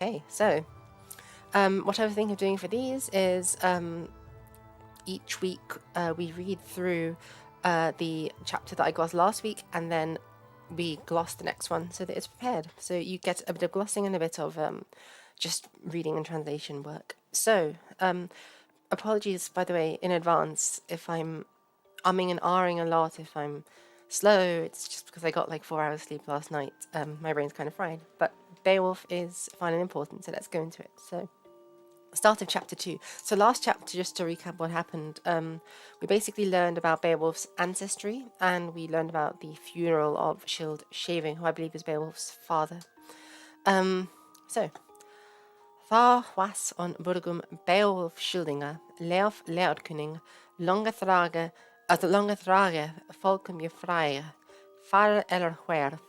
Okay, so what I was thinking of doing for these is each week we read through the chapter that I glossed last week, and then we gloss the next one so that it's prepared. So you get a bit of glossing and a bit of just reading and translation work. So apologies, by the way, in advance if I'm umming and ahhing a lot, if I'm slow. It's just because I got like 4 hours sleep last night. My brain's kind of fried. But Beowulf is fun and important, so let's go into it. So, start of chapter 2. So, last chapter, just to recap what happened, we basically learned about Beowulf's ancestry, and we learned about the funeral of Shield Shaving, who I believe is Beowulf's father. So, Thar was on Burgum Beowulf Schildinga, Leof Leodkunning, lange trage, volkum je vrije, far eller huerth,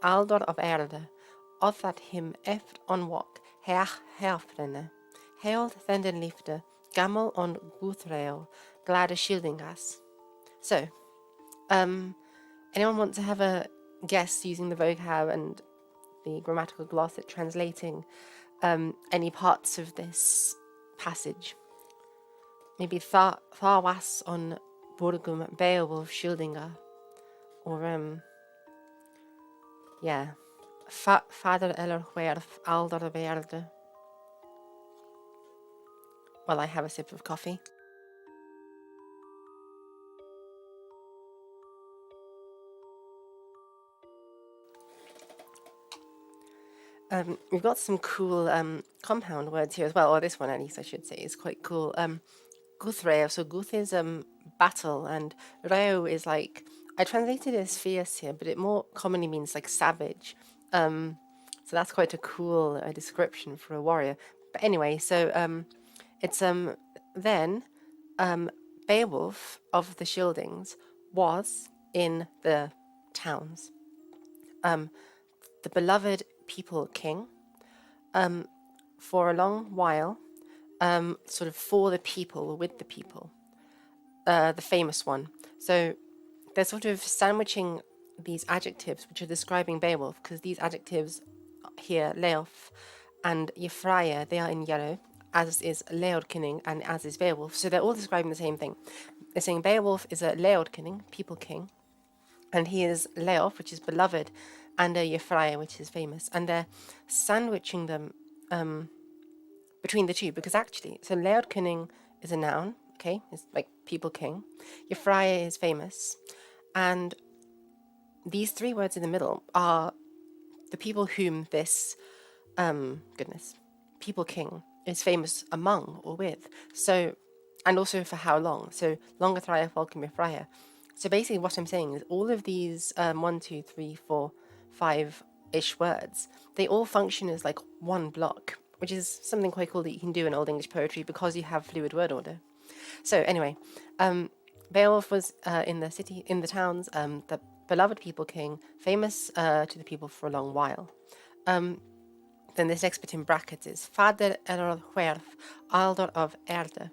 aldor of erde, of that him eft on walk, heach herfrenne, heald thenden liefde, gammel on Guthrael, glade Schildingas. So, anyone want to have a guess using the vocab and the grammatical gloss at translating any parts of this passage? Maybe Thar was on Burgum Beowulf Schildinga, or yeah, Father eller huerth aldor verde. While I have a sip of coffee. We've got some cool compound words here as well, or this one at least I should say is quite cool. Guthrael, so Guth is battle, and Reo is like, I translated it as fierce here, but it more commonly means like savage. So that's quite a cool description for a warrior. But anyway, so it's then Beowulf of the Scyldings was in the towns. The beloved people king, for a long while, sort of for the people, or with the people, the famous one. So they're sort of sandwiching these adjectives which are describing Beowulf, because these adjectives here, Leof and Yefraya, they are in yellow, as is Leodkinning and as is Beowulf. So they're all describing the same thing. They're saying Beowulf is a Leodkinning, people king, and he is Leof, which is beloved, and a Yefraya, which is famous. And they're sandwiching them between the two, because actually, so Leodkinning is a noun, okay? It's like people king. Yefraya is famous. And these three words in the middle are the people whom this, people king is famous among or with. So, and also for how long. So, Longathraya, Volcum, Yefraya. So basically what I'm saying is all of these 1, 2, 3, 4, 5-ish words, they all function as like one block, which is something quite cool that you can do in Old English poetry because you have fluid word order. So anyway, Beowulf was in the city, in the towns, the beloved people king, famous to the people for a long while. Then this next bit in brackets is Fader eller huerth, aldor of erde.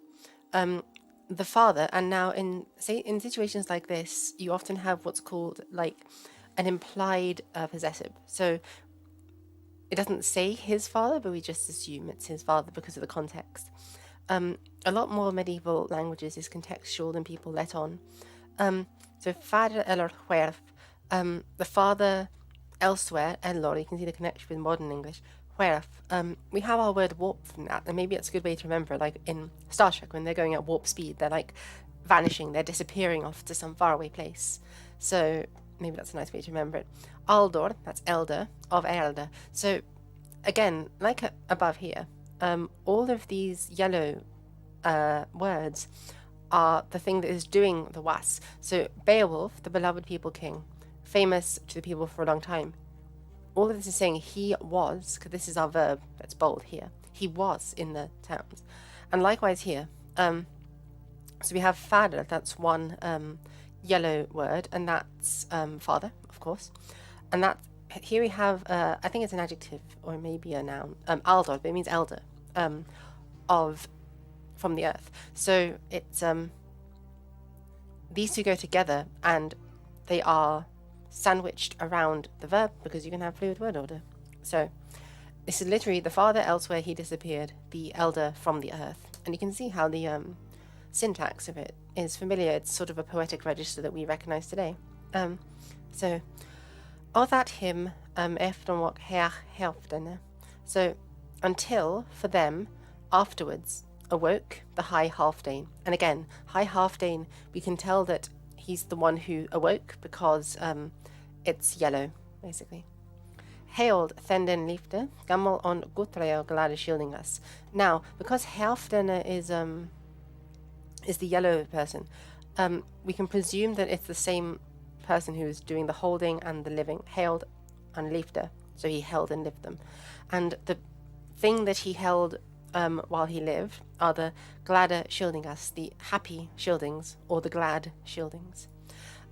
The father, and now in situations like this, you often have what's called like an implied possessive. So it doesn't say his father, but we just assume it's his father because of the context. A lot more medieval languages is contextual than people let on. So father eller huerth, the father elsewhere, elor, you can see the connection with modern English. Huerth, we have our word warp from that, and maybe it's a good way to remember, like in Star Trek, when they're going at warp speed, they're like vanishing, they're disappearing off to some faraway place. So maybe that's a nice way to remember it. Aldor, that's elder, of erde. So again, like above here, all of these yellow words are the thing that is doing the was. So Beowulf, the beloved people king, famous to the people for a long time. All of this is saying he was, because this is our verb that's bold here. He was in the towns. And likewise here, so we have father, that's one yellow word, and that's father, of course. And that here we have, I think it's an adjective or maybe a noun, aldor, but it means elder, of from the earth. So it's these two go together and they are sandwiched around the verb because you can have fluid word order. So this is literally the farther elsewhere he disappeared, the elder from the earth. And you can see how the syntax of it is familiar. It's sort of a poetic register that we recognize today. So, all that hymn efter och hälften. So, until, for them, afterwards, awoke the high Halfdane. And again, high Halfdane, we can tell that he's the one who awoke because it's yellow, basically. Hailed Thenden Liefde, Gammel on Guthrael glade Shieldingas. Now, because Halfdan is the yellow person, we can presume that it's the same person who is doing the holding and the living. Hailed and Liefde, so he held and lived them. And the thing that he held while he lived are the glade Shieldingas, the happy shieldings, or the glad shieldings.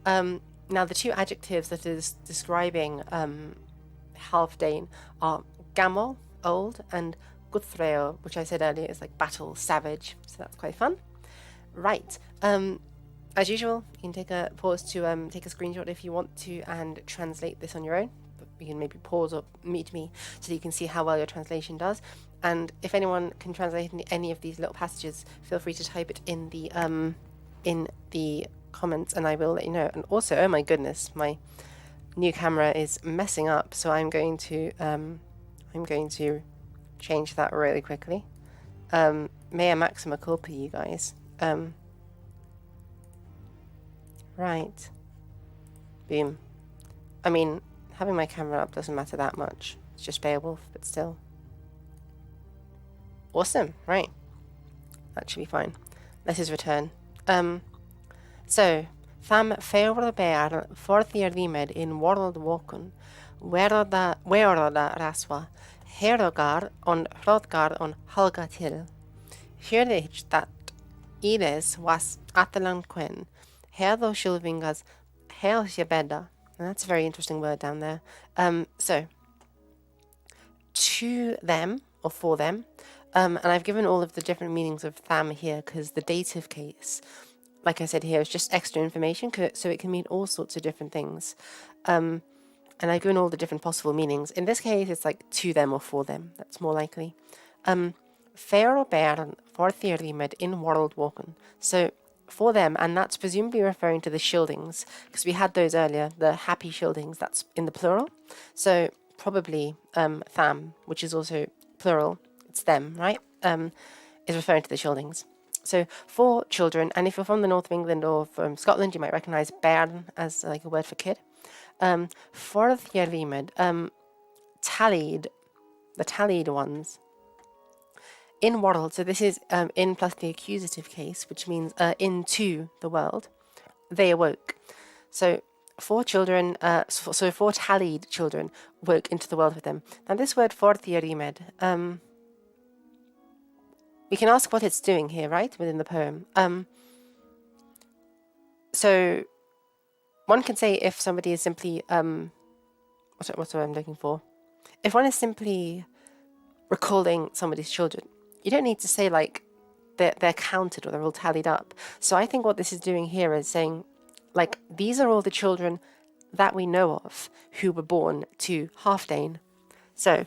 Now, the two adjectives that is describing Halfdane are Gammel, old, and Guthrael, which I said earlier is like battle, savage. So that's quite fun. Right. As usual, you can take a pause to take a screenshot if you want to and translate this on your own. But you can maybe pause or meet me so that you can see how well your translation does. And if anyone can translate any of these little passages, feel free to type it in the comments, and I will let you know. And also, oh my goodness, my new camera is messing up, so I'm going to change that really quickly. Mea maxima culpa, you guys. Right. Boom. I mean, having my camera up doesn't matter that much. It's just Beowulf, but still. Awesome. Right. That should be fine. Let us return. So, tham feurbear forthirdimed in world walkun, werda raswa, herogar on hrothgar on halga till. Hyrich that Ides was atalan quen, herdo shilvingas helsjebeda. And that's a very interesting word down there. So, to them, or for them, and I've given all of the different meanings of tham here because the dative case, like I said here, is just extra information, so it can mean all sorts of different things. And I've given all the different possible meanings. In this case, it's like to them or for them. That's more likely. Fair bern for theorimed in world walken. So for them, and that's presumably referring to the shieldings, because we had those earlier, the happy shieldings, that's in the plural. So probably tham, which is also plural, it's them, right? Is referring to the shieldings. So for children, and if you're from the north of England or from Scotland, you might recognise bairn as like a word for kid. For Thierrimed, tallied, the tallied ones. In world, so this is in plus the accusative case, which means into the world, they awoke. So for children, so for tallied children, woke into the world with them. Now this word for Thierrimed, we can ask what it's doing here, right, within the poem. So one can say if somebody is simply, what's what I'm looking for? If one is simply recalling somebody's children, you don't need to say like they're counted or they're all tallied up. So I think what this is doing here is saying, like, these are all the children that we know of who were born to Halfdane. So,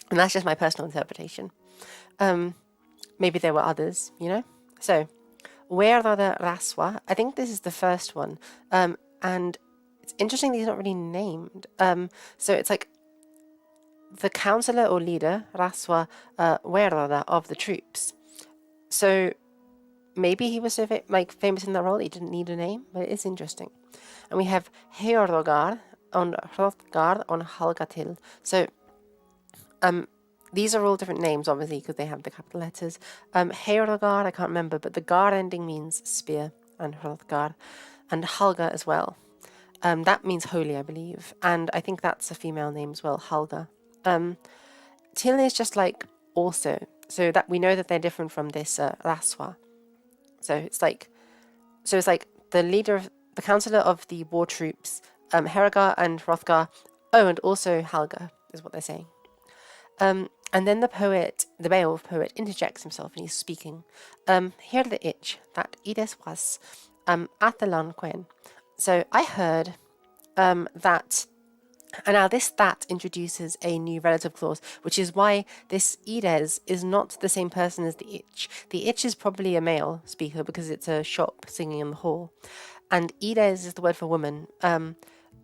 and that's just my personal interpretation. Maybe there were others, you know? So, where are the Raswa? I think this is the first one. And it's interesting that he's not really named. So it's like the counselor or leader, Raswa Werada, of the troops. So maybe he was so famous in that role, he didn't need a name, but it is interesting. And we have Heordogar on Hrothgar on Halgatil. So these are all different names, obviously, because they have the capital letters. Heordogar, I can't remember, but the gar ending means spear, and Hrothgar, and Halga as well. That means holy, I believe, and I think that's a female name as well, Halga. Til is just like also, so that we know that they're different from this Raswa. So it's like the leader, the counselor of the war troops, Heragar and Hrothgar. Oh, and also Halga is what they're saying. And then the poet, the Beowulf poet, interjects himself and he's speaking. Hear the itch that Ides was Athalan Quen. So I heard that And now this that introduces a new relative clause, which is why this Ires is not the same person as the itch. The itch is probably a male speaker because it's a shop singing in the hall. And Ires is the word for woman. And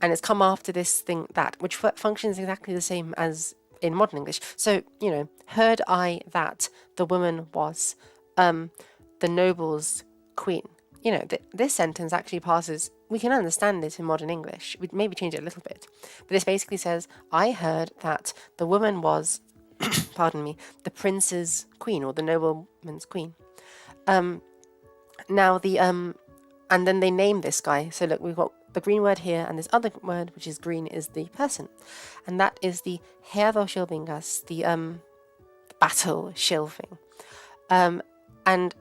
it's come after this thing that, which functions exactly the same as in modern English. So, heard I that the woman was the noble's queen. This sentence actually passes, we can understand it in modern English. We'd maybe change it a little bit. But this basically says, I heard that the woman was, pardon me, the prince's queen or the nobleman's queen. Now and then they name this guy. So look, we've got the green word here, and this other word, which is green, is the person. And that is the Herðoshilbingas, the battle shilving. And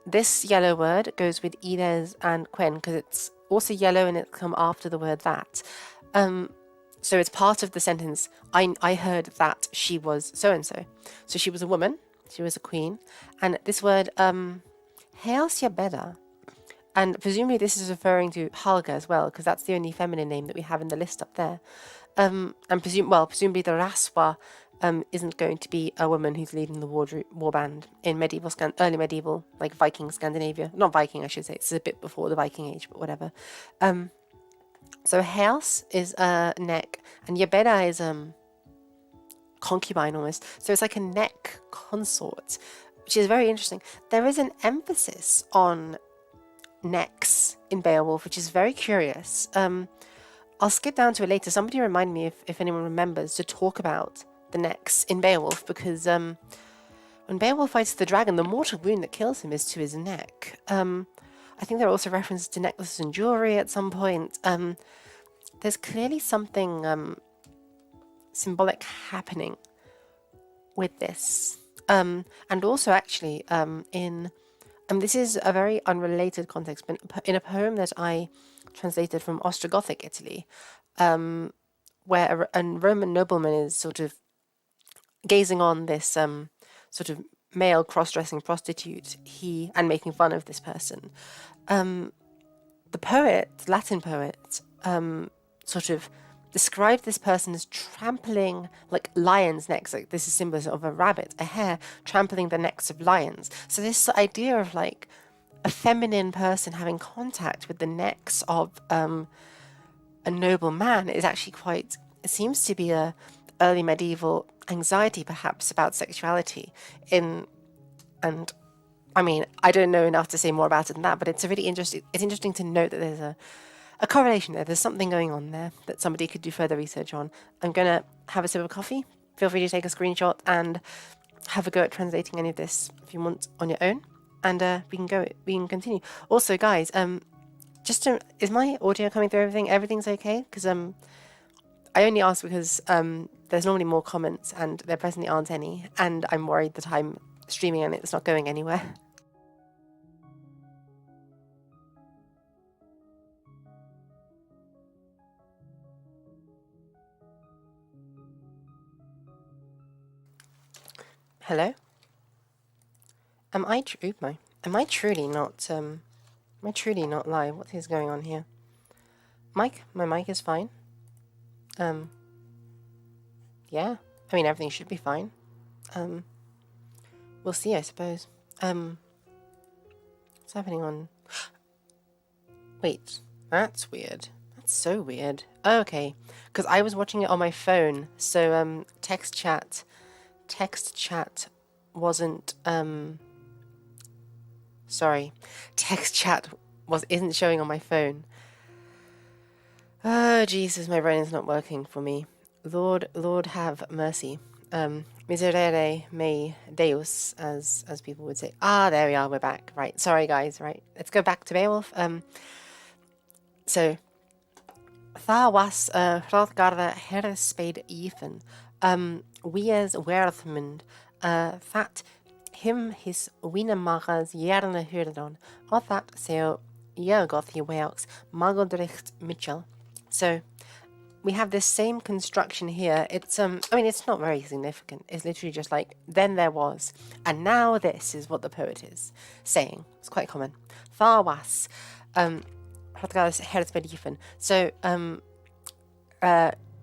this yellow word goes with Ires and Quen because it's also yellow and it's come after the word that. So it's part of the sentence, I heard that she was so-and-so. So she was a woman, she was a queen. And this word, Healsjabeda, and presumably this is referring to Halga as well, because that's the only feminine name that we have in the list up there. And presumably the Raswa isn't going to be a woman who's leading the war band in early medieval, like Viking Scandinavia. Not Viking, I should say. It's a bit before the Viking Age, but whatever. So Hels is neck, and Yabeda is concubine almost. So it's like a neck consort, which is very interesting. There is an emphasis on necks in Beowulf, which is very curious. I'll skip down to it later. Somebody remind me if anyone remembers to talk about the necks in Beowulf, because when Beowulf fights the dragon, the mortal wound that kills him is to his neck. I think there are also references to necklaces and jewelry at some point. There's clearly something symbolic happening with this. And also actually this is a very unrelated context, but in a poem that I translated from Ostrogothic Italy, where a Roman nobleman is sort of gazing on this sort of male cross-dressing prostitute, and making fun of this person. The poet, Latin poet, sort of described this person as trampling like lions' necks. Like this is symbolism of a rabbit, a hare trampling the necks of lions. So this idea of like a feminine person having contact with the necks of a noble man is actually it seems to be a early medieval anxiety perhaps about sexuality and I mean, I don't know enough to say more about it than that, but it's interesting to note that there's a correlation there. There's something going on there that somebody could do further research on. I'm going to have a sip of coffee. Feel free to take a screenshot and have a go at translating any of this if you want on your own. And we can continue. Also, guys, is my audio coming through everything? Everything's okay? Because I only ask because there's normally more comments and there presently aren't any. And I'm worried that I'm streaming and it's not going anywhere. Hello? Am I truly not live? What is going on here? My mic is fine. Yeah. I mean, everything should be fine. We'll see, I suppose. What's happening on... Wait, that's weird. That's so weird. Oh, okay. Because I was watching it on my phone, so text chat wasn't sorry. Text chat isn't showing on my phone. Oh Jesus, my brain is not working for me. Lord have mercy. Miserere mei Deus, as people would say. Ah, there we are, we're back. Right. Sorry guys, right. Let's go back to Beowulf. So Tha was Hrothgarda hersped Ethan. Wies werthmund that him his winemagas jerne hurdon, or that seo Jörgoth he weox magodricht Mitchell. So we have this same construction here. It's I mean, it's not very significant. It's literally just like, then there was, and now this is what the poet is saying. It's quite common. Tha was Hrothgarda's hersped Ethan. So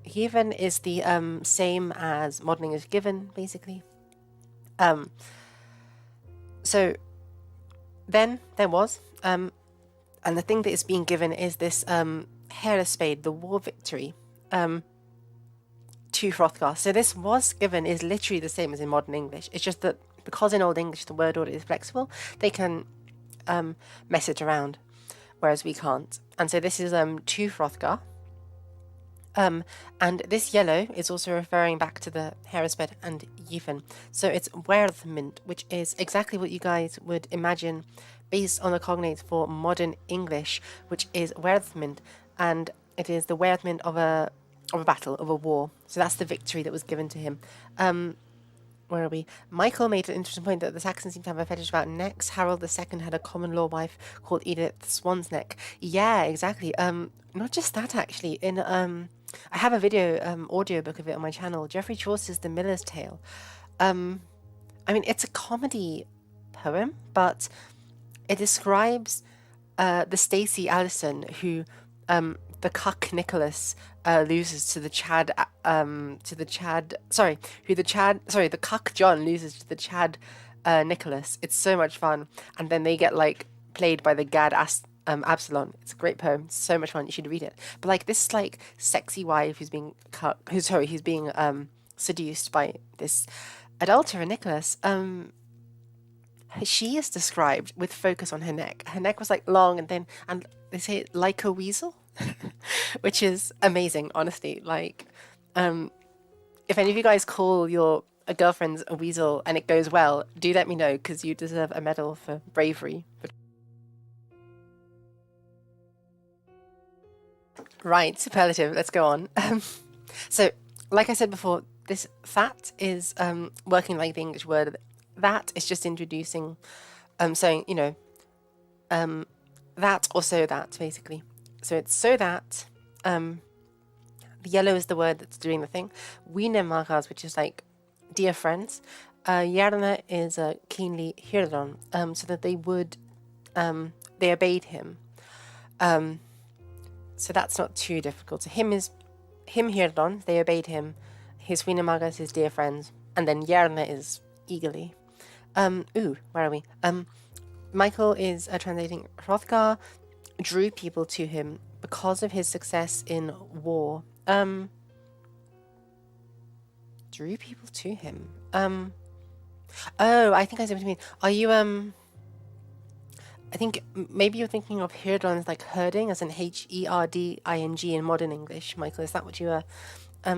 given is the same as modern English given, basically. So then there was, and the thing that is being given is this Spade, the war victory, to Hrothgar. So this was given is literally the same as in modern English. It's just that because in Old English the word order is flexible, they can mess it around, whereas we can't. And so this is to Hrothgar. And this yellow is also referring back to the Herasped and Yifan. So it's Werthmint, which is exactly what you guys would imagine based on the cognates for modern English, which is Werthmint, and it is the Werthmint of a battle, of a war. So that's the victory that was given to him. Where are we? Michael made an interesting point that the Saxons seem to have a fetish about necks. Harold II had a common law wife called Edith Swan's Neck. Yeah, exactly. Not just that, actually. In I have a video audio book of it on my channel. Geoffrey Chaucer's The Miller's Tale. I mean, it's a comedy poem, but it describes the Stacey Allison who the cuck Nicholas loses to the Chad the cuck John loses to the Chad Nicholas. It's so much fun, and then they get like played by the Gad Absalon. It's a great poem. It's so much fun. You should read it. But like this like sexy wife who's being seduced by this adulterer Nicholas. She is described with focus on her neck. Her neck was like long and thin, and they say it like a weasel, which is amazing, honestly. Like, if any of you guys call your girlfriends a weasel and it goes well, do let me know, because you deserve a medal for bravery. Right, superlative. Let's go on. So, like I said before, this that is working like the English word. That is just introducing, saying, you know, that or so that, basically. So it's so that, the yellow is the word that's doing the thing. Wine magas, which is like, dear friends. Yarna is keenly hirdon, so that they would, they obeyed him. So that's not too difficult. So him hirdon, they obeyed him. His wine magas, his dear friends. And then Yarna is eagerly. Where are we? Michael is translating Hrothgar drew people to him because of his success in war. Drew people to him. I think I see what you mean. Are you, I think maybe you're thinking of herdon as like herding, as in herding in modern English, Michael. Is that what you are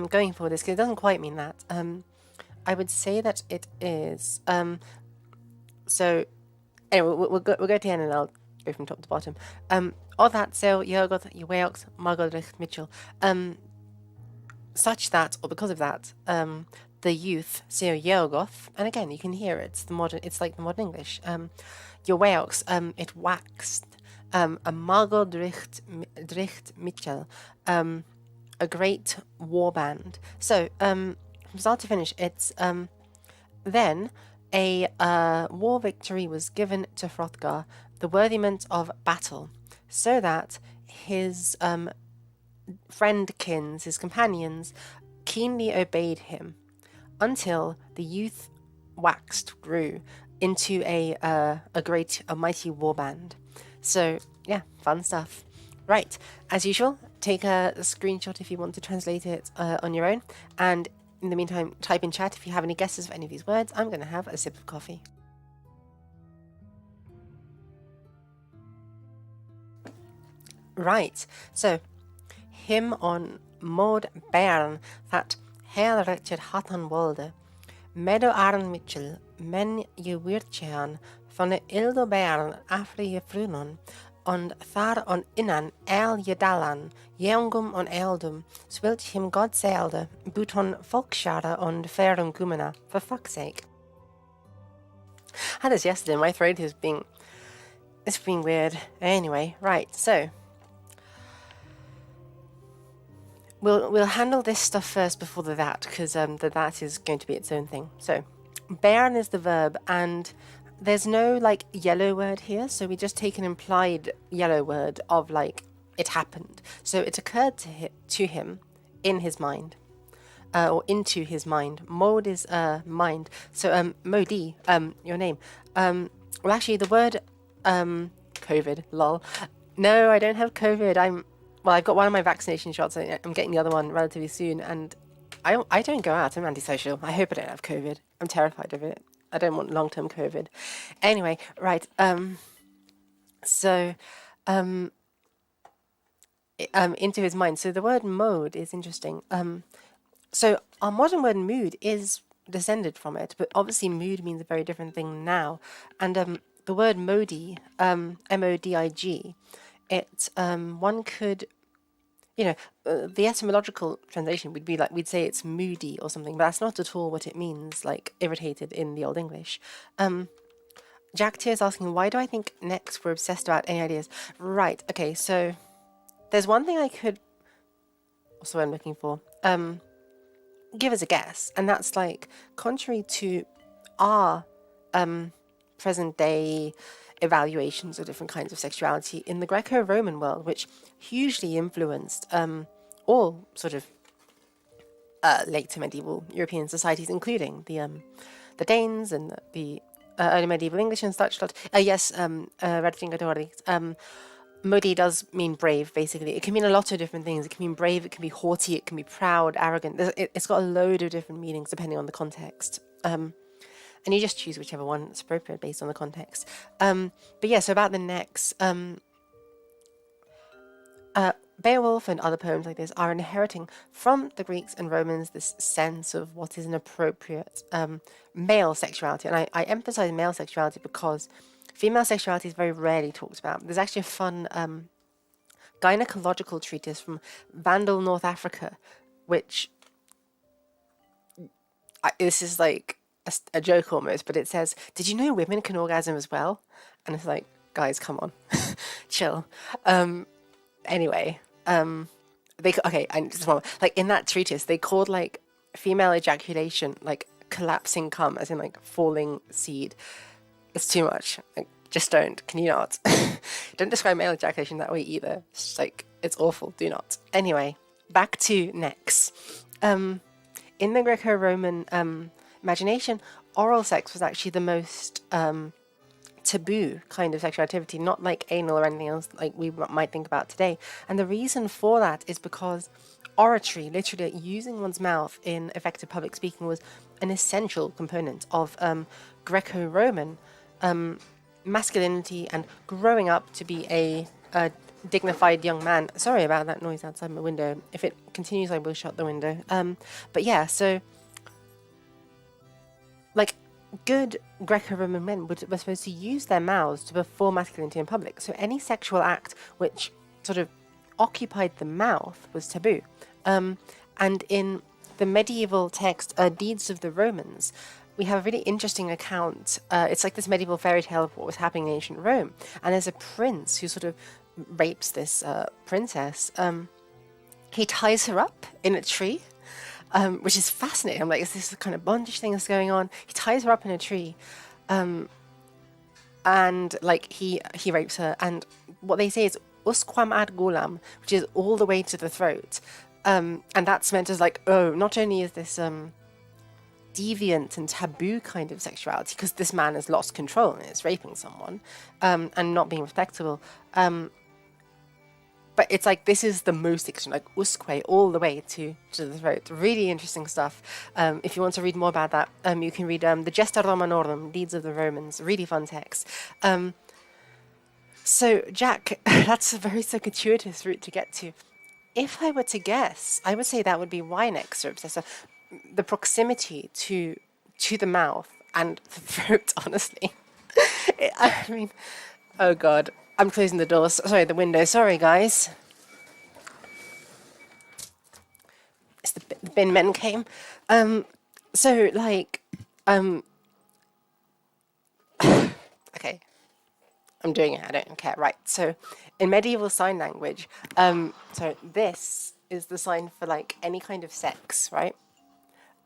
going for this? Because it doesn't quite mean that. I would say that it is. So, anyway, we'll go to the end and I'll go from top to bottom. Of that, so Jörgoth, Iweox, Margodricht, Mitchell. Such that, or because of that, the youth, so Jörgoth, and again, you can hear it, it's like the modern English. Iweox, it waxed. A Margodricht Mitchell, a great war band. So, from start to finish, it's then a war victory was given to Hrothgar, the worthiment of battle, so that his friendkins, his companions, keenly obeyed him, until the youth grew into a mighty war band. So yeah, fun stuff. Right, as usual, take a screenshot if you want to translate it on your own, and in the meantime, type in chat if you have any guesses for any of these words. I'm going to have a sip of coffee. Right, so him on Maud Bern that Herr Richard Hatton Walde, Meadow Arn Mitchell, Men je Wirtjean, van de Ildo Bern afre je Frunon, und thar on innan je dalan, jeungum on eldum, zwilt him God selde, but on volkschade on ferum gumena, for fuck's sake. I had this yesterday, my throat is being weird. Anyway, right, so we'll handle this stuff first before the that, because the that is going to be its own thing. So, Bern is the verb, and there's no like yellow word here, so we just take an implied yellow word of like it happened. So it occurred to him in his mind. Or into his mind. Mode is mind. So Modi, your name. Well, actually, the word COVID, lol. No, I don't have COVID. I've got one of my vaccination shots. I'm getting the other one relatively soon, and I don't go out. I'm antisocial. I hope I don't have COVID. I'm terrified of it. I don't want long-term COVID. Anyway, right. So, into his mind. So the word mode is interesting. So our modern word mood is descended from it, but obviously mood means a very different thing now. And the word modi, M-O-D-I-G, it one could, the etymological translation would be like we'd say it's moody or something, but that's not at all what it means. Like irritated in the Old English. Jack Tier is asking, why do I think next we're obsessed about any ideas? Right. Okay. So there's one thing I could. Also, I'm looking for. Give us a guess, and that's like contrary to our present day evaluations of different kinds of sexuality in the Greco-Roman world, which hugely influenced all sort of late to medieval European societies, including the Danes and the early medieval English and such. Yes, Modi does mean brave, basically. It can mean a lot of different things. It can mean brave, it can be haughty, it can be proud, arrogant. It's got a load of different meanings depending on the context. And you just choose whichever one is appropriate based on the context. But yeah, so about the necks. Beowulf and other poems like this are inheriting from the Greeks and Romans this sense of what is an appropriate male sexuality. And I emphasize male sexuality because female sexuality is very rarely talked about. There's actually a fun gynecological treatise from Vandal, North Africa, which this is like a joke almost, but it says, "Did you know women can orgasm as well?" And it's like, guys, come on, chill. Anyway, and just like in that treatise, they called like female ejaculation like collapsing cum, as in like falling seed. It's too much. Like, just don't. Can you not? Don't describe male ejaculation that way either. It's just like, it's awful. Do not. Anyway, back to necks. In the Greco-Roman imagination, oral sex was actually the most taboo kind of sexual activity, not like anal or anything else like we might think about today. And the reason for that is because oratory, literally using one's mouth in effective public speaking, was an essential component of Greco-Roman masculinity and growing up to be a dignified young man. Sorry about that noise outside my window. If it continues, I will shut the window. But yeah, so like good Greco-Roman men were supposed to use their mouths to perform masculinity in public. So any sexual act which sort of occupied the mouth was taboo. And in the medieval text, Deeds of the Romans, we have a really interesting account. It's like this medieval fairy tale of what was happening in ancient Rome. And there's a prince who sort of rapes this princess. He ties her up in a tree, which is fascinating. I'm like, is this the kind of bondage thing that's going on? He ties her up in a tree, and like he rapes her. And what they say is usquam ad gulam, which is all the way to the throat. And that's meant as like, oh, not only is this deviant and taboo kind of sexuality, because this man has lost control and is raping someone and not being respectable. But it's like, this is the most extreme, like usque, all the way to the throat. Really interesting stuff. If you want to read more about that, you can read the Gesta Romanorum, Deeds of the Romans. Really fun text. So, Jack, that's a very circuitous route to get to. If I were to guess, I would say that would be why necks are obsessive. The proximity to the mouth and the throat, honestly. I mean, oh God. I'm closing the door. Sorry, the window. Sorry, guys. It's the bin men came. So, like, okay. I'm doing it. I don't care. Right. So, in medieval sign language, so this is the sign for, like, any kind of sex, right?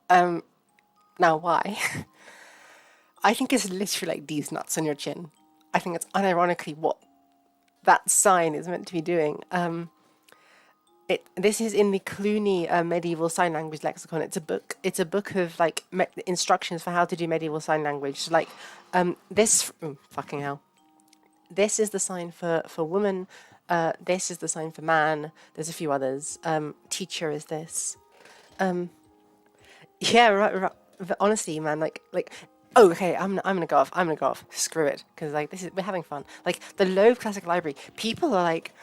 Now, why? I think it's literally like these nuts on your chin. I think it's unironically what that sign is meant to be doing. This is in the Cluny medieval sign language lexicon. It's a book. It's a book of like instructions for how to do medieval sign language. Like this. Fucking hell. This is the sign for woman. This is the sign for man. There's a few others. Teacher is this. Yeah, right. Honestly, man, like. Oh, okay. I'm gonna go off. I'm gonna go off. Screw it, because like we're having fun. Like the Loeb Classic Library. People are like,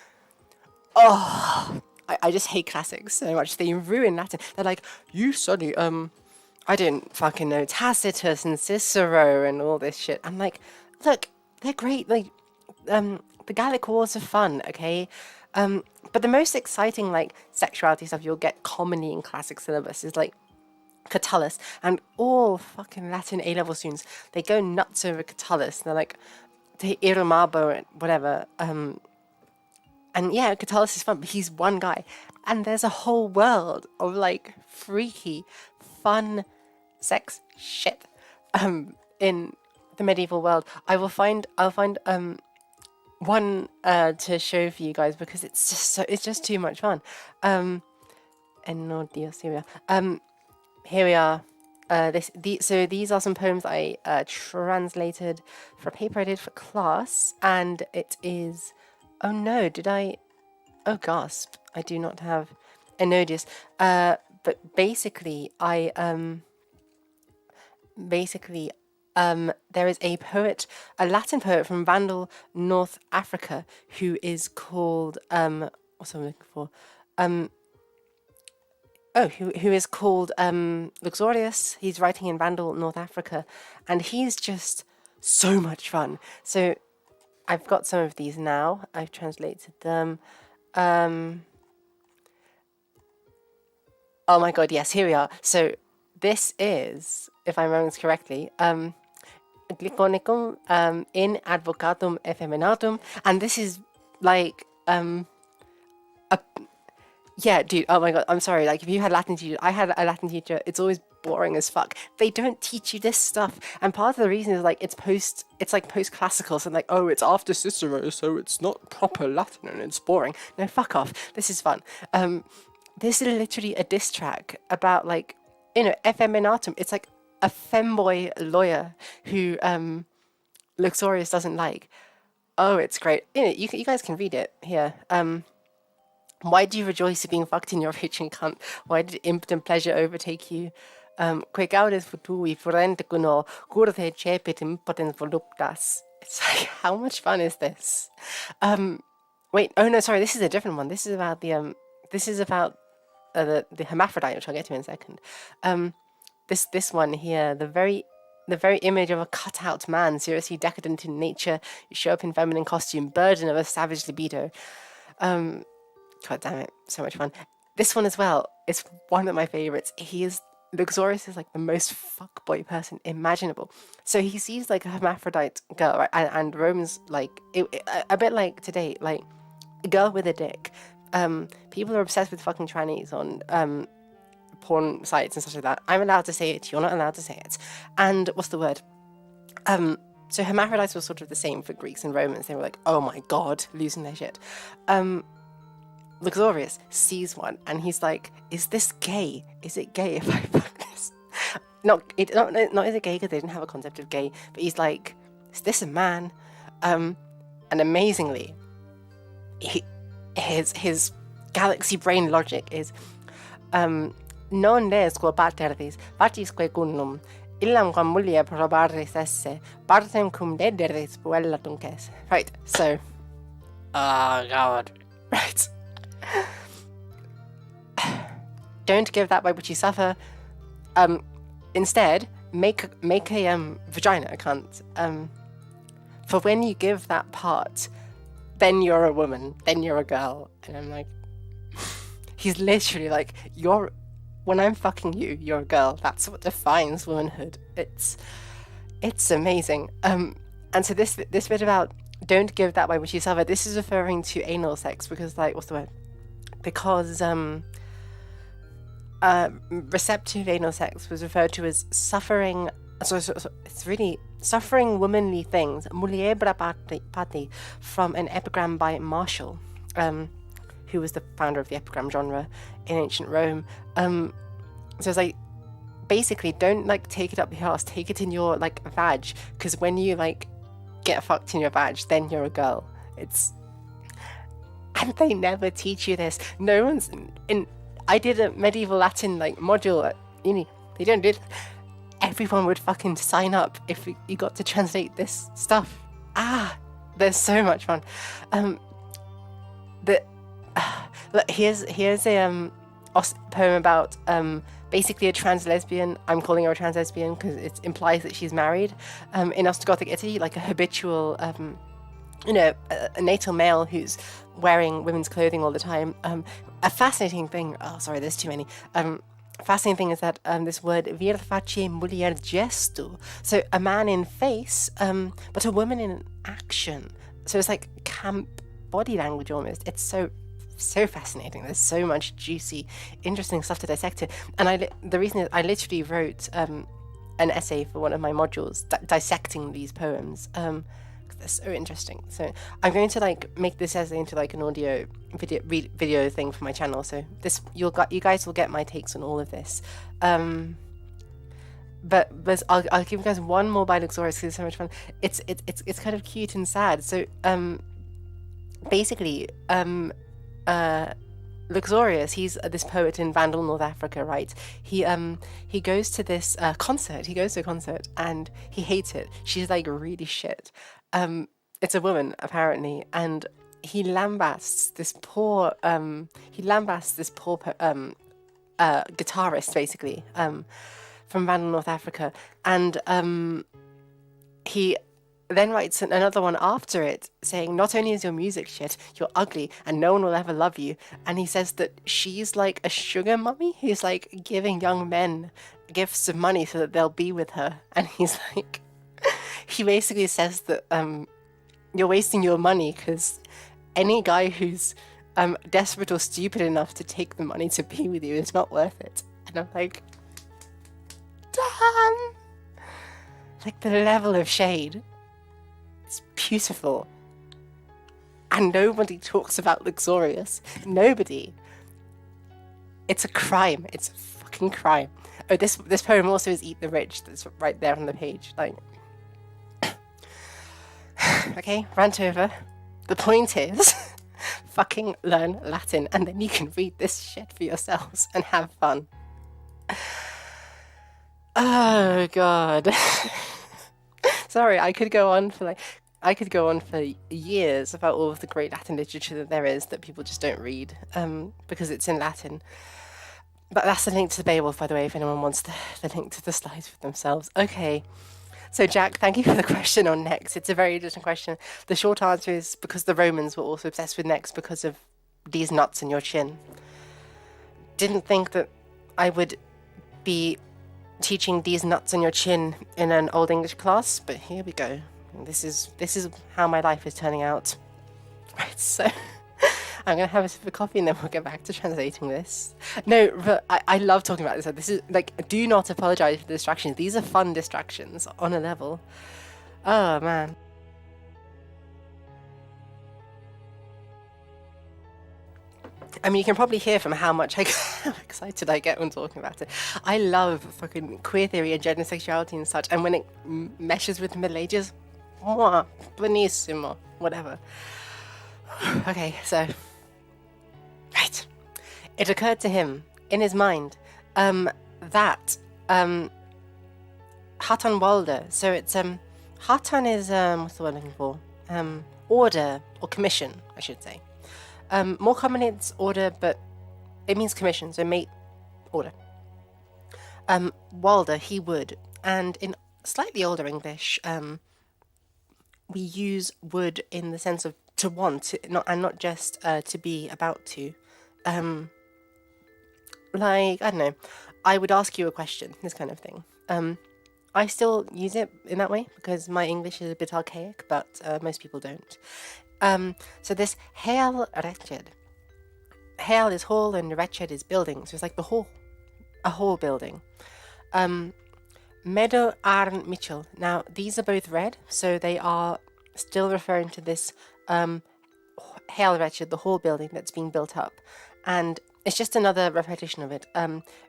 oh, I just hate classics so much. They ruin Latin. They're like, you study I didn't fucking know Tacitus and Cicero and all this shit. I'm like, look, they're great. Like, the Gallic Wars are fun, okay? But the most exciting like sexuality stuff you'll get commonly in classic syllabus is like Catullus, and all fucking Latin A-level students, they go nuts over Catullus. They're like, the Irumabo and whatever. And yeah, Catullus is fun, but he's one guy. And there's a whole world of like freaky, fun sex shit in the medieval world. I'll find one to show for you guys because it's just too much fun. And no Dios, here we are. Here we are. So these are some poems I translated for a paper I did for class, and it is. Oh no, did I? Oh gasp! I do not have Enodius. But basically, there is a poet, a Latin poet from Vandal, North Africa, who is called what's I'm looking for? Who is called Luxorius. He's writing in Vandal, North Africa, and he's just so much fun. So I've got some of these now. I've translated them. Oh my god, yes, here we are. So this is, if I remember this correctly, Glyconicum in advocatum effeminatum, and this is like yeah, dude, oh my god, I'm sorry, like if you had Latin teacher, I had a Latin teacher, it's always boring as fuck. They don't teach you this stuff, and part of the reason is like it's like post-classical, so like, oh, it's after Cicero, so it's not proper Latin and it's boring. No, fuck off, this is fun. This is literally a diss track about like, effeminatum. It's like a femboy lawyer who Luxorius doesn't like. Oh, it's great. You guys can read it here. Why do you rejoice at being fucked in your raging cunt? Why did impotent pleasure overtake you? Que gaudes futui furente cuno curde cepit impotens voluptas. It's like, how much fun is this? Wait, oh no, sorry, this is a different one. This is about the the hermaphrodite, which I'll get to in a second. This one here, the very image of a cut-out man, seriously decadent in nature, you show up in feminine costume, burden of a savage libido. God damn it, so much fun. This one as well is one of my favorites. Luxorius is like the most fuckboy person imaginable. So he sees like a hermaphrodite girl, right? And Rome's like, a bit like today, like a girl with a dick. People are obsessed with fucking trannies on porn sites and stuff like that. I'm allowed to say it, you're not allowed to say it. And what's the word? So hermaphrodites were sort of the same for Greeks and Romans. They were like, oh my god, losing their shit. Luxorius sees one and he's like, is this gay? Is it gay if I fuck this? Not is it gay because they didn't have a concept of gay, but he's like, is this a man? And amazingly, his galaxy brain logic is non lesquo paterdis, facisque cunum, illam quam mulier probaris esse, partem cum dederis puella tunces. Right, so, oh god, right. Don't give that by which you suffer. Instead, make a vagina a cunt. For when you give that part, then you're a woman, then you're a girl. And I'm like, he's literally like, when I'm fucking you, you're a girl. That's what defines womanhood. It's amazing. And so this bit about don't give that by which you suffer, this is referring to anal sex because, like, what's the word? Because receptive anal sex was referred to as suffering. So it's really suffering womanly things. Muliebra pati, from an epigram by Marshall, who who was the founder of the epigram genre in ancient Rome. So it's like, basically, don't like take it up your arse, take it in your like vag, because when you like get fucked in your vag, then you're a girl. And they never teach you this. No one's in. I did a medieval Latin like module at uni. They don't do that. Everyone would fucking sign up if you got to translate this stuff. They're so much fun. Look, here's a poem about basically a trans lesbian. I'm calling her a trans lesbian because it implies that she's married. In Ostgothic Italy, like a habitual, a natal male who's wearing women's clothing all the time. A fascinating thing. Oh, sorry, there's too many. Fascinating thing is that this word vir face mulier gesto, so a man in face, but a woman in action. So it's like camp body language almost. It's so fascinating. There's so much juicy, interesting stuff to dissect it. And the reason is I literally wrote an essay for one of my modules dissecting these poems. They're so interesting. So I'm going to like make this essay into like an audio video thing for my channel. So this you guys will get my takes on all of this. But I'll give you guys one more by Luxorius because it's so much fun. It's kind of cute and sad. So basically Luxorius, he's this poet in Vandal, North Africa, right? He goes to this concert. He goes to a concert and he hates it. She's like really shit. It's a woman apparently, and he lambasts this poor guitarist basically from Vandal, North Africa, and he then writes another one after it saying, not only is your music shit, you're ugly and no one will ever love you. And he says that she's like a sugar mummy who's like giving young men gifts of money so that they'll be with her. And he's like, he basically says that you're wasting your money because any guy who's desperate or stupid enough to take the money to be with you is not worth it. And I'm like, damn! Like the level of shade. It's beautiful. And nobody talks about Luxorius. Nobody. It's a crime. It's a fucking crime. Oh, this poem also is Eat the Rich. That's right there on the page. Like, okay, rant over. The point is, fucking learn Latin and then you can read this shit for yourselves and have fun. Oh, God. Sorry, I could go on for years about all of the great Latin literature that there is that people just don't read because it's in Latin. But that's the link to the Beowulf, by the way, if anyone wants the link to the slides for themselves. Okay. So, Jack, thank you for the question on necks. It's a very interesting question. The short answer is because the Romans were also obsessed with necks because of these nuts in your chin. Didn't think that I would be teaching these nuts in your chin in an Old English class, but here we go. This is how my life is turning out. Right, so I'm gonna have a sip of coffee and then we'll get back to translating this. No, but I love talking about this. This is like, do not apologize for the distractions. These are fun distractions on a level. Oh man. I mean, you can probably hear from how much how excited I get when talking about it. I love fucking queer theory and gender sexuality and such, and when it meshes with the Middle Ages, mwah, buonissimo, whatever. Okay, so, right. It occurred to him, in his mind, that Hatan Walder, so it's, Hatan is, what's the word I'm looking for? Order, or commission, I should say. More commonly it's order, but it means commission, so mate, order. Walder, he would, and in slightly older English, we use would in the sense of to want, not just to be about to. Like, I don't know, I would ask you a question, this kind of thing. I still use it in that way because my English is a bit archaic, but most people don't. So this Hael wretched. Hael is hall and wretched is building, so it's like the hall, a hall building. Meadow Arn Mitchell. Now these are both red, so they are still referring to this Hail Wretched, the hall building that's being built up. And it's just another repetition of it.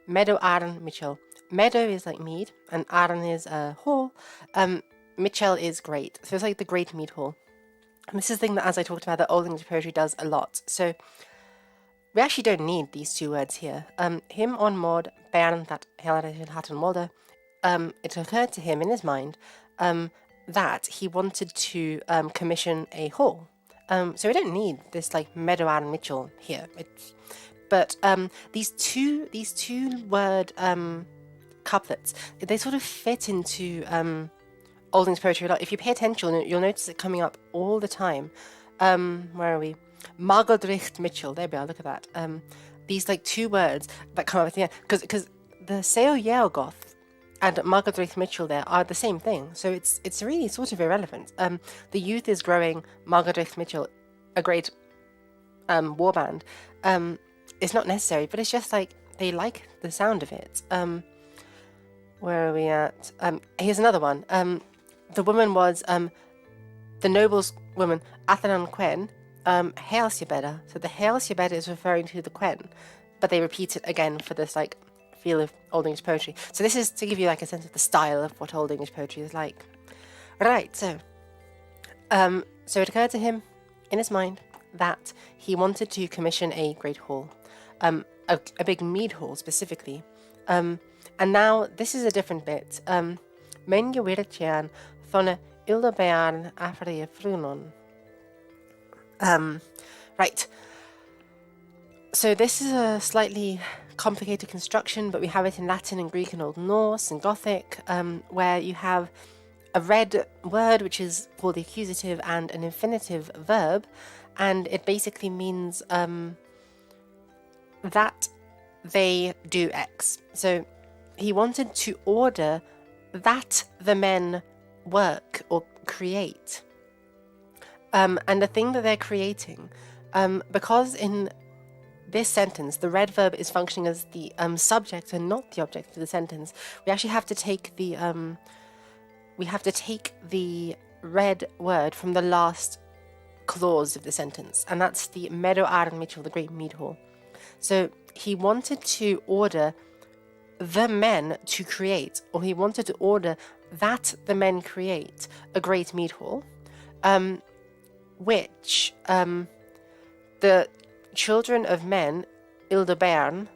Meadow Arn Mitchell. Meadow is like mead, and Arn is hall. Mitchell is great. So it's like the Great Mead Hall. And this is the thing that, as I talked about, that Old English poetry does a lot. So we actually don't need these two words here. Him on Maud, Bern that Helred Hatten Walder. It occurred to him in his mind that he wanted to commission a hall. So we don't need this like Meadow and Mitchell here. But these two word couplets, they sort of fit into Old English poetry a lot. If you pay attention, you'll notice it coming up all the time. Where are we? Margodricht Mitchell. There we are. Look at that. These like two words that come up at the end, because the Seo Yeogoth and Margodricht Mitchell there are the same thing. So it's really sort of irrelevant. The youth is growing. Margodricht Mitchell, a great warband. It's not necessary, but it's just like they like the sound of it. Where are we at? Here's another one. The woman was the noble's woman, Athanan Quen, Hail Sibeda. So the Hail Sibeda is referring to the Quen, but they repeat it again for this like feel of Old English poetry. So this is to give you like a sense of the style of what Old English poetry is like. Right, so it occurred to him in his mind that he wanted to commission a great hall, a big mead hall specifically. And now this is a different bit. Men gewirtjan thonne ildebean afrie frunon. Right. So this is a slightly complicated construction, but we have it in Latin and Greek and Old Norse and Gothic, where you have a red word, which is called the accusative, and an infinitive verb, and it basically means that they do X. So he wanted to order that the men work or create. And the thing that they're creating, because in this sentence, the red verb is functioning as the subject and not the object of the sentence, we actually have to take the red word from the last clause of the sentence, and that's the Meadow Arn Mitchell, the Great Mead Hall. So he wanted to order the men to create, or he wanted to order that the men create a great mead hall, which the children of men, Ildebearn,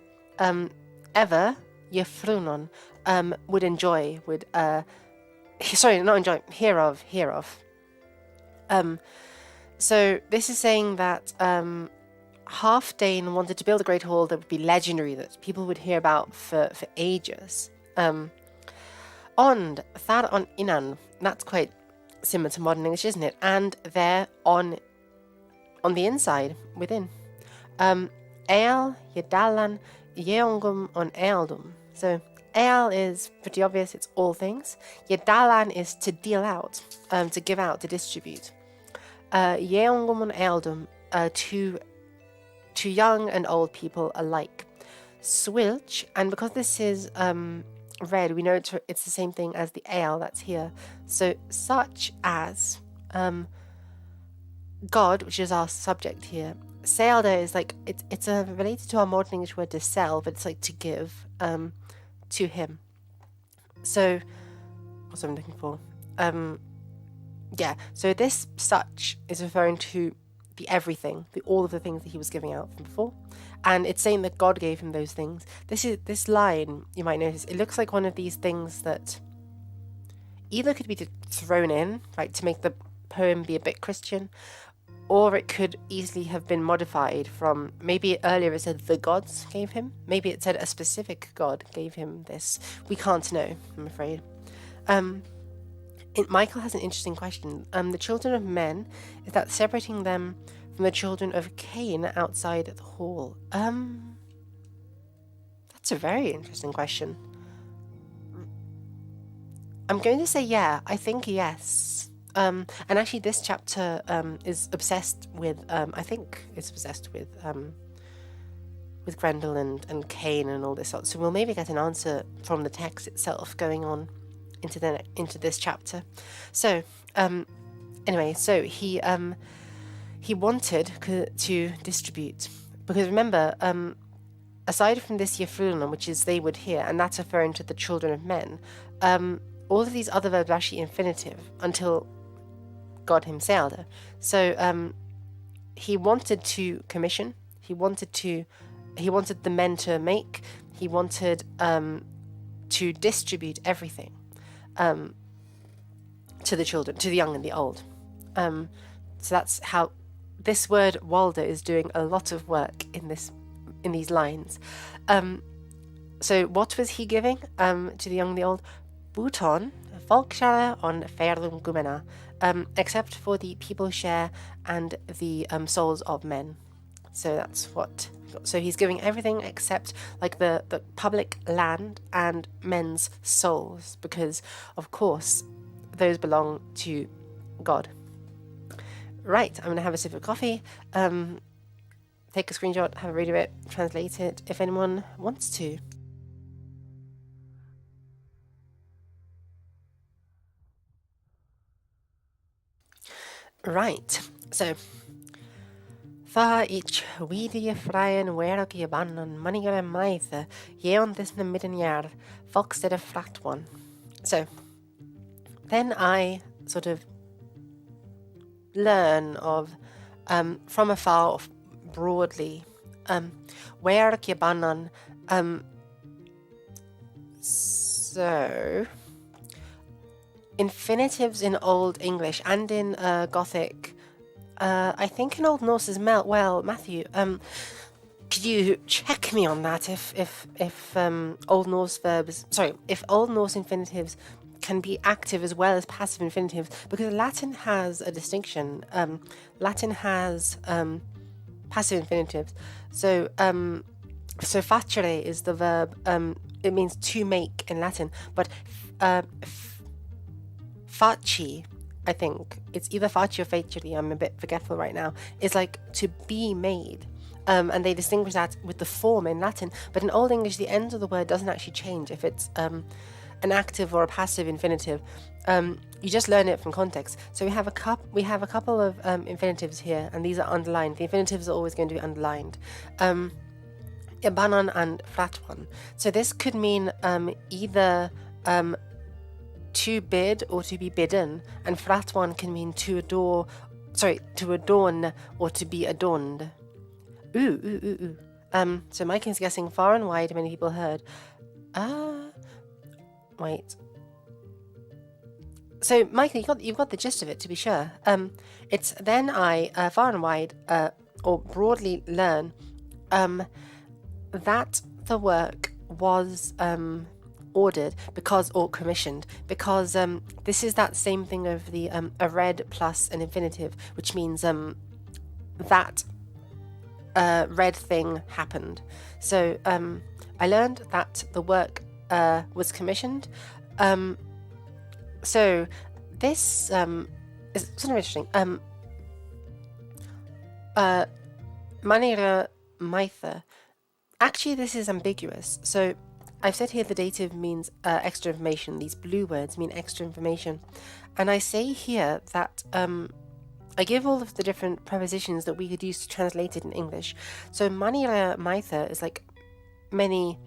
ever Jefrunon, would enjoy, hear of. So this is saying that Halfdane wanted to build a great hall that would be legendary, that people would hear about for ages. Und thar on inan, that's quite similar to modern English, isn't it? And there on the inside, within. Eal, Yedalan, Yeongum on Ealdum. So Eal is pretty obvious, it's all things. Yedalan is to deal out, to give out, to distribute. Yeongum on Ealdum, to young and old people alike. Swilch, and because this is red, we know it's the same thing as the ale that's here. So such as God, which is our subject here. Sealder is like it's related to our modern English word to sell, but it's like to give to him. So what's I'm looking for? Yeah. So this such is referring to the everything, all of the things that he was giving out from before, and it's saying that God gave him those things. This line, you might notice, it looks like one of these things that either could be thrown in, right, to make the poem be a bit Christian, or it could easily have been modified from, maybe earlier it said the gods gave him, maybe it said a specific God gave him this. We can't know, I'm afraid. Michael has an interesting question. The children of men, is that separating them from the children of Cain outside the hall? That's a very interesting question. I'm going to say yeah. I think yes. And actually this chapter is obsessed with, I think it's obsessed with Grendel and Cain and all this sort. So we'll maybe get an answer from the text itself going on into this chapter. So anyway, so he he wanted to distribute, because remember, aside from this Yefruna, which is they would hear, and that's referring to the children of men, all of these other verbs are actually infinitive until God himself. So he wanted to commission, he wanted the men to make, he wanted to distribute everything to the children, to the young and the old. So that's how this word Walder is doing a lot of work in these lines. So what was he giving to the young and the old? Buton, folkshare on Fairlum Gumena, except for the people share and the souls of men. So that's what. So he's giving everything except like the public land and men's souls, because of course those belong to God. Right, I'm gonna have a sip of coffee, take a screenshot, have a read of it, translate it if anyone wants to. Right, so Fa ich weidie freien werk je bannen maniger maithe yeon this na midden jaar fox did a flat one. So then I sort of learn of from afar broadly werk je bannen. So infinitives in Old English and in Gothic, I think in Old Norse as well. Matthew, could you check me on that if Old Norse verbs, if Old Norse infinitives can be active as well as passive infinitives, because Latin has a distinction. Latin has passive infinitives. So facere is the verb. It means to make in Latin, but faci, I think it's either faci or facere, I'm a bit forgetful right now, is like to be made. And they distinguish that with the form in Latin, but in Old English the end of the word doesn't actually change if it's an active or a passive infinitive. You just learn it from context. So we have a couple of infinitives here, and these are underlined. The infinitives are always going to be underlined. Ibanan and flat one. So this could mean either to bid or to be bidden, and flat one can mean to adorn or to be adorned. Ooh. So Mike is guessing far and wide. Many people heard. Wait. So Michael, you've got the gist of it, to be sure. It's then I far and wide or broadly learn that the work was ordered or commissioned because this is that same thing of the a red plus an infinitive, which means that red thing happened. So I learned that the work was commissioned. So this is sort of interesting. Manera maitha. Actually, this is ambiguous. So I've said here the dative means extra information. These blue words mean extra information. And I say here that I give all of the different prepositions that we could use to translate it in English. So manera maitha is like many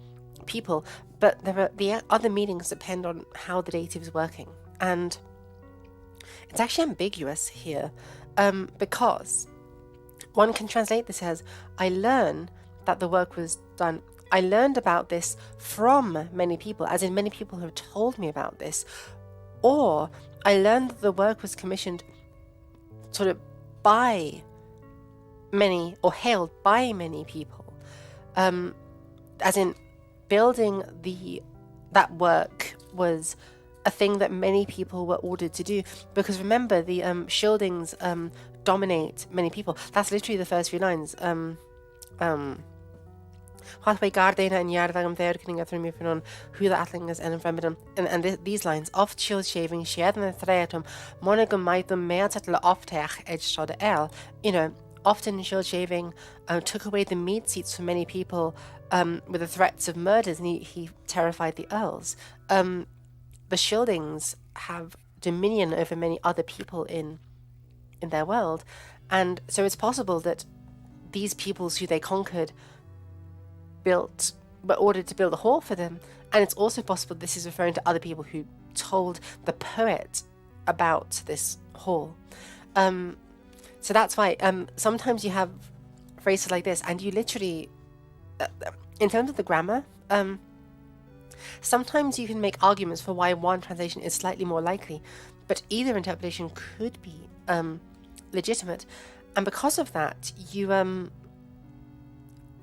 people, but the other meanings depend on how the dative is working. And it's actually ambiguous here because one can translate this as, I learn that the work was done. I learned about this from many people, as in many people have told me about this. Or I learned that the work was commissioned sort of by many, or hailed by many people. As in building that work was a thing that many people were ordered to do. Because remember, the Scyldings dominate many people. That's literally the first few lines. And these lines, oft shield shaving, often shield shaving took away the mead seats from many people with the threats of murders, and he terrified the earls. The Scyldings have dominion over many other people in in their world. And so it's possible that these peoples who they conquered were ordered to build a hall for them. And it's also possible this is referring to other people who told the poet about this hall. So that's why sometimes you have phrases like this, and you literally, in terms of the grammar, sometimes you can make arguments for why one translation is slightly more likely, but either interpretation could be legitimate. And because of that,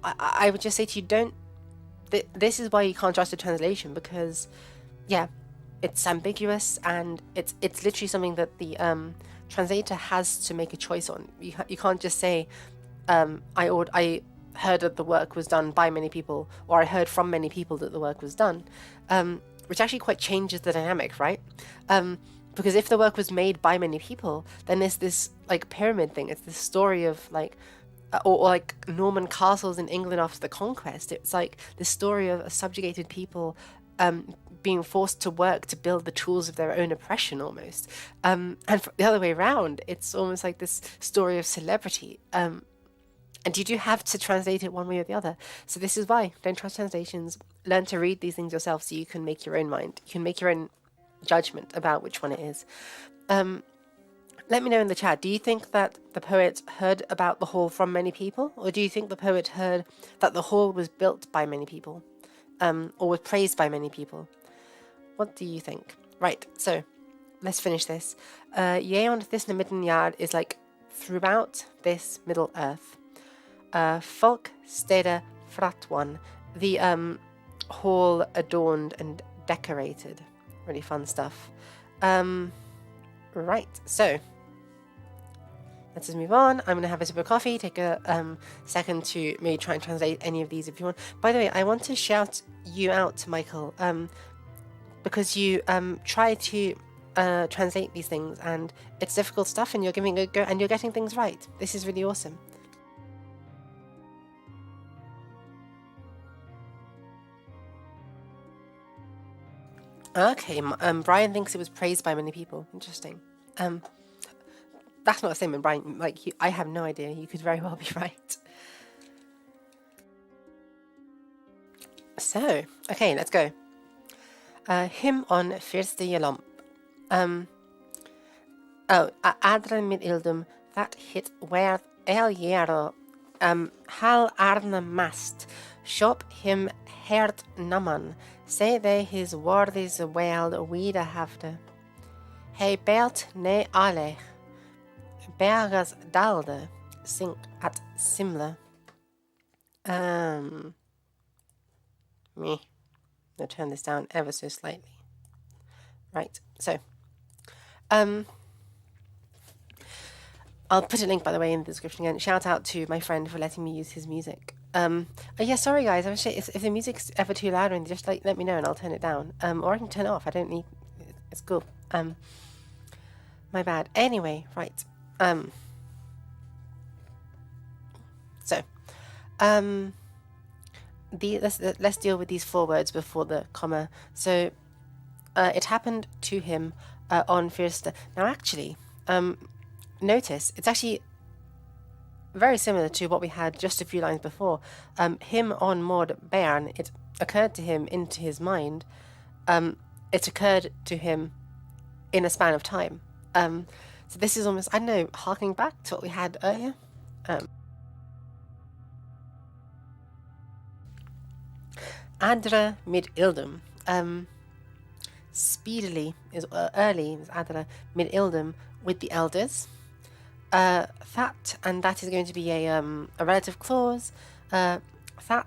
I would just say to you, this is why you can't trust a translation, because, yeah, it's ambiguous, and it's literally something that the translator has to make a choice on. You can't just say, I heard that the work was done by many people, or I heard from many people that the work was done, which actually quite changes the dynamic, right? Because if the work was made by many people, then there's this like pyramid thing. It's this story of like, or like Norman castles in England after the conquest. It's like this story of subjugated people being forced to work to build the tools of their own oppression, almost. And the other way around, it's almost like this story of celebrity. And you do have to translate it one way or the other. So this is why, don't trust translations. Learn to read these things yourself so you can make your own mind. You can make your own judgment about which one it is. Let me know in the chat, do you think that the poet heard about the hall from many people? Or do you think the poet heard that the hall was built by many people? Or was praised by many people? What do you think? Right, so let's finish this. Yeon this midden yard is like throughout this Middle Earth. Folk stede fratwan, the hall adorned and decorated. Really fun stuff. Right, so let's just move on. I'm going to have a sip of coffee, take a second to maybe try and translate any of these if you want. By the way, I want to shout you out, Michael, because you try to translate these things, and it's difficult stuff, and you're giving it a go, and you're getting things right. This is really awesome. Okay, Brian thinks it was praised by many people. Interesting. That's not a statement, Brian. Like, I have no idea. You could very well be right. So, okay, let's go. Him on Firste Jelomp. Adren mit Ildum, that hit where El Jero, Hal Arne Mast, shop him hert naman, say they his word is wild wederhafte. Hij belt ne alech, bergas dalde, sink at simle. Me. I'll turn this down ever so slightly. Right, so I'll put a link, by the way, in the description again. Shout out to my friend for letting me use his music. Oh yeah, sorry guys. If the music's ever too loud, and just like let me know and I'll turn it down. Or I can turn it off. I don't need. It's cool. My bad. Anyway, right. So, let's deal with these 4 words before the comma. So, it happened to him on first. Now, actually, notice it's actually very similar to what we had just a few lines before. Him on Maud Bairn, it occurred to him into his mind. It occurred to him in a span of time. So this is almost, I don't know, harking back to what we had earlier. Adra mid Ildum. Speedily is early is Adra mid Ildum with the elders. That, and that is going to be a relative clause. That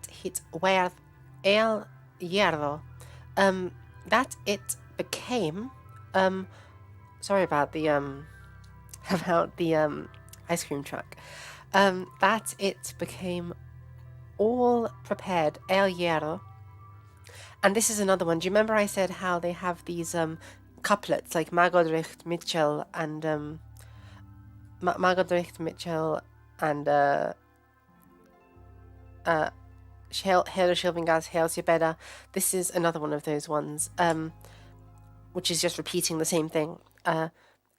hit werth el hierro. That it became. Sorry about the ice cream truck. That it became all prepared el hierro. And this is another one. Do you remember I said how they have these couplets like Magodricht Mitchell and Magodricht Mitchell and Hele Schilvingas Helsebeda. This is another one of those ones, which is just repeating the same thing.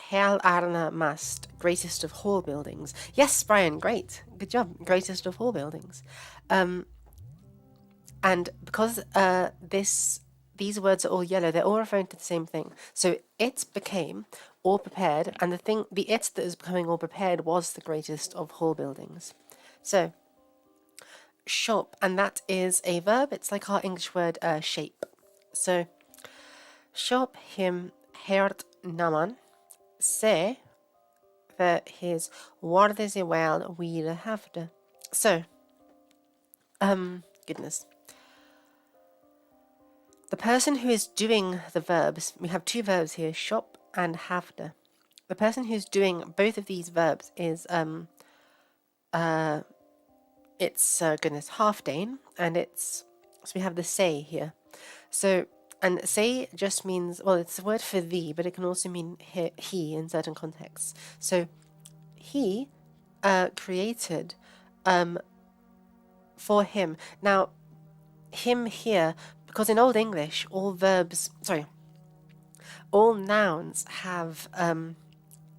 Hel Arna Mast, greatest of hall buildings. Yes, Brian, great. Good job. Greatest of hall buildings. And because these words are all yellow, they're all referring to the same thing. So it became all prepared, and the it that is becoming all prepared was the greatest of hall buildings. So shop, and that is a verb. It's like our English word shape. So shop him hert naman se för his warde sig väl vid havde. So goodness. The person who is doing the verbs, we have two verbs here, shop and havde. The person who's doing both of these verbs is goodness, Halfdane, and so we have the say here. So, and say just means, well, it's a word for thee, but it can also mean he in certain contexts. So he created for him. Now, him here, because in Old English, all nouns have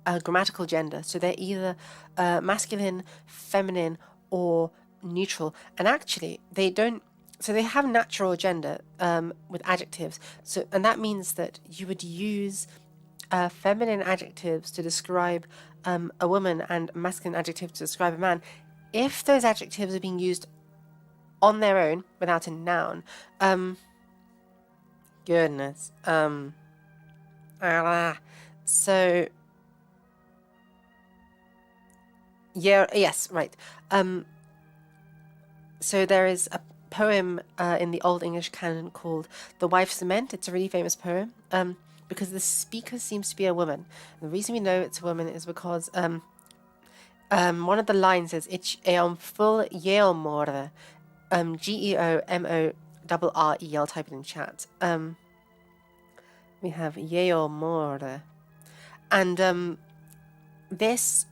a grammatical gender. So they're either masculine, feminine, or neutral. And actually, they don't. So they have natural gender with adjectives. So, and that means that you would use feminine adjectives to describe a woman and masculine adjectives to describe a man if those adjectives are being used on their own without a noun. Goodness. So yeah, yes, right. So there is a poem in the Old English canon called "The Wife's Lament." It's a really famous poem because the speaker seems to be a woman. And the reason we know it's a woman is because one of the lines is "Ich am full geomorre." Geomorre. I'll type it in chat. We have geomorre, and this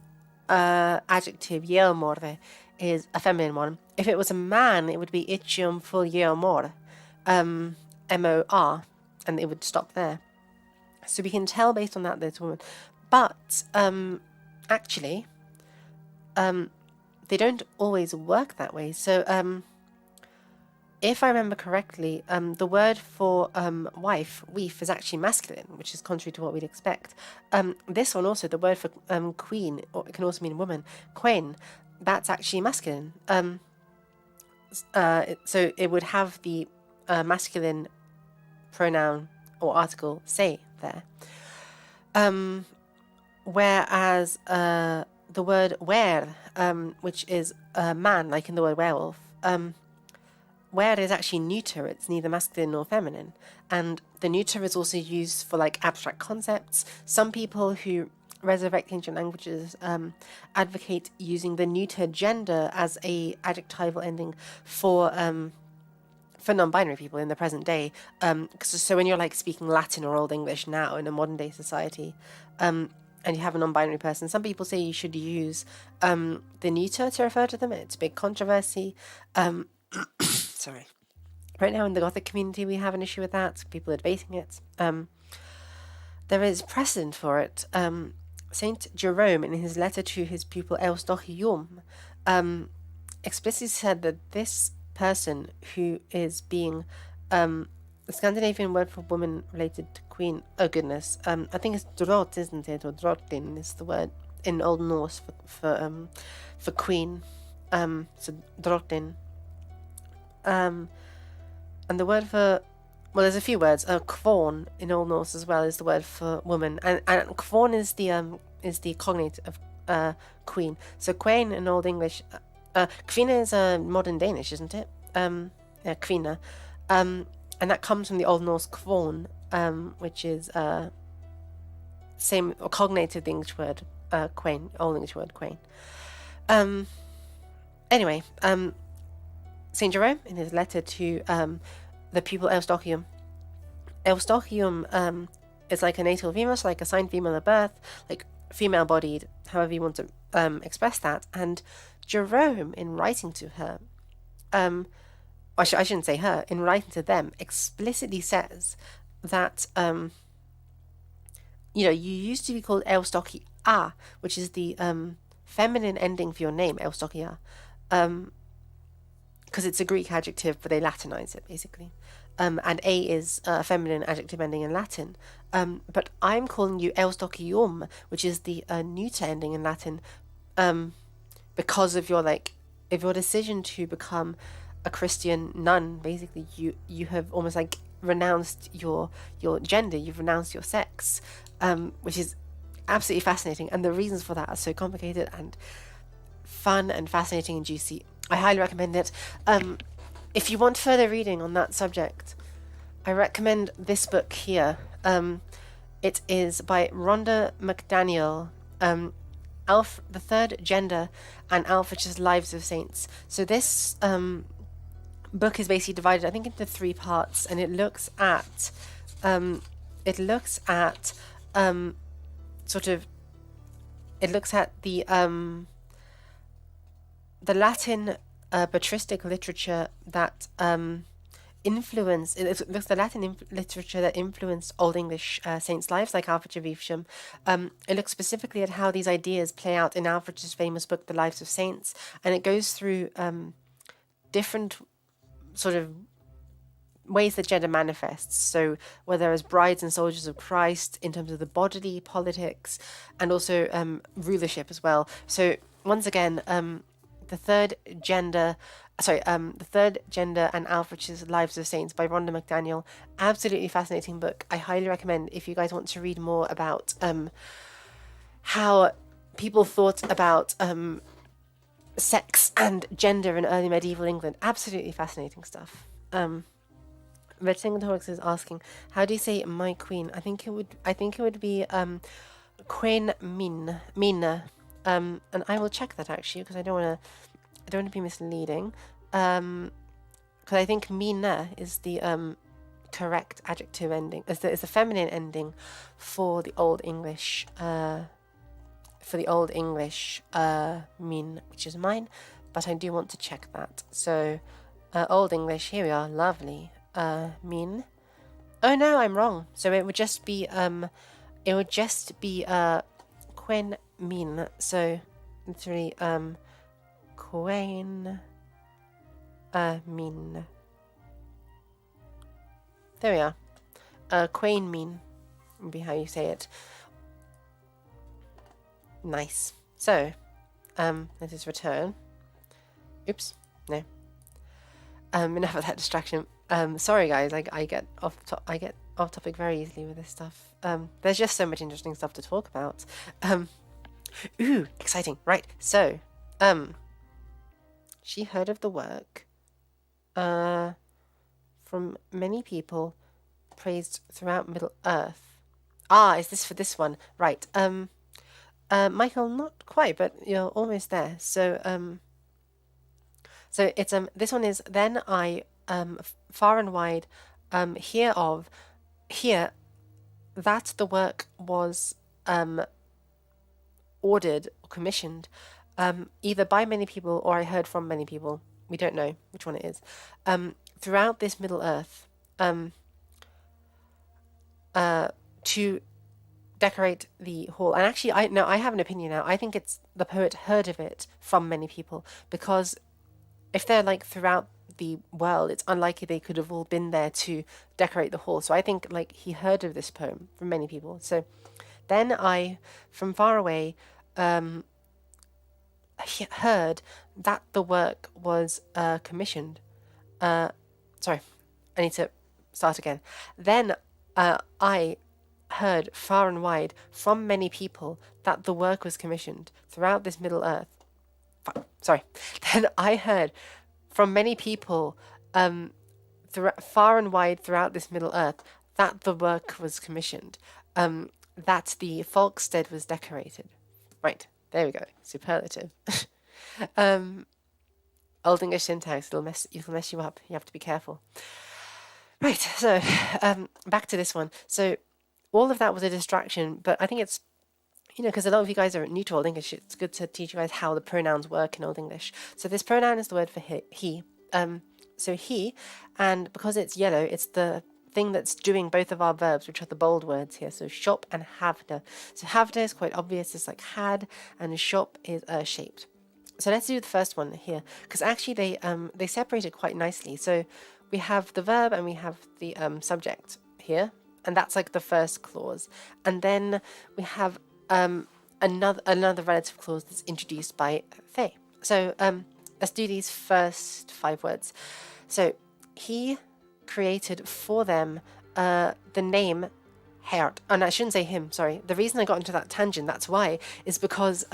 adjective geomorre is a feminine one. If it was a man, it would be ichium full geomor, M-O-R, and it would stop there. So we can tell based on that there's a woman. But actually, they don't always work that way. So if I remember correctly, the word for wife, weef, is actually masculine, which is contrary to what we'd expect. This one also, the word for queen, or it can also mean woman, queen, that's actually masculine. So it would have the masculine pronoun or article say there. Whereas the word were, which is man, like in the word werewolf, where is actually neuter. It's neither masculine nor feminine. And the neuter is also used for like abstract concepts. Some people who resurrect ancient languages advocate using the neuter gender as a adjectival ending for non-binary people in the present day. So when you're like speaking Latin or Old English now in a modern day society, and you have a non-binary person, some people say you should use the neuter to refer to them. It's a big controversy. Sorry. Right now in the Gothic community, we have an issue with that. People are debating it. There is precedent for it. Saint Jerome, in his letter to his pupil Eustochium, explicitly said that this person who is being the Scandinavian word for woman related to queen. Oh goodness, I think it's drot, isn't it, or drotin is the word in Old Norse for queen. So drotin. And the word for, well, there's a few words. Kvorn in Old Norse as well is the word for woman, and kvorn is the cognate of queen. So queen in Old English, kvina is modern Danish, isn't it? Kvina, and that comes from the Old Norse kvorn, which is same or cognate of the English word quain, Old English word quain. Anyway, Saint Jerome, in his letter to the pupil Eustochium, is like a natal female, so like assigned female at birth, like female-bodied, however you want to express that. And Jerome, in writing to her, I shouldn't say her, in writing to them, explicitly says that you used to be called Eustochy A, which is the feminine ending for your name, Eustochy A, because it's a Greek adjective, but they Latinize it basically. And A is a feminine adjective ending in Latin. But I'm calling you Eustocium, which is the neuter ending in Latin, because of your decision to become a Christian nun. Basically, you have almost like renounced your gender, you've renounced your sex, which is absolutely fascinating. And the reasons for that are so complicated and fun and fascinating and juicy. I highly recommend it. If you want further reading on that subject, I recommend this book here. It is by Rhonda McDaniel, The Third Gender and Alfred's Lives of Saints. So this book is basically divided, I think, into 3 parts, and it looks at the Latin patristic literature that literature that influenced Old English saints' lives, like Alfred of Evesham. It looks specifically at how these ideas play out in Alfred's famous book, The Lives of Saints, and it goes through different sort of ways that gender manifests. So whether as brides and soldiers of Christ in terms of the bodily politics, and also rulership as well. So once again, the Third Gender and Alfred's Lives of Saints by Rhonda McDaniel. Absolutely fascinating book. I highly recommend if you guys want to read more about how people thought about sex and gender in early medieval England. Absolutely fascinating stuff. Red Singletonix is asking, how do you say my queen? I think it would be Queen Mina. And I will check that actually, because I don't want to be misleading. Because I think Mina is the correct adjective ending. Is the feminine ending for the Old English. Min, which is mine, but I do want to check that. So, Old English. Here we are. Lovely. Min. Oh no, I'm wrong. So it would just be Queen Min. So literally Queen Min. There we are. Queen Min would be how you say it. Nice. So, let us return. Oops, no. Enough of that distraction. Sorry guys, I get off topic very easily with this stuff. There's just so much interesting stuff to talk about. Ooh, exciting. Right. So, she heard of the work from many people praised throughout Middle Earth. Ah, is this for this one? Right. Michael, not quite, but you're almost there. So it's this one is then I far and wide hear that the work was ordered or commissioned either by many people or I heard from many people. We don't know which one it is. Throughout this Middle Earth, to decorate the hall. And actually, I have an opinion now. I think it's the poet heard of it from many people, because if they're like throughout the world, it's unlikely they could have all been there to decorate the hall. So I think like he heard of this poem from many people. So then I, from far away, heard that the work was commissioned. Sorry, I need to start again. Then I heard far and wide from many people that the work was commissioned throughout this Middle Earth. Sorry. Then I heard from many people far and wide throughout this Middle Earth that the work was commissioned, that the Folkstead was decorated. Right, there we go. Superlative. Old English syntax, it'll mess you up. You have to be careful. Right, so back to this one. So all of that was a distraction, but I think it's, because a lot of you guys are new to Old English, it's good to teach you guys how the pronouns work in Old English. So this pronoun is the word for he. So he, and because it's yellow, it's the thing that's doing both of our verbs, which are the bold words here. So shop and havde. So havde is quite obvious. It's like had, and shop is shaped. So let's do the first one here, because actually they separate it quite nicely. So we have the verb and we have the subject here, and that's like the first clause. And then we have another relative clause that's introduced by they. So let's do these first 5 words. So he created for them the name Hert. And I shouldn't say him, sorry. The reason I got into that tangent, that's why, is because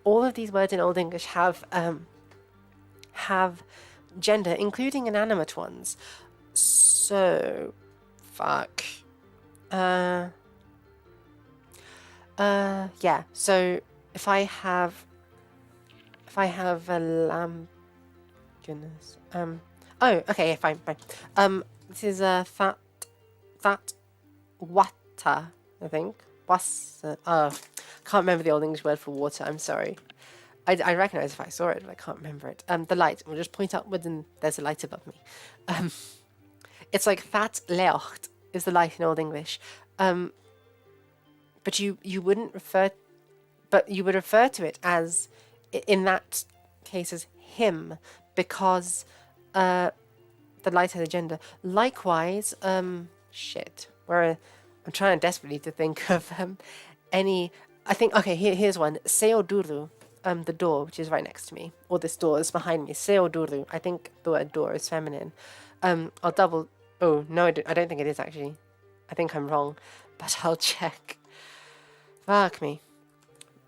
all of these words in Old English have gender, including inanimate ones. So, fuck. Yeah. So if I have a lamb, goodness. Oh, okay, fine. This is a that water, I think. Can't remember the Old English word for water. I'm sorry. I recognise if I saw it, but I can't remember it. The light. We'll just point upwards, and there's a light above me. It's like that lecht is the light in Old English. But you wouldn't refer, but you would refer to it as, in that case, as him, because the light has a gender. Likewise, shit. I'm trying desperately to think of any. I think, okay, here's one. Seoduru, the door, which is right next to me, or this door is behind me. Seoduru. I think the word door is feminine. I'll double. Oh no, I don't think it is actually. I think I'm wrong, but I'll check. Fuck me.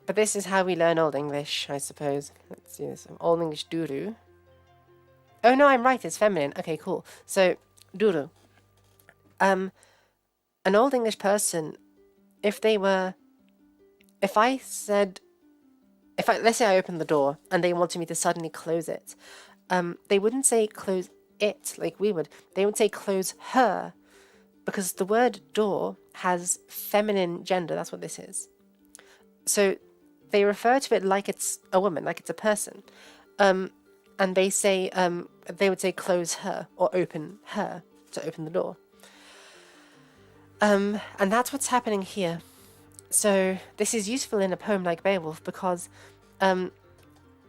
But this is how we learn Old English, I suppose. Let's do this. Old English duru. Oh no, I'm right. It's feminine. Okay, cool. So duru. An Old English person, let's say I opened the door and they wanted me to suddenly close it, they wouldn't say close it like we would. They would say close her, because the word door has feminine gender. That's what this is. So they refer to it like it's a woman, like it's a person. And they say, they would say close her or open her to open the door. And that's what's happening here. So this is useful in a poem like Beowulf because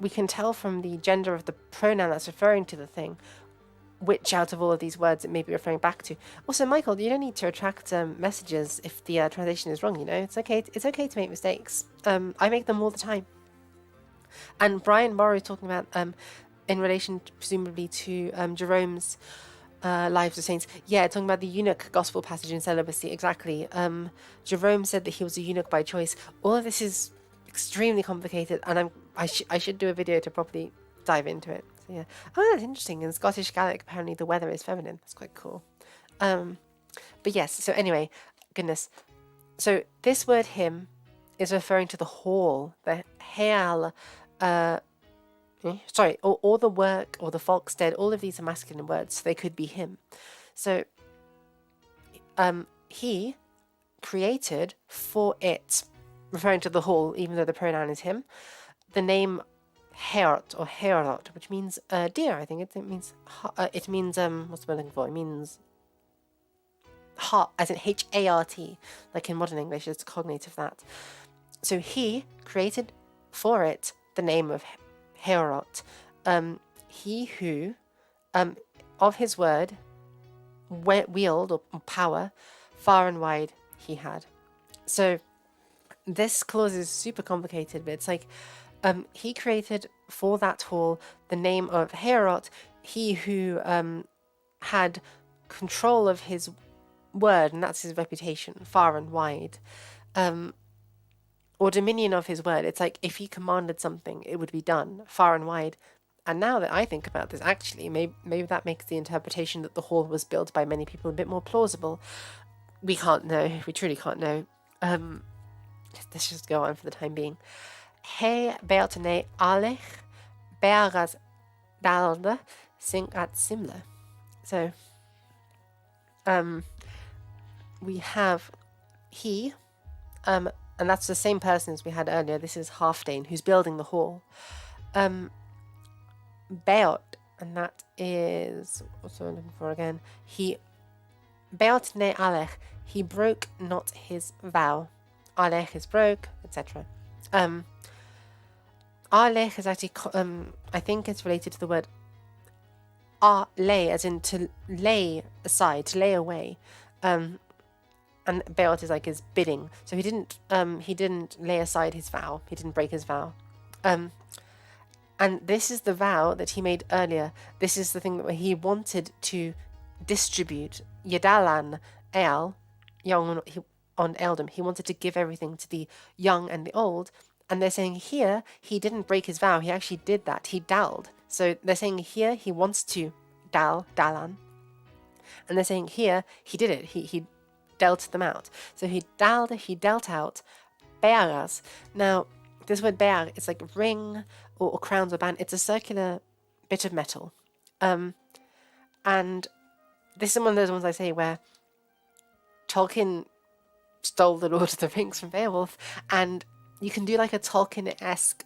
we can tell from the gender of the pronoun that's referring to the thing which out of all of these words it may be referring back to. Also, Michael, you don't need to retract messages if the translation is wrong, you know? It's okay to make mistakes. I make them all the time. And Brian Morrow talking about, in relation presumably to Jerome's Lives of Saints. Yeah, talking about the eunuch gospel passage in celibacy, exactly. Jerome said that he was a eunuch by choice. All of this is extremely complicated, and I should do a video to properly dive into it. So yeah. Oh, that's interesting. In Scottish Gaelic, apparently the weather is feminine. That's quite cool. But yes, so anyway, goodness. So this word him is referring to the hall, the heal, all the work or the folkstead, all of these are masculine words, so they could be him. So he created for it, referring to the hall, even though the pronoun is him, the name Heart or Herot, which means deer. I think it means what's the word looking for? It means heart, as in H-A-R-T, like in modern English. It's cognate of that. So he created for it the name of Herot, he who, of his word, wield or power, far and wide he had. So this clause is super complicated, but it's like he created for that hall the name of Herot, he who had control of his word, and that's his reputation, far and wide. Or dominion of his word. It's like if he commanded something, it would be done far and wide. And now that I think about this, actually, maybe that makes the interpretation that the hall was built by many people a bit more plausible. We can't know. We truly can't know. Let's just go on for the time being. He beartene alech bearas dalde sing at simle. So, we have he, and that's the same person as we had earlier. This is Halfdane, who's building the hall. Beot, and that is, what's I'm looking for again? He Beot ne alech, he broke not his vow. Alech is broke, etc. Alech is actually, I think it's related to the word lay, as in to lay aside, to lay away. And Beot is like his bidding. So he didn't lay aside his vow. He didn't break his vow. And this is the vow that he made earlier. This is the thing that he wanted to distribute Yadalan El, young on eldom. He wanted to give everything to the young and the old. And they're saying here he didn't break his vow. He actually did that. He dalled. So they're saying here he wants to dalan. And they're saying here he did it. He dealt them out. So he dealt out bearas. Now, this word bear, it's like ring or crowns or band. It's a circular bit of metal. And this is one of those ones I say where Tolkien stole the Lord of the Rings from Beowulf, and you can do like a Tolkien-esque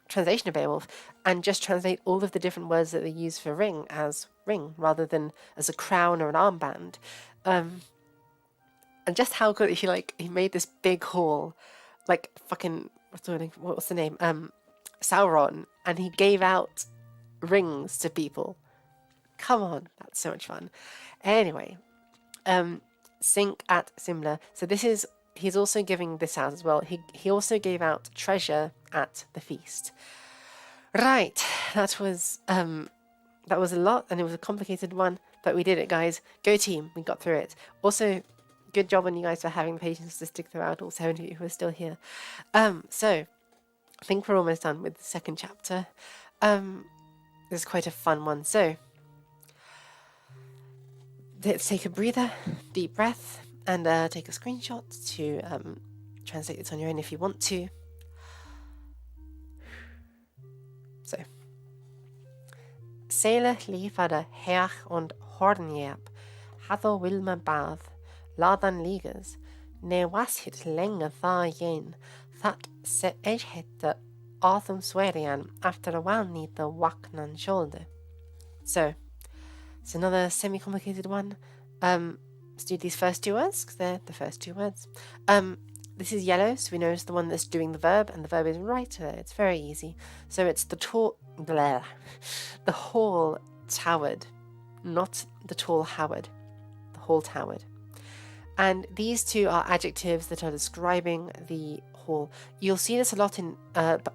translation of Beowulf and just translate all of the different words that they use for ring as ring rather than as a crown or an armband. And just how good he made this big hall, like fucking what's the name? Sauron, and he gave out rings to people. Come on, that's so much fun. Anyway, Sink at Simla. So he's also giving this out as well. He also gave out treasure at the feast. Right, that was a lot, and it was a complicated one, but we did it, guys. Go team, we got through it. Also, good job on you guys for having the patience to stick throughout, all 7 of you who are still here. So I think we're almost done with the second chapter. This is quite a fun one. So let's take a breather, deep breath, and take a screenshot to translate this on your own if you want to. So, Sele lieferde Herr und Hornjeb, haddo Wilma bath, ladan ligas, ne was hit lenge tha yen, that se hette Arthum Swerian after a while need the Waknan shoulder. So, it's another semi-complicated one. Let's do these first two words, because they're the first two words. This is yellow, so we know it's the one that's doing the verb, and the verb is right there. It's very easy. So it's the hall towered, not the tall Howard. The hall towered. And these two are adjectives that are describing the hall. You'll see this a lot in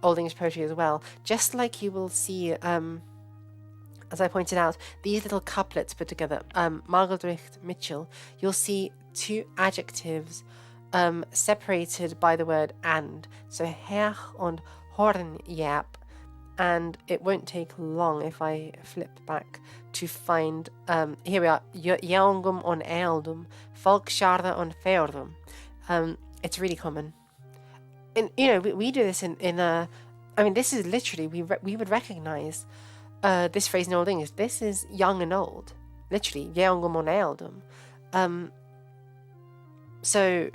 Old English poetry as well. Just like you will see, as I pointed out, these little couplets put together, Margeldricht Mitchell, you'll see two adjectives separated by the word and. So Herr und Hornjeb. And it won't take long if I flip back to find, here we are, Jeongum on Ealdum, Folksharda on Feordum. It's really common. And, we do this in this is literally, we would recognize this phrase in Old English. This is young and old, literally, Jeongum on Ealdum. So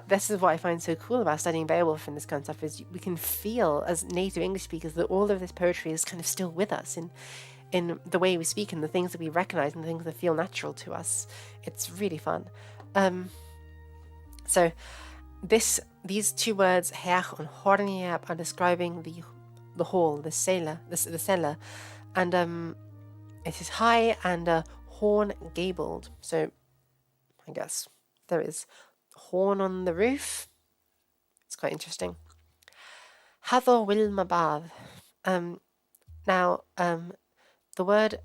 this is what I find so cool about studying Beowulf and this kind of stuff, is we can feel as native English speakers that all of this poetry is kind of still with us in the way we speak and the things that we recognize and the things that feel natural to us. It's really fun. So these two words, Herr and Hornjeb, are describing the hall, the cellar, and it is high and horn gabled. So I guess there is horn on the roof. It's quite interesting. Haddo Wilma Bath. Now, the word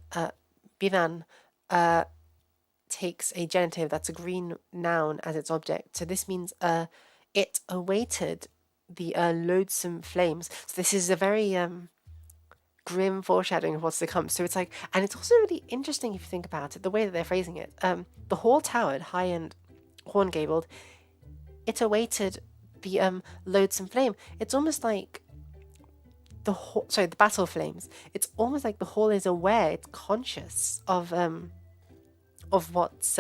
binan takes a genitive that's a green noun as its object. So this means it awaited the loathsome flames. So this is a very grim foreshadowing of what's to come. So it's like, and it's also really interesting if you think about it, the way that they're phrasing it. The hall towered, high and horn gabled, it awaited the loathsome flame. It's almost like the battle flames. It's almost like the hall is aware, it's conscious of what's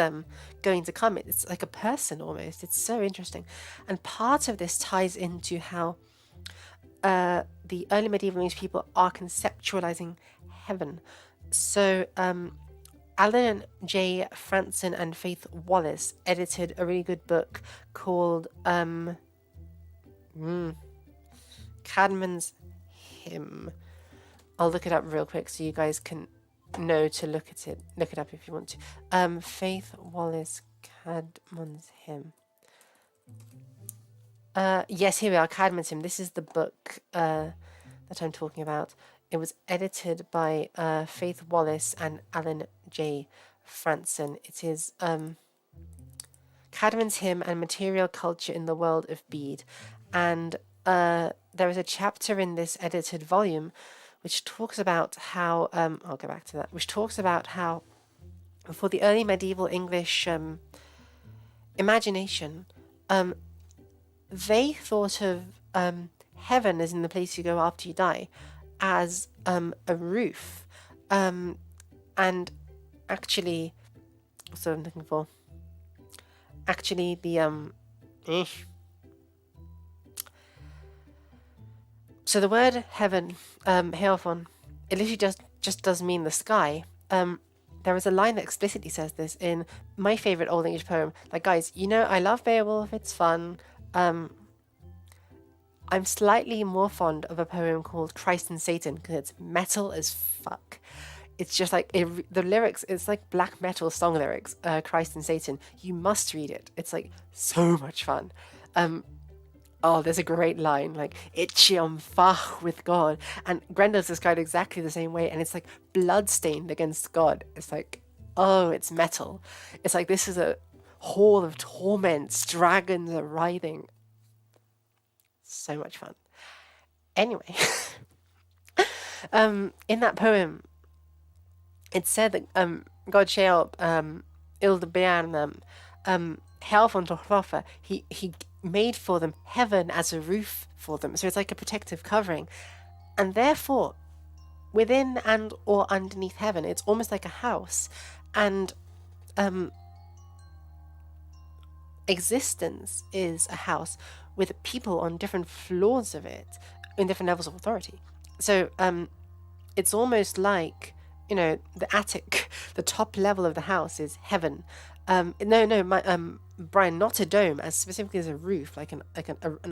going to come. It's like a person almost. It's so interesting. And part of this ties into how the early medieval English people are conceptualizing heaven. So Alan J. Franson and Faith Wallace edited a really good book called Cadman's Hymn. I'll look it up real quick so you guys can know to look at it. Look it up if you want to. Faith Wallace, Cadman's Hymn. Yes, here we are, Cadman's Hymn. This is the book that I'm talking about. It was edited by Faith Wallace and Alan J. Franson. It is Cadman's Hymn and Material Culture in the World of Bede. And there is a chapter in this edited volume which talks about how, I'll go back to that, which talks about how for the early medieval English imagination, they thought of heaven as in the place you go after you die as a roof. And actually, what's what I'm looking for? Actually, so the word heaven, Heophon, it literally just does mean the sky. There is a line that explicitly says this in my favorite Old English poem. Like, guys, you know, I love Beowulf, it's fun. I'm slightly more fond of a poem called Christ and Satan because it's metal as fuck. It's just like, the lyrics, it's like black metal song lyrics, Christ and Satan. You must read it. It's like so much fun. Oh, there's a great line, like, Itiam fach with God. And Grendel's described exactly the same way, and it's like bloodstained against God. It's like, oh, it's metal. It's like this is a hall of torments, dragons are writhing. So much fun. Anyway, in that poem, it said that God Sheol Ildebean Helfon Tohrofa, he made for them heaven as a roof for them. So it's like a protective covering. And therefore, within and or underneath heaven, it's almost like a house. And existence is a house with people on different floors of it, in different levels of authority. So it's almost like, you know, the attic, the top level of the house is heaven. Brian, not a dome, as specifically as a roof, like an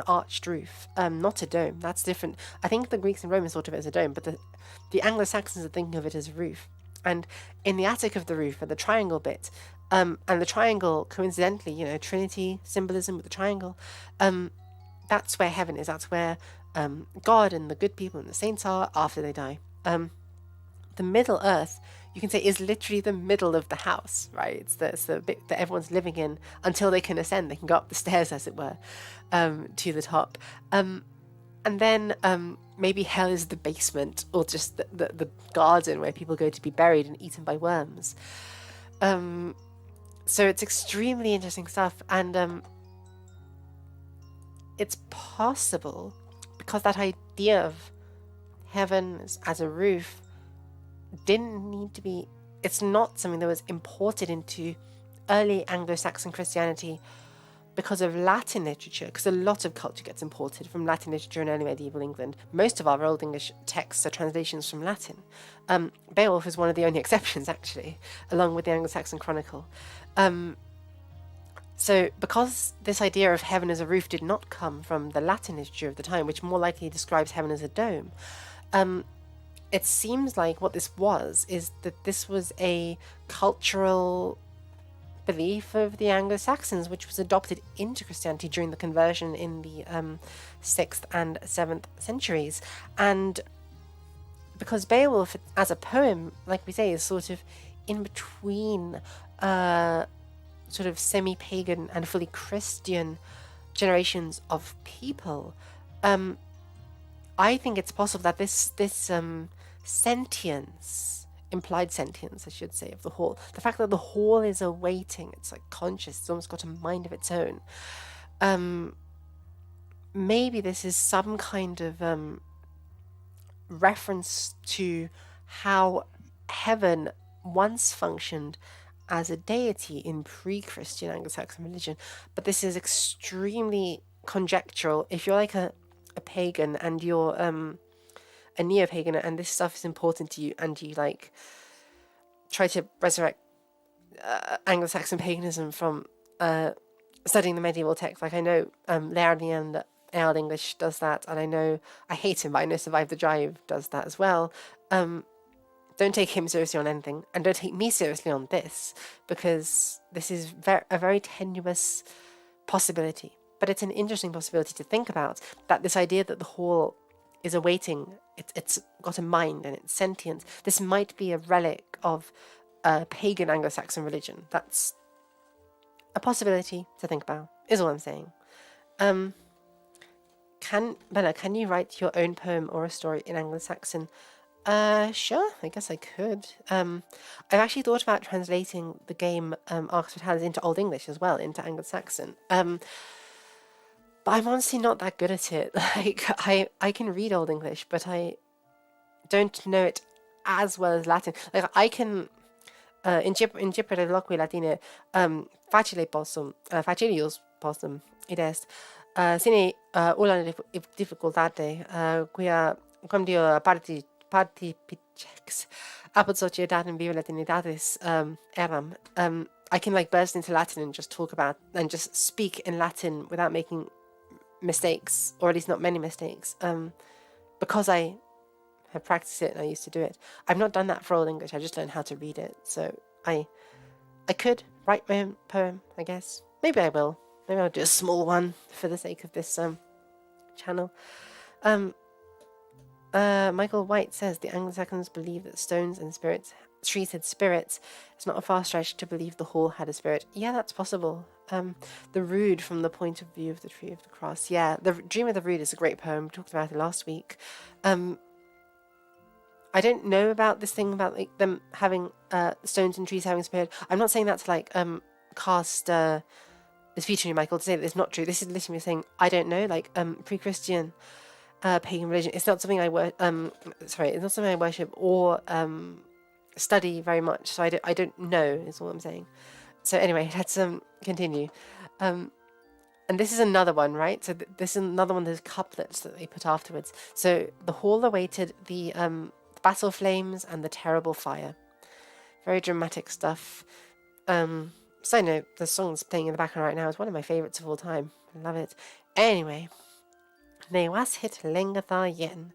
arched roof. Not a dome. That's different. I think the Greeks and Romans thought of it as a dome, but the Anglo-Saxons are thinking of it as a roof. And in the attic of the roof, at the triangle bit, and the triangle, coincidentally, you know, Trinity symbolism with the triangle, that's where heaven is. That's where God and the good people and the saints are after they die. The Middle Earth, you can say, is literally the middle of the house, right? It's the bit that everyone's living in until they can ascend. They can go up the stairs, as it were, to the top. And then maybe hell is the basement, or just the garden where people go to be buried and eaten by worms. So it's extremely interesting stuff. And it's possible, because that idea of heaven as a roof didn't need to be, it's not something that was imported into early Anglo-Saxon Christianity because of Latin literature, because a lot of culture gets imported from Latin literature in early medieval England. Most of our Old English texts are translations from Latin. Beowulf is one of the only exceptions, actually, along with the Anglo-Saxon Chronicle. So because this idea of heaven as a roof did not come from the Latin literature of the time, which more likely describes heaven as a dome, it seems like what this is that this was a cultural belief of the Anglo-Saxons, which was adopted into Christianity during the conversion in the 6th and 7th centuries. And because Beowulf, as a poem, like we say, is sort of in between sort of semi-pagan and fully Christian generations of people, I think it's possible that this sentience, implied sentience, I should say, of the hall, the fact that the hall is awaiting, it's like conscious, it's almost got a mind of its own. Maybe this is some kind of reference to how heaven once functioned as a deity in pre-Christian Anglo-Saxon religion, but this is extremely conjectural. If you're like a pagan and you're a neo-pagan and this stuff is important to you and you like try to resurrect Anglo-Saxon paganism from studying the medieval text. Like I know Lernian Old English does that, and I know I hate him, but I know Survive the Drive does that as well. Don't take him seriously on anything, and don't take me seriously on this, because this is a very tenuous possibility. But it's an interesting possibility to think about, that this idea that the hall is awaiting, it's got a mind and it's sentient. This might be a relic of pagan Anglo-Saxon religion. That's a possibility to think about, is all I'm saying. Bella, can you write your own poem or a story in Anglo-Saxon? Sure, I guess I could. I've actually thought about translating the game Arcs Fatalis into Old English as well, into Anglo-Saxon. But I'm honestly not that good at it. Like, I can read Old English, but I don't know it as well as Latin. Like, I can... interpretare loqui latine facilius possum id est sine ulla difficultate quia quamdio partipicex apud societatem viva latinitatis eram. I can like burst into Latin and just talk about and just speak in Latin without making mistakes, or at least not many mistakes, because I have practiced it and I used to do it. I've not done that for Old English, I just learned how to read it. So I could write my own poem, I guess. Maybe I will. Maybe I'll do a small one for the sake of this channel. Michael White says the Anglo-Saxons believe that stones and trees had spirits. It's not a far stretch to believe the hall had a spirit. Yeah, that's possible. The Rood from the point of view of the Tree of the Cross. Yeah, the Dream of the Rood is a great poem. We talked about it last week. I don't know about this thing about like them having stones and trees having spirit. I'm not saying that to like cast this feature in Michael to say that it's not true. This is literally saying I don't know, like pre-Christian pagan religion. It's not something I it's not something I worship or study very much. So I don't know is all I'm saying. So anyway, let's continue. And this is another one, right? So this is another one of those couplets that they put afterwards. So the hall awaited the battle flames and the terrible fire. Very dramatic stuff. Side note, the song that's playing in the background right now is one of my favourites of all time. I love it. Anyway, ne was hit lengatha yen.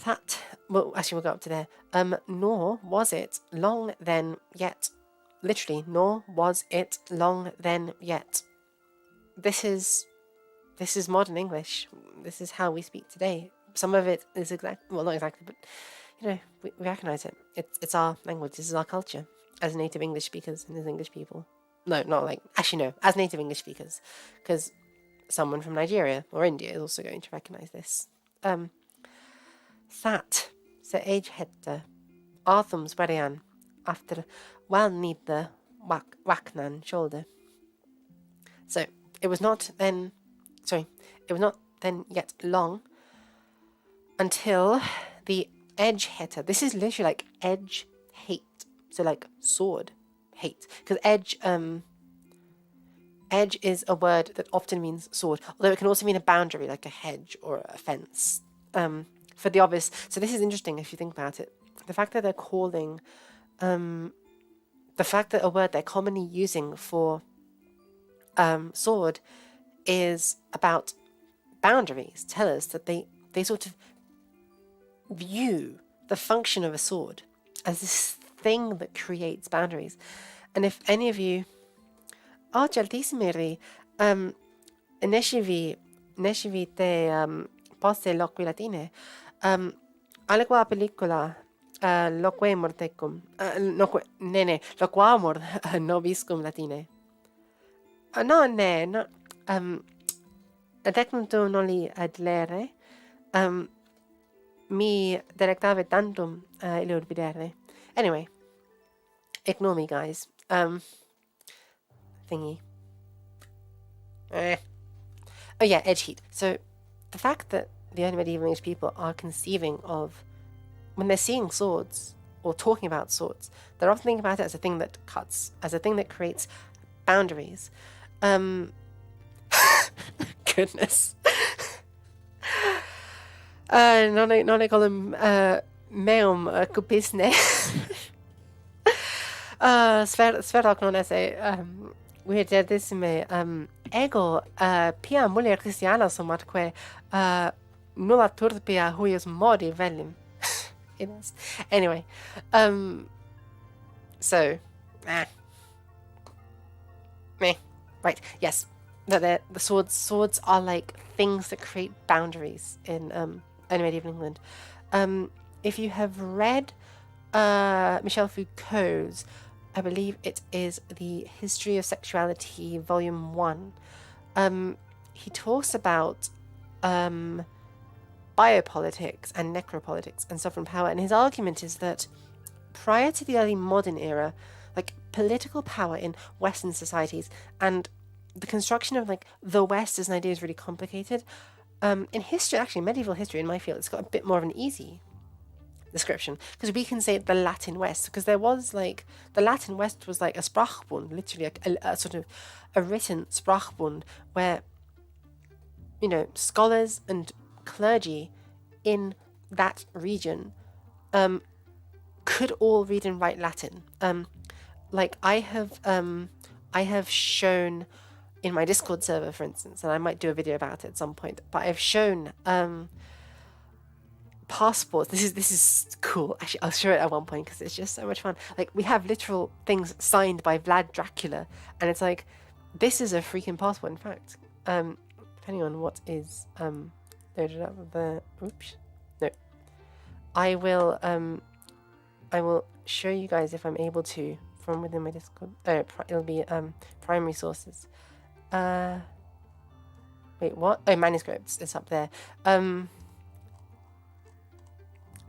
That, well, actually we'll go up to there. Nor was it long then yet. Literally, nor was it long then yet. This is modern English. This is how we speak today. Some of it is not exactly, but you know, we recognize it. It's our language. This is our culture as native English speakers and as English people. No, not like, actually no, as native English speakers, because someone from Nigeria or India is also going to recognize this. That se age hette Arthum's Werian after well need the Waknan shoulder. So it was not then yet long until the edge hette. This is literally like edge hate. So like sword hate. Because edge is a word that often means sword, although it can also mean a boundary, like a hedge or a fence. For the obvious. So this is interesting if you think about it. The fact that they're calling the fact that a word they're commonly using for sword is about boundaries tell us that they sort of view the function of a sword as this thing that creates boundaries. And if any of you certissimiri nescivi te posse loqui latine aliqua pellicula loquemur tecum loquamur nobiscum latine no tecnuntum noli adlere mi delectave tantum illud videre. Anyway, ignore me, guys. Thingy. Oh yeah, edge heat. So the fact that the early medieval English people are conceiving of, when they're seeing swords or talking about swords, they're often thinking about it as a thing that cuts, as a thing that creates boundaries. Goodness. Non è colum meum cupisne. Sver non essay weirdissime ego pia muller Christiana somatque nulla turpia huius modi velim. It is. Anyway, so meh. Right, yes. The swords are like things that create boundaries in medieval England. If you have read Michel Foucault's, I believe it is The History of Sexuality, Volume 1, he talks about biopolitics and necropolitics and sovereign power, and his argument is that prior to the early modern era, like political power in Western societies and the construction of like the West as an idea is really complicated. In history, actually medieval history in my field, it's got a bit more of an easy description because we can say the Latin West, because there was like the Latin West was like a Sprachbund, literally a sort of a written Sprachbund where, you know, scholars and clergy in that region could all read and write Latin. Like I have shown in my Discord server, for instance, and I might do a video about it at some point, but I've shown passports. This is cool. Actually, I'll show it at one point because it's just so much fun. Like we have literal things signed by Vlad Dracula, and it's like this is a freaking passport. In fact, depending on what is loaded up with the oops, no, I will show you guys if I'm able to from within my Discord. It'll be primary sources. Wait, what? Oh, manuscripts. It's up there.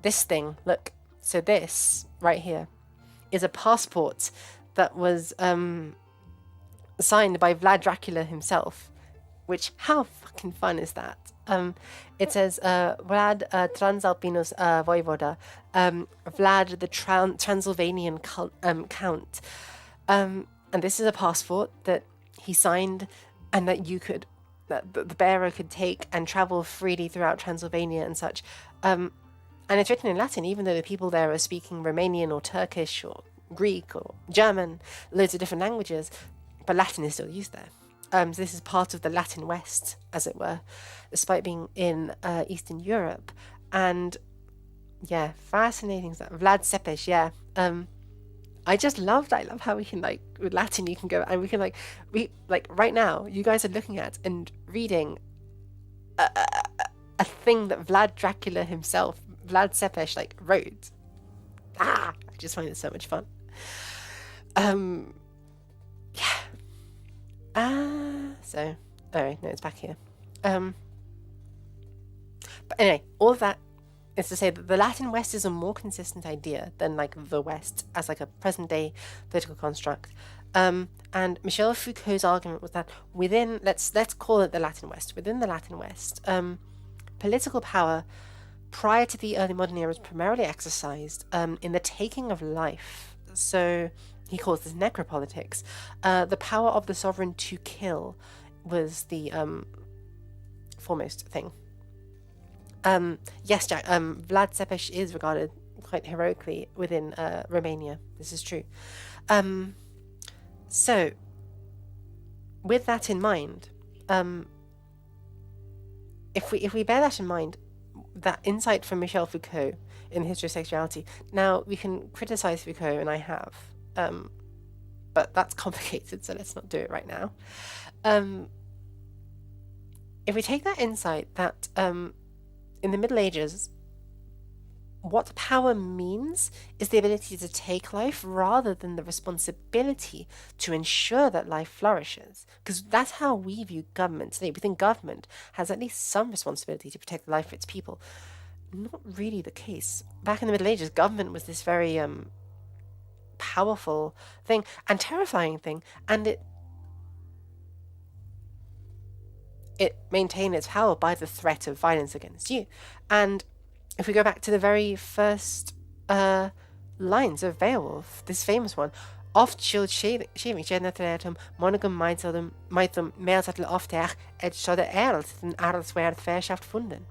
This thing, look. So this right here is a passport that was signed by Vlad Dracula himself. Which, how fucking fun is that? It says Vlad Transalpinus Voivoda, Vlad the Transylvanian Count, and this is a passport that he signed, and that the bearer could take and travel freely throughout Transylvania and such. And it's written in Latin, even though the people there are speaking Romanian or Turkish or Greek or German, loads of different languages, but Latin is still used there. So this is part of the Latin West, as it were, despite being in Eastern Europe. And yeah, fascinating stuff. Vlad Cepes, yeah. I just love that. I love how we can, like, with Latin you can go and we can like right now you guys are looking at and reading a thing that Vlad Dracula himself, Vlad Cepes, like wrote. I just find it so much fun. So no, it's back here. But anyway, all of that is to say that the Latin West is a more consistent idea than like the West as like a present day political construct. And Michel Foucault's argument was that within let's call it the Latin West. Within the Latin West, political power prior to the early modern era was primarily exercised in the taking of life. So he calls this necropolitics. The power of the sovereign to kill was the foremost thing. Yes, Jack, Vlad Cepes is regarded quite heroically within Romania. This is true. So, with that in mind, if we bear that in mind, that insight from Michel Foucault in The History of Sexuality, now we can criticize Foucault, and I have, but that's complicated, so let's not do it right now. If we take that insight that in the Middle Ages, what power means is the ability to take life rather than the responsibility to ensure that life flourishes. Because that's how we view government today. We think government has at least some responsibility to protect the life of its people. Not really the case. Back in the Middle Ages, government was this very powerful thing and terrifying thing, and it maintained its power by the threat of violence against you. And if we go back to the very first lines of Beowulf, this famous one, oft shield shaving generatum monogam meitum meelzettel ofter et sodde erlt den arlswerd verschaft funden.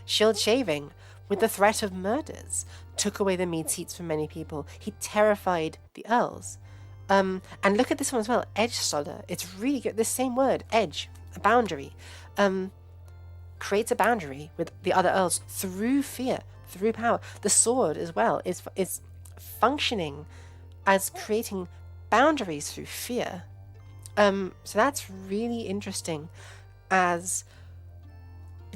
Shield shaving with the threat of murders, took away the mead seats from many people. He terrified the earls. And look at this one as well, edge solder. It's really good. This same word, edge, a boundary, creates a boundary with the other earls through fear, through power. The sword as well is functioning as creating boundaries through fear. So that's really interesting as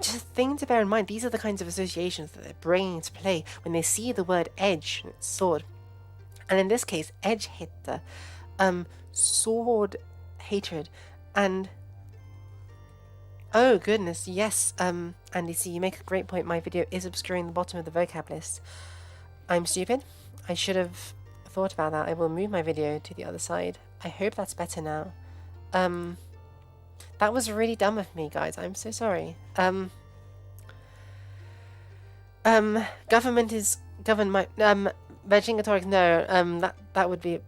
just a thing to bear in mind. These are the kinds of associations that they're bringing into play when they see the word edge and its sword. And in this case, edge hitter, sword hatred. And oh goodness, yes, Andy C, you make a great point. My video is obscuring the bottom of the vocab list. I'm stupid. I should have thought about that. I will move my video to the other side. I hope that's better now. That was really dumb of me, guys. I'm so sorry. Government is government. Vercingetorix, no. That would be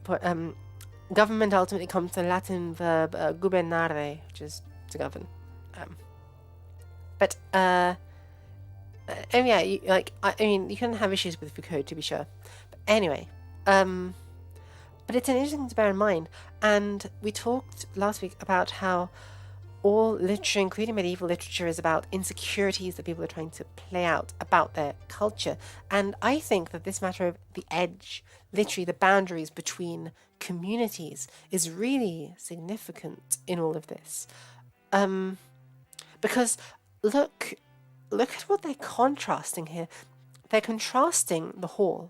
government ultimately comes from the Latin verb gubernare, which is to govern. And yeah, I mean, you can have issues with Foucault, to be sure. But anyway, but it's an interesting thing to bear in mind. And we talked last week about how all literature, including medieval literature, is about insecurities that people are trying to play out about their culture. And I think that this matter of the edge, literally the boundaries between communities, is really significant in all of this. Because look at what they're contrasting here. They're contrasting the hall.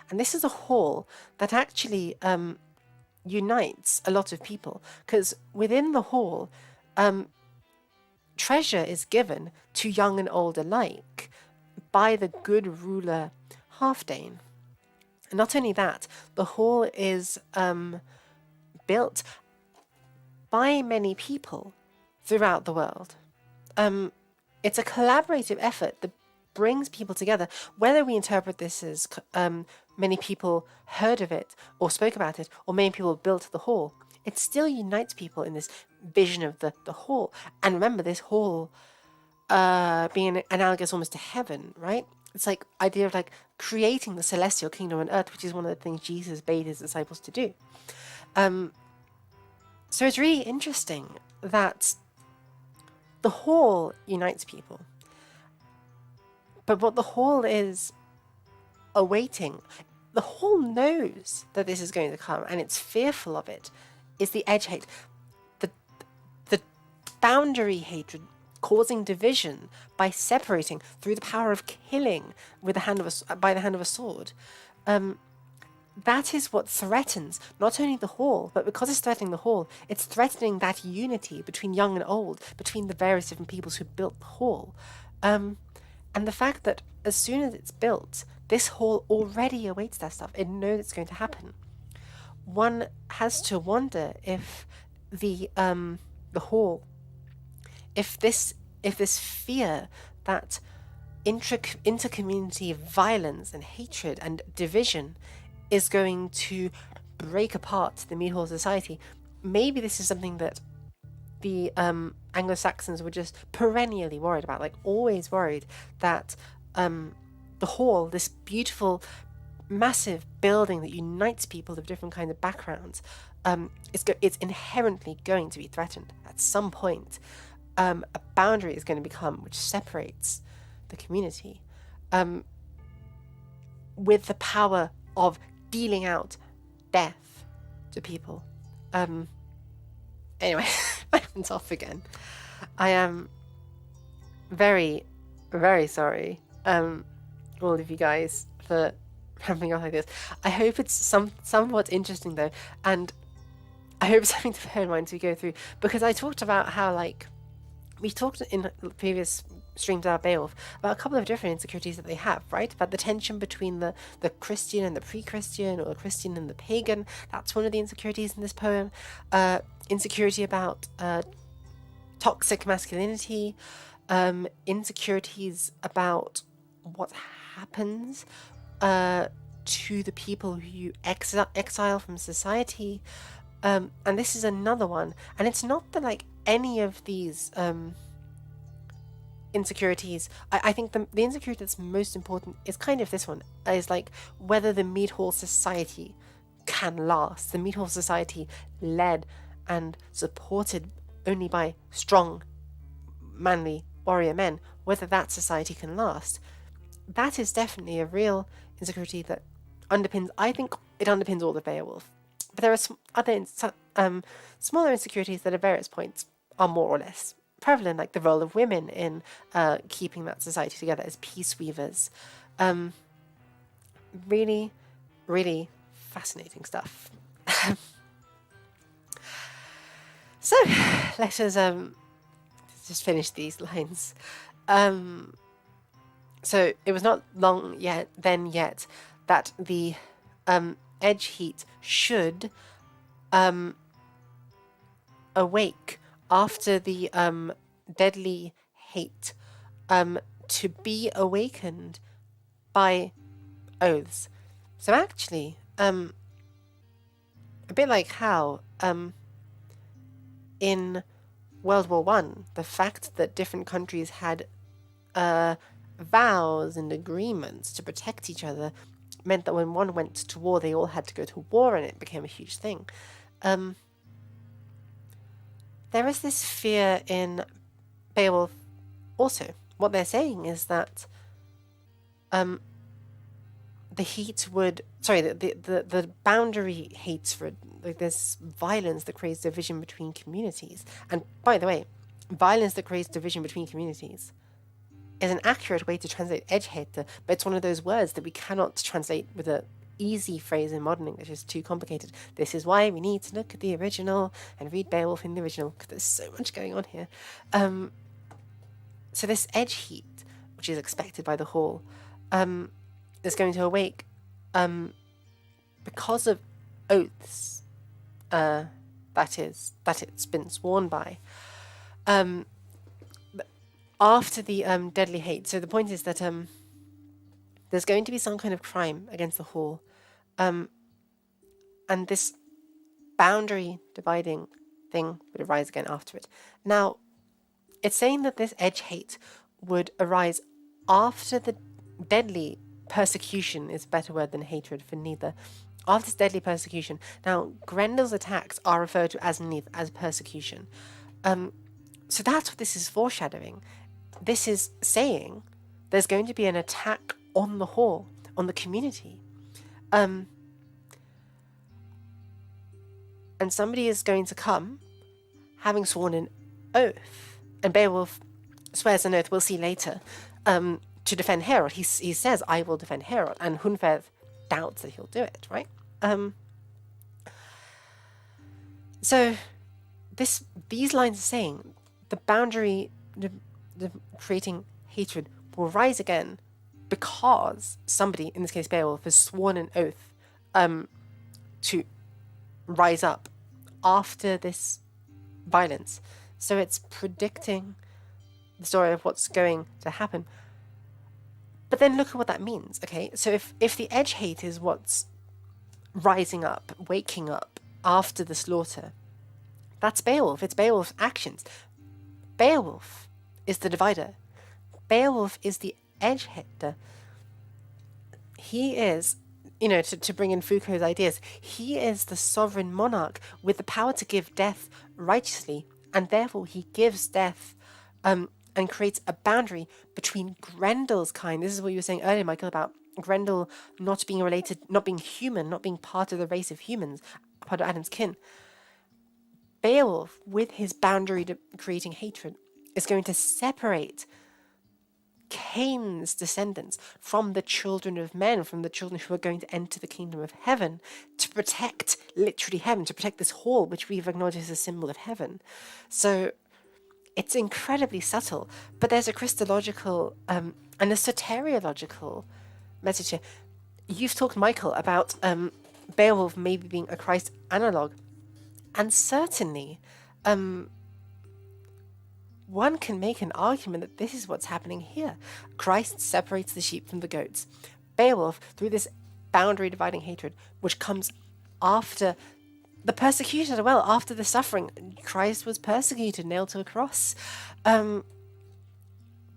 And this is a hall that actually unites a lot of people. Because within the hall, treasure is given to young and old alike by the good ruler Halfdane. And not only that, the hall is built by many people throughout the world. It's a collaborative effort that brings people together. Whether we interpret this as many people heard of it or spoke about it, or many people built the hall, it still unites people in this vision of the hall. And remember, this hall being analogous almost to heaven, right? It's like idea of like creating the celestial kingdom on earth, which is one of the things Jesus bade his disciples to do. So it's really interesting that the hall unites people. But what the hall is awaiting, the hall knows that this is going to come and it's fearful of it, is the edge hate, the boundary hatred, causing division by separating through the power of killing with the hand of by the hand of a sword. That is what threatens not only the hall, but because it's threatening the hall, it's threatening that unity between young and old, between the various different peoples who built the hall. And the fact that as soon as it's built, this hall already awaits that stuff. It knows it's going to happen. One has to wonder if the hall, if this fear that intercommunity violence and hatred and division is going to break apart the Mead Hall society, maybe this is something that the Anglo-Saxons were just perennially worried about, like always worried that the hall, this beautiful, massive building that unites people of different kinds of backgrounds, it's inherently going to be threatened at some point. A boundary is going to become which separates the community with the power of dealing out death to people. Anyway, I went off again. I am very, very sorry, all of you guys, for ramping off like this. I hope it's somewhat interesting though, and I hope it's something to bear in mind as we go through, because I talked about how, like, we talked in previous streams about Beowulf about a couple of different insecurities that they have, right? About the tension between the Christian and the pre-Christian, or the Christian and the pagan. That's one of the insecurities in this poem. Insecurity about toxic masculinity, insecurities about what happens to the people who you exile from society. And this is another one. And it's not that, like, any of these insecurities. I think the insecurity that's most important is kind of this one, is like whether the meat hall society can last. The meat hall society led and supported only by strong, manly warrior men, whether that society can last. That is definitely a real insecurity that underpins, I think it underpins all of Beowulf. But there are some other smaller insecurities that at various points are more or less prevalent, like the role of women in keeping that society together as peace weavers. Really, really fascinating stuff. So let us just finish these lines. So it was not long yet that the edge heat should awake after the deadly hate to be awakened by oaths. So actually, a bit like how in World War One, the fact that different countries had vows and agreements to protect each other meant that when one went to war, they all had to go to war, and it became a huge thing. There is this fear in Beowulf also. What they're saying is that the heat would, the boundary hatred, like this violence that creates division between communities. And by the way, violence that creates division between communities is an accurate way to translate edgehate, but it's one of those words that we cannot translate with a easy phrase in modern English. It's too complicated. This is why we need to look at the original and read Beowulf in the original, because there's so much going on here. So this edge heat, which is expected by the hall, is going to awake because of oaths that it's been sworn by. After the deadly hate. So the point is that there's going to be some kind of crime against the hall, and this boundary dividing thing would arise again after it. Now, it's saying that this edge hate would arise after the deadly persecution, is a better word than hatred for neither. After this deadly persecution. Now, Grendel's attacks are referred to as neither, as persecution. So that's what this is foreshadowing. This is saying there's going to be an attack on the hall, on the community. And somebody is going to come, having sworn an oath. And Beowulf swears an oath, we'll see later, to defend Herod. He says, I will defend Herod. And Hunfeth doubts that he'll do it, right? So these lines are saying the boundary, the creating hatred will rise again because somebody, in this case Beowulf, has sworn an oath to rise up after this violence. So it's predicting the story of what's going to happen. But then look at what that means, okay? So if the edge hate is what's rising up, waking up after the slaughter, that's Beowulf. It's Beowulf's actions. Beowulf is the divider. Beowulf is the edge hater. He is, to bring in Foucault's ideas, he is the sovereign monarch with the power to give death righteously, and therefore he gives death and creates a boundary between Grendel's kind. This is what you were saying earlier, Michael, about Grendel not being related, not being human, not being part of the race of humans, part of Adam's kin. Beowulf, with his boundary creating hatred, is going to separate Cain's descendants from the children of men, from the children who are going to enter the kingdom of heaven, to protect, literally heaven, to protect this hall, which we've acknowledged as a symbol of heaven. So it's incredibly subtle, but there's a Christological and a soteriological message here. You've talked, Michael, about Beowulf maybe being a Christ analogue, and certainly one can make an argument that this is what's happening here. Christ separates the sheep from the goats. Beowulf, through this boundary dividing hatred, which comes after the persecution as well, after the suffering. Christ was persecuted, nailed to a cross.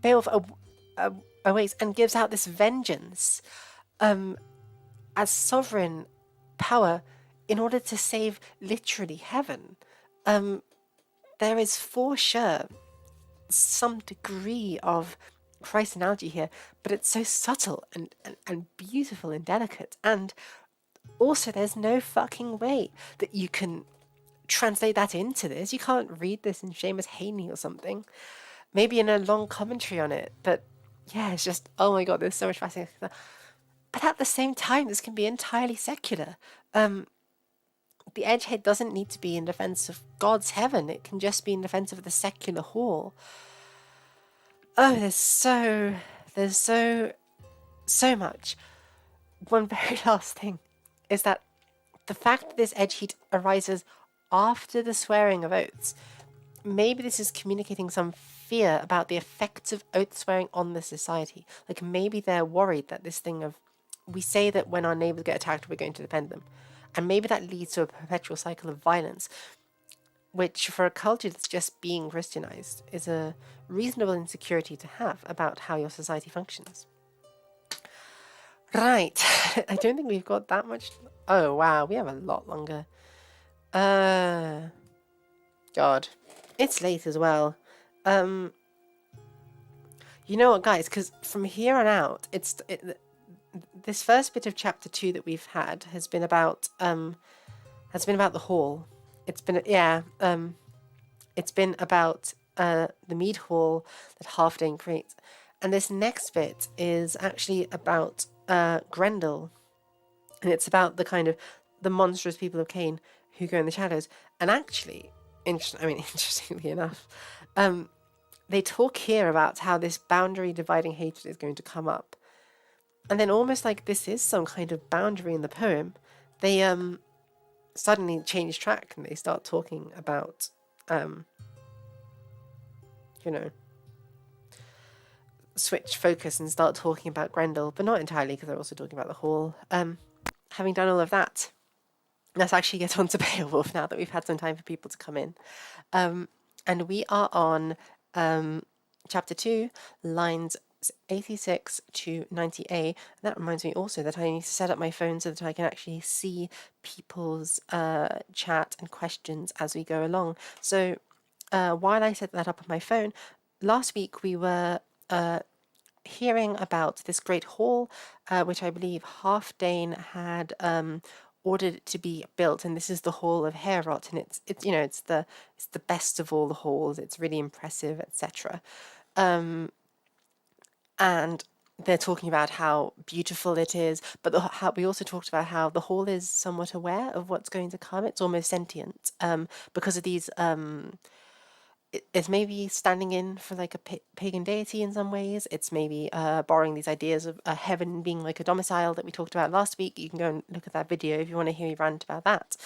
Beowulf awaits and gives out this vengeance as sovereign power in order to save literally heaven. There is for sure some degree of Christ analogy here, but it's so subtle and beautiful and delicate. And also, there's no fucking way that you can translate that into this. You can't read this in Seamus Haney or something. Maybe in a long commentary on it, but yeah, it's just, oh my god, there's so much fascinating stuff. But at the same time, this can be entirely secular. The edgehead doesn't need to be in defense of God's heaven. It can just be in defense of the secular hall. Oh, there's so much. One very last thing is that the fact that this edge heat arises after the swearing of oaths, maybe this is communicating some fear about the effects of oath swearing on the society. Like maybe they're worried that this thing of, we say that when our neighbors get attacked, we're going to defend them. And maybe that leads to a perpetual cycle of violence, which for a culture that's just being Christianized is a reasonable insecurity to have about how your society functions. Right. I don't think we've got that much. Oh, wow. We have a lot longer. God. It's late as well. You know what, guys? Because from here on out, this first bit of chapter 2 that we've had has been about the hall. It's been it's been about the mead hall that Halfdane creates, and this next bit is actually about Grendel, and it's about the kind of the monstrous people of Cain who go in the shadows. And actually, interestingly enough, they talk here about how this boundary dividing hatred is going to come up. And then almost like this is some kind of boundary in the poem, they suddenly change track and they start talking about, switch focus and start talking about Grendel, but not entirely because they're also talking about the hall. Having done all of that, let's actually get on to Beowulf now that we've had some time for people to come in. And we are on chapter 2, lines 86 to 90a. That reminds me also that I need to set up my phone so that I can actually see people's chat and questions as we go along. So while I set that up on my phone, last week we were hearing about this great hall, which I believe Halfdane had ordered to be built, and this is the Hall of Heorot, and it's the best of all the halls. It's really impressive, etc. And they're talking about how beautiful it is, but how we also talked about how the hall is somewhat aware of what's going to come. It's almost sentient because of these. It's maybe standing in for like a pagan deity in some ways. It's maybe borrowing these ideas of heaven being like a domicile that we talked about last week. You can go and look at that video if you want to hear me rant about that.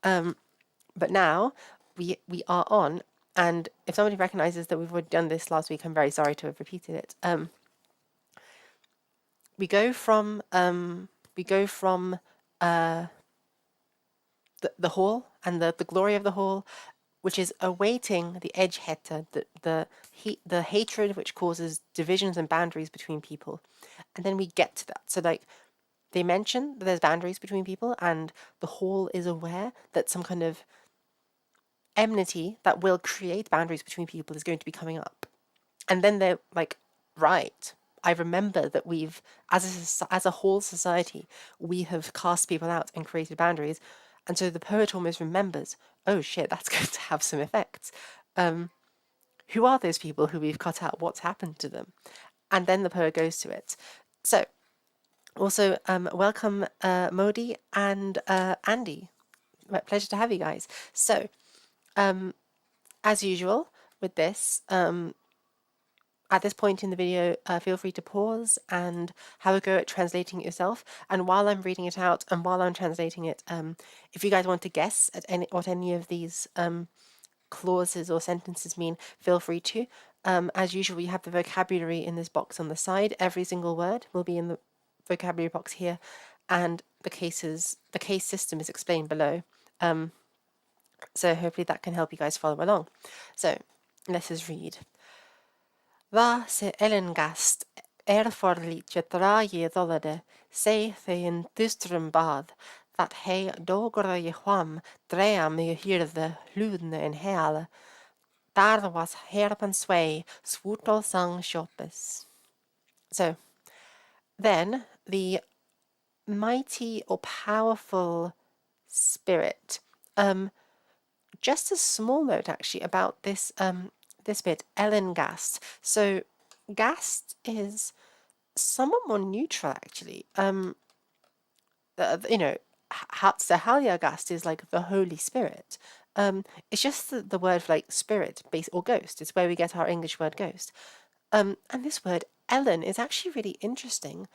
But now we are on, and if somebody recognizes that we've already done this last week, I'm very sorry to have repeated it. We go from the hall and the glory of the hall, which is awaiting the edgeheter, the hatred which causes divisions and boundaries between people. And then we get to that. So like they mention that there's boundaries between people, and the hall is aware that some kind of enmity that will create boundaries between people is going to be coming up. And then they're like, right, I remember that we've, as a whole society, we have cast people out and created boundaries. And so the poet almost remembers, oh shit, that's going to have some effects. Who are those people who we've cut out? What's happened to them? And then the poet goes to it. So also welcome Modi and Andy. Pleasure to have you guys. So as usual with this, at this point in the video, feel free to pause and have a go at translating it yourself. And while I'm reading it out and while I'm translating it, if you guys want to guess at what any of these clauses or sentences mean, feel free to. As usual, we have the vocabulary in this box on the side. Every single word will be in the vocabulary box here, and the case system is explained below. So hopefully that can help you guys follow along. So let us read. Dha se Ellengast erforlítje dragi dholide, say the in dustrum bad, that he dogra je hwam drea me hier the hludne in heale. Daar was herpen sway, swootle sang shoppes. So then the mighty or powerful spirit. Just a small note actually about this bit, Ellengast. So Gast is somewhat more neutral actually. You know, Gast is like the Holy Spirit. It's just the word for like spirit, base or ghost. It's where we get our English word ghost. And this word Ellen is actually really interesting.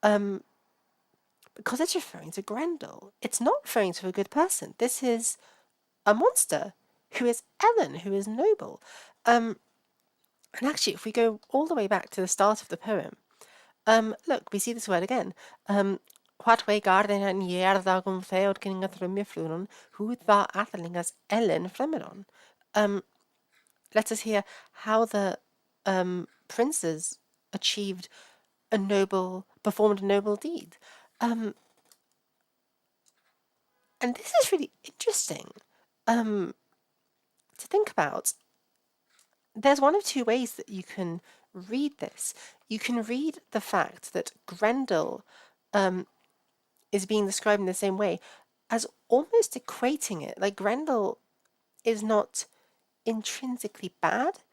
Because it's referring to Grendel. It's not referring to a good person. This is a monster who is Ellen, who is noble. And actually, if we go all the way back to the start of the poem, look, we see this word again. What way garden and yeardagum failed king at Rumiflunon, who the Athelingas Ellen Flemidon. Let us hear how the princes achieved performed a noble deed. And this is really interesting to think about. There's one of two ways that you can read this. You can read the fact that Grendel is being described in the same way as almost equating it. Like Grendel is not intrinsically bad.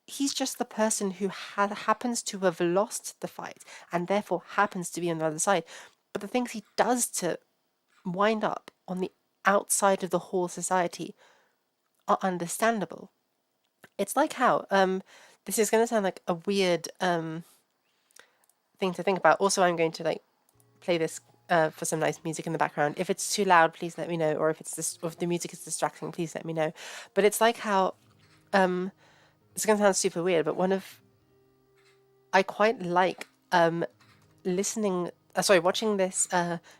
He's just the person who happens to have lost the fight and therefore happens to be on the other side. But the things he does to wind up on the outside of the whole society are understandable. It's like how this is going to sound like a weird thing to think about. Also, I'm going to like play this for some nice music in the background. If it's too loud, please let me know, or if the music is distracting, please let me know. But it's like how it's going to sound super weird, but I quite like watching this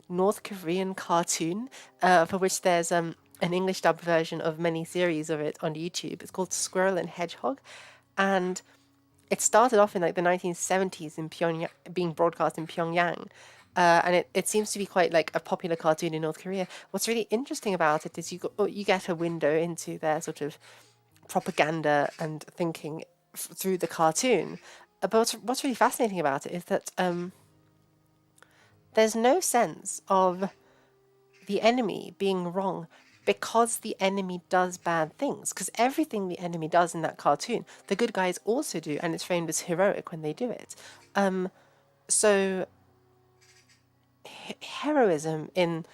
North Korean cartoon for which there's an English dub version of many series of it on YouTube. It's called Squirrel and Hedgehog, and it started off in like the 1970s in Pyongyang, being broadcast in Pyongyang. And it seems to be quite like a popular cartoon in North Korea. What's really interesting about it is you get a window into their sort of propaganda and thinking through the cartoon. But what's really fascinating about it is that there's no sense of the enemy being wrong because the enemy does bad things. Because everything the enemy does in that cartoon, the good guys also do, and it's framed as heroic when they do it. So heroism in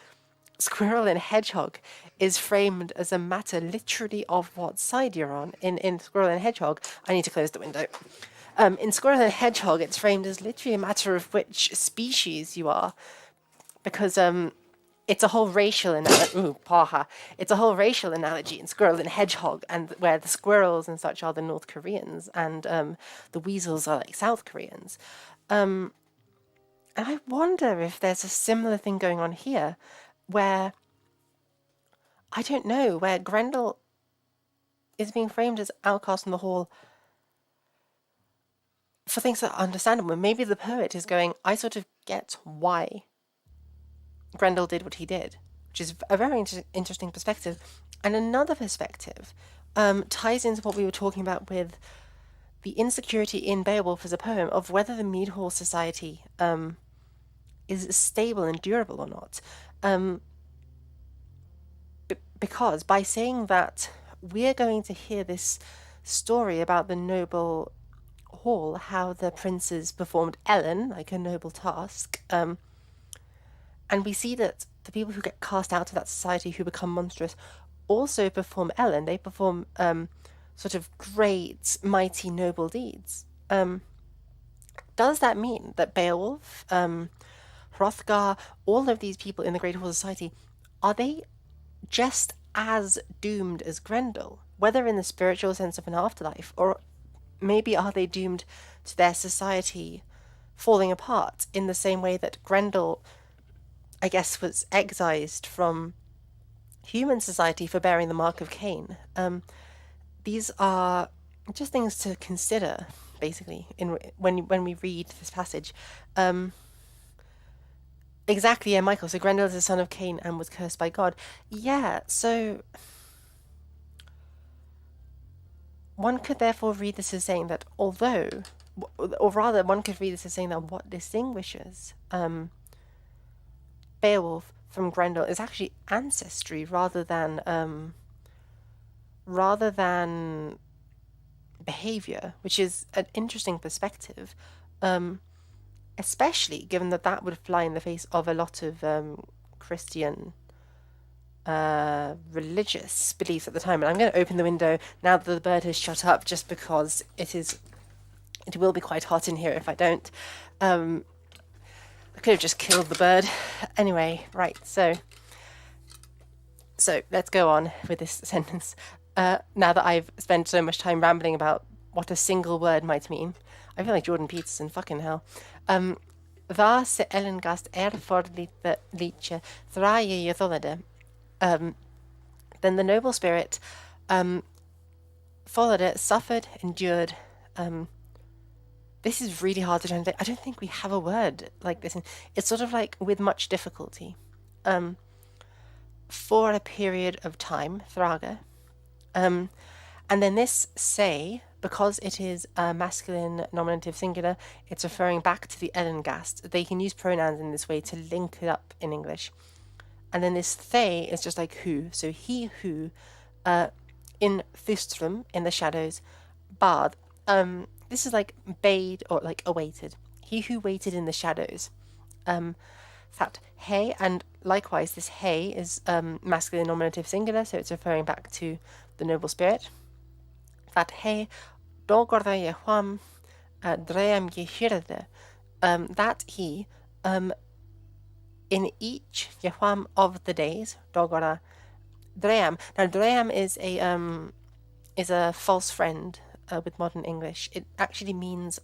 Squirrel and Hedgehog is framed as a matter literally of what side you're on. In Squirrel and Hedgehog, I need to close the window. In Squirrel and Hedgehog, it's framed as literally a matter of which species you are, because it's a whole racial It's a whole racial analogy in Squirrel and Hedgehog, and where the squirrels and such are the North Koreans, and the weasels are like South Koreans. And I wonder if there's a similar thing going on here, where I don't know, where Grendel is being framed as outcast in the hall for things that are understandable. Maybe the poet is going, I sort of get why Grendel did what he did, which is a very interesting perspective. And another perspective ties into what we were talking about with the insecurity in Beowulf as a poem of whether the Mead Hall Society is stable and durable or not. Because by saying that we're going to hear this story about the noble hall, how the princes performed Ellen, like a noble task, and we see that the people who get cast out of that society who become monstrous also perform Ellen. They perform sort of great, mighty, noble deeds. Does that mean that Beowulf, Hrothgar, all of these people in the Great Hall Society, are they just as doomed as Grendel, whether in the spiritual sense of an afterlife, or maybe are they doomed to their society falling apart in the same way that Grendel, I guess, was excised from human society for bearing the mark of Cain? These are just things to consider. basically, when we read this passage. Exactly, yeah, Michael. So Grendel is the son of Cain and was cursed by God. Yeah, so one could therefore read this as saying that although, or rather, one could read this as saying that what distinguishes Beowulf from Grendel is actually ancestry rather than behavior, which is an interesting perspective, especially given that that would fly in the face of a lot of Christian religious beliefs at the time. And I'm going to open the window now that the bird has shut up, just because it will be quite hot in here if I don't. I could have just killed the bird. Anyway, right, so let's go on with this sentence. Now that I've spent so much time rambling about what a single word might mean, I feel like Jordan Peterson, fucking hell. Var se Ellengast for liche thraje ytholade. Then the noble spirit followed it, suffered, endured. This is really hard to translate. I don't think we have a word like this. It's sort of like with much difficulty. For a period of time, thraga. And then this say, because it is a masculine nominative singular, it's referring back to the Ellengast. They can use pronouns in this way to link it up in English. And then this they is just like who. So he who, in Thustrum, in the shadows, bad. This is like bade or like awaited. He who waited in the shadows. That hey, and likewise this hey is masculine nominative singular, so it's referring back to the noble spirit. That hey, dogorda yehwam dream yehirde. That he, in each yehwam of the days, dogorda dream. Now dream is a false friend with modern English. It actually means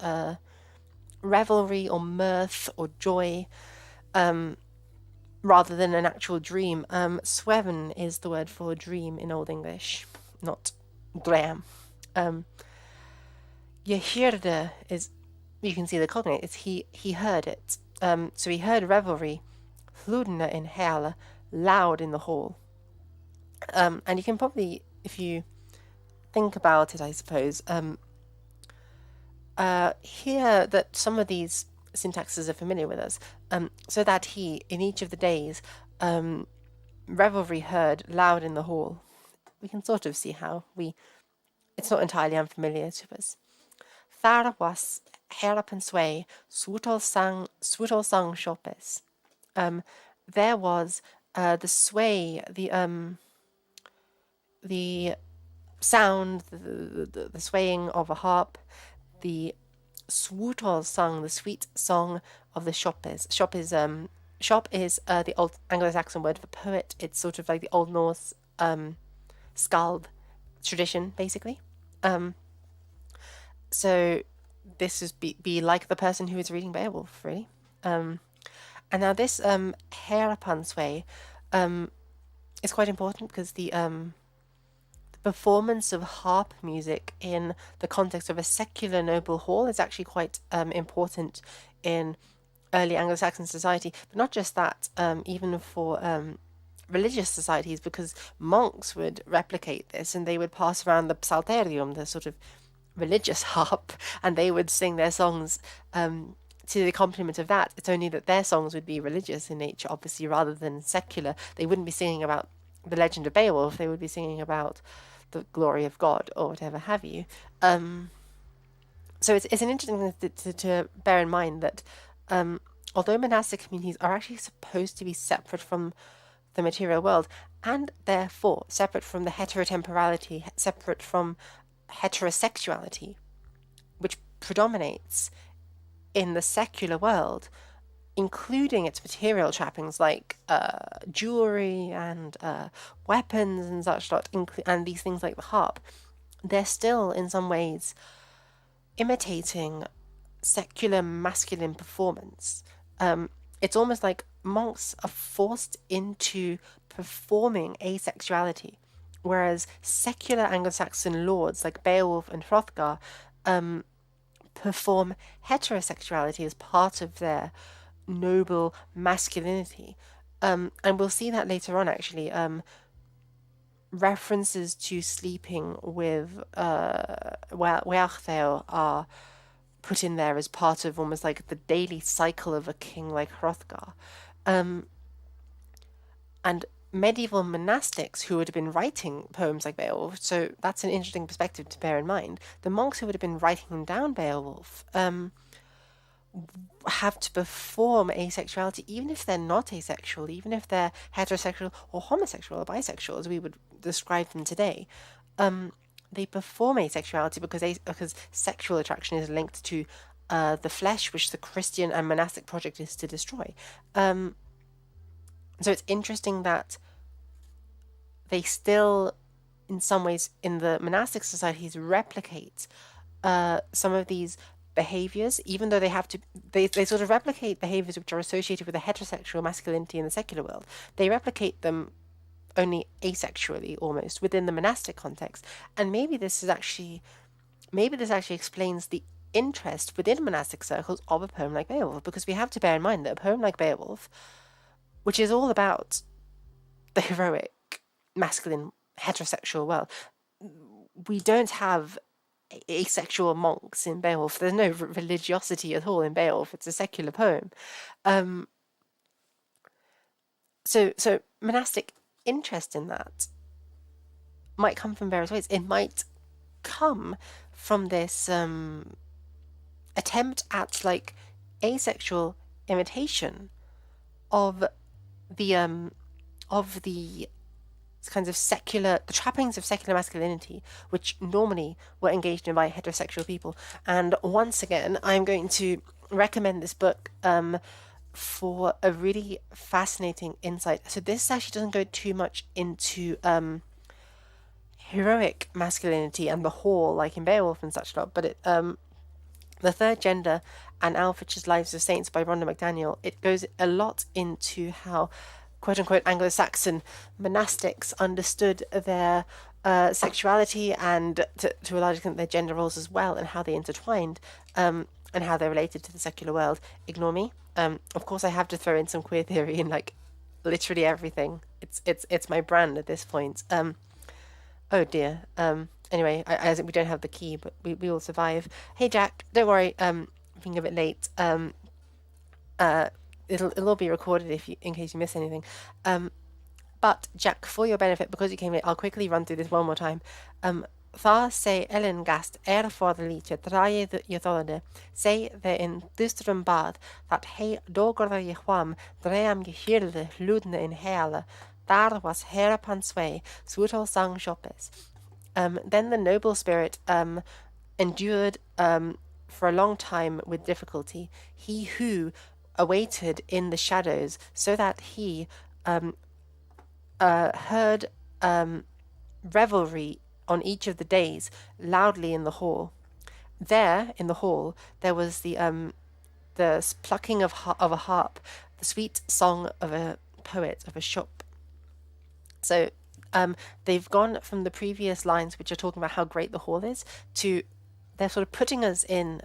revelry or mirth or joy, rather than an actual dream. Sweven is the word for dream in Old English, not dream. Yehirde is, you can see the cognate, it's he heard it. So he heard revelry, hludna in hela, loud in the hall. And you can probably, if you think about it, I suppose, hear that some of these syntaxes are familiar with us. So that he, in each of the days, revelry heard loud in the hall. We can sort of see how it's not entirely unfamiliar to us. Thar was herap and sway, swutol sang shopes. There was the sway, the sound, the swaying of a harp, the swutol song, the sweet song of the shopes. Shop is the old Anglo-Saxon word for poet. It's sort of like the Old Norse skald tradition, basically. So this is be like the person who is reading Beowulf, really. And now this Herapansway is quite important because the performance of harp music in the context of a secular noble hall is actually quite important in early Anglo-Saxon society. But not just that, even for religious societies, because monks would replicate this and they would pass around the psalterium, the sort of religious harp, and they would sing their songs to the accompaniment of that. It's only that their songs would be religious in nature, obviously, rather than secular. They wouldn't be singing about the legend of Beowulf, they would be singing about the glory of God or whatever have you. So it's an interesting thing to bear in mind that although monastic communities are actually supposed to be separate from the material world, and therefore separate from the heterotemporality, separate from heterosexuality, which predominates in the secular world, including its material trappings like jewelry and weapons and such lot, and these things like the harp, they're still in some ways imitating secular masculine performance. It's almost like monks are forced into performing asexuality, whereas secular Anglo-Saxon lords like Beowulf and Hrothgar perform heterosexuality as part of their noble masculinity. And we'll see that later on, actually. References to sleeping with Wealhtheow are put in there as part of almost like the daily cycle of a king like Hrothgar. And medieval monastics who would have been writing poems like Beowulf, so that's an interesting perspective to bear in mind. The monks who would have been writing down Beowulf have to perform asexuality, even if they're not asexual, even if they're heterosexual or homosexual or bisexual, as we would describe them today. They perform asexuality because sexual attraction is linked to the flesh, which the Christian and monastic project is to destroy. So it's interesting that they still, in some ways, in the monastic societies, replicate some of these behaviors, even though they sort of replicate behaviors which are associated with the heterosexual masculinity in the secular world. They replicate them only asexually, almost, within the monastic context. And maybe this actually explains the interest within monastic circles of a poem like Beowulf, because we have to bear in mind that a poem like Beowulf, which is all about the heroic, masculine, heterosexual world, we don't have asexual monks in Beowulf. There's no religiosity at all in Beowulf. It's a secular poem. So monastic interest in that might come from various ways. It might come from this attempt at like asexual imitation of the kinds of the trappings of secular masculinity, which normally were engaged in by heterosexual people. And once again, I'm going to recommend this book for a really fascinating insight. So this actually doesn't go too much into heroic masculinity and the whole, like in Beowulf and such lot, but it The Third Gender and Alfred's Lives of Saints by Rhonda McDaniel, it goes a lot into how quote-unquote Anglo-Saxon monastics understood their sexuality and, to a large extent, their gender roles as well, and how they intertwined, and how they're related to the secular world. Ignore me. Of course, I have to throw in some queer theory in, like, literally everything. It's my brand at this point. Oh, dear. Anyway, I we don't have the key, but we will survive. Hey, Jack, don't worry. Being a bit late. It'll all be recorded in case you miss anything. But Jack, for your benefit, because you came late, I'll quickly run through this one more time. Tha se Ellen gast for the liedje draaie de jethode, say the in dustrum bad, that he doger je hwam, dream je hirde, ludne in hele, daar was herapan sway, sweetal sang shoppes. Then the noble spirit endured for a long time with difficulty, he who awaited in the shadows, so that he heard revelry on each of the days loudly in the hall. There, in the hall, there was the plucking of a harp, the sweet song of a poet, of a shop. So they've gone from the previous lines, which are talking about how great the hall is, to they're sort of putting us in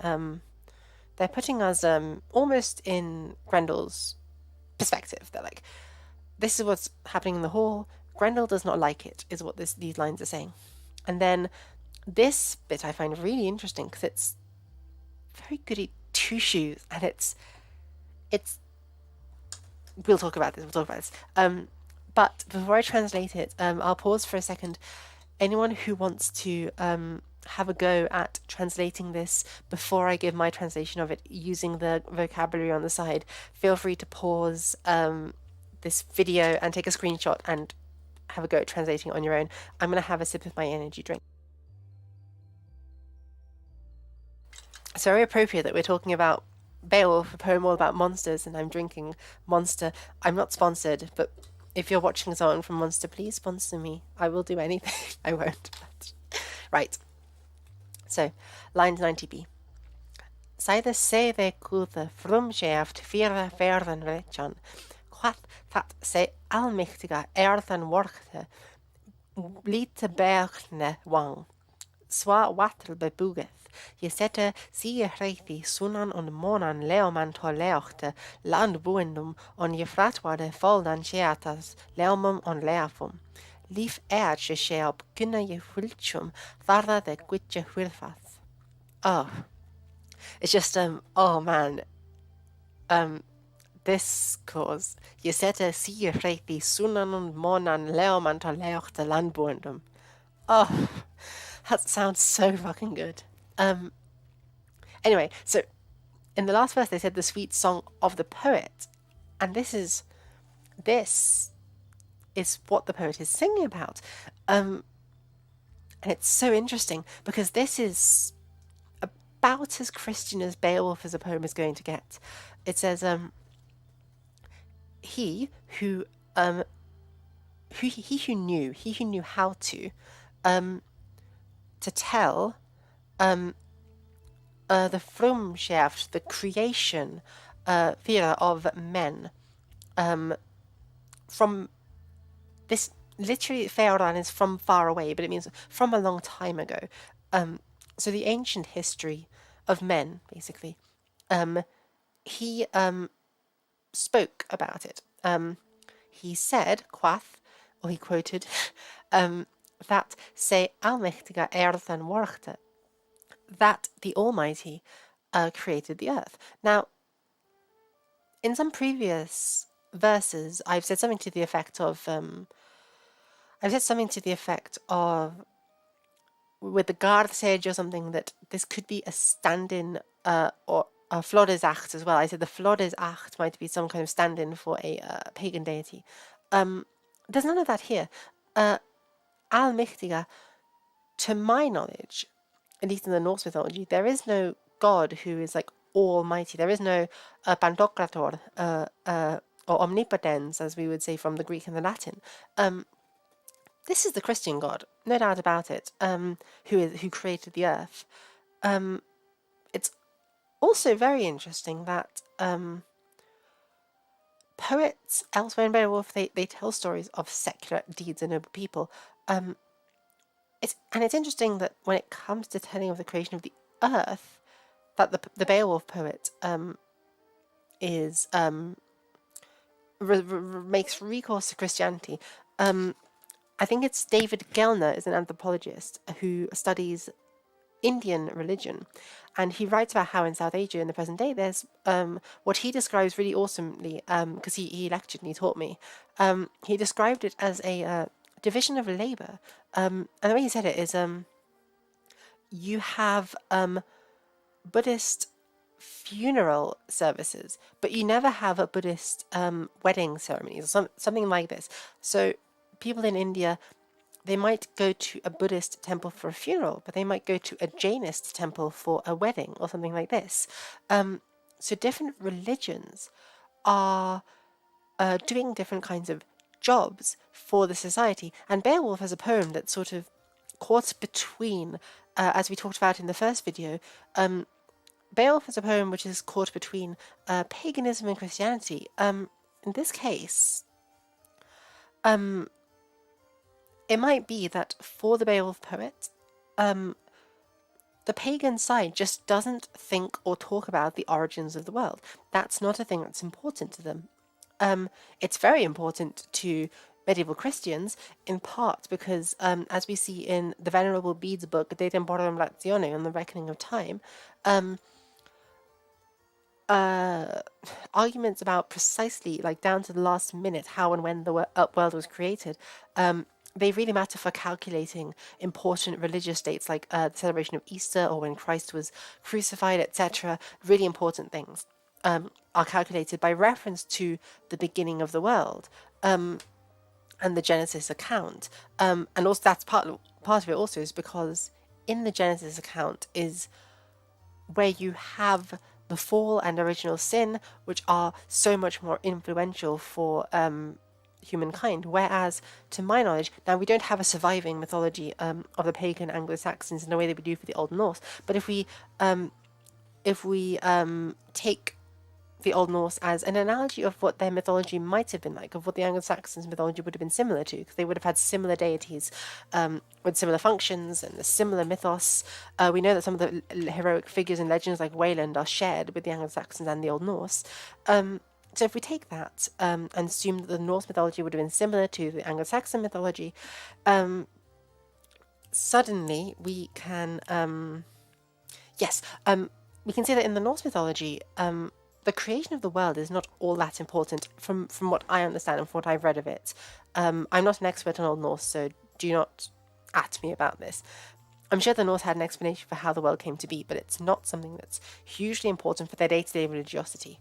they're putting us almost in Grendel's perspective. They're like, this is what's happening in the hall. Grendel does not like it, is what these lines are saying. And then this bit I find really interesting because it's very goody two shoes, and it's we'll talk about this. But before I translate it, I'll pause for a second. Anyone who wants to have a go at translating this before I give my translation of it using the vocabulary on the side, feel free to pause this video and take a screenshot and have a go at translating it on your own. I'm going to have a sip of my energy drink. It's very appropriate that we're talking about Beowulf, a poem all about monsters, and I'm drinking Monster. I'm not sponsored, but if you're watching someone from Monster, please sponsor me. I will do anything. I won't. Right. So, line 90b. Seide se ve kuthe frum sjeft fire verden rechan. Quat that se almächtiga erden workte lite bergne wang. Swa watter bebugeth. Je sette sie reithi sunan on monan leoman to leochte land buendum on je fratwade foldan cheatas leomum on leafum. Lief je sheop kunna je hulchum varda de quitje hulfas. Oh, it's just oh man, this clause. Je sette sie reithi sunan on monan leoman to leochte land buendum. Oh, that sounds so fucking good. Anyway, so in the last verse they said the sweet song of the poet, and this is what the poet is singing about, and it's so interesting because this is about as Christian as Beowulf as a poem is going to get. It says, he who knew how to tell the Frumschaft, the creation fear of men, from this literally Feoran is from far away, but it means from a long time ago. So the ancient history of men, basically, he spoke about it. He said, quath, or he quoted, that se allmächtiga earthen workte, that the Almighty created the earth. Now, in some previous verses, I've said something to the effect of, with the Gardsage or something, that this could be a stand-in or a Flodesacht as well. I said the Flodesacht might be some kind of stand-in for a pagan deity. There's none of that here. Allmächtiga, to my knowledge, at least in the Norse mythology, there is no god who is like almighty. There is no Pantokrator or omnipotens, as we would say from the Greek and the Latin. This is the Christian God, no doubt about it, who created the earth. It's also very interesting that poets elsewhere in Beowulf, they tell stories of secular deeds and noble people. It's interesting that when it comes to telling of the creation of the earth, that the Beowulf poet is makes recourse to Christianity. I think it's David Gellner is an anthropologist who studies Indian religion, and he writes about how in South Asia in the present day there's what he describes really awesomely, because he lectured and he taught me. He described it as a division of labor, and the way he said it is you have Buddhist funeral services, but you never have a Buddhist wedding ceremonies or something like this. So people in India, they might go to a Buddhist temple for a funeral, but they might go to a Jainist temple for a wedding or something like this. So different religions are doing different kinds of jobs for the society. And Beowulf has a poem that's sort of caught between, as we talked about in the first video, Beowulf has a poem which is caught between paganism and Christianity. In this case, it might be that for the Beowulf poet, the pagan side just doesn't think or talk about the origins of the world. That's not a thing that's important to them. It's very important to medieval Christians, in part because, as we see in the Venerable Bede's book, De Temporum Ratione, on the Reckoning of Time, arguments about precisely, like down to the last minute, how and when the world was created, they really matter for calculating important religious dates like the celebration of Easter or when Christ was crucified, etc. Really important things are calculated by reference to the beginning of the world and the Genesis account. And also that's part of it also is because in the Genesis account is where you have the fall and original sin, which are so much more influential for humankind. Whereas, to my knowledge, now we don't have a surviving mythology of the pagan Anglo-Saxons in the way that we do for the Old Norse. But if we take the Old Norse as an analogy of what their mythology might have been like, of what the Anglo-Saxons' mythology would have been similar to, because they would have had similar deities with similar functions and a similar mythos. We know that some of the heroic figures and legends like Wayland are shared with the Anglo-Saxons and the Old Norse. So if we take that and assume that the Norse mythology would have been similar to the Anglo-Saxon mythology, suddenly we can we can say that in the Norse mythology, the creation of the world is not all that important from what I understand and from what I've read of it. I'm not an expert on Old Norse, so do not at me about this. I'm sure the Norse had an explanation for how the world came to be, but it's not something that's hugely important for their day-to-day religiosity.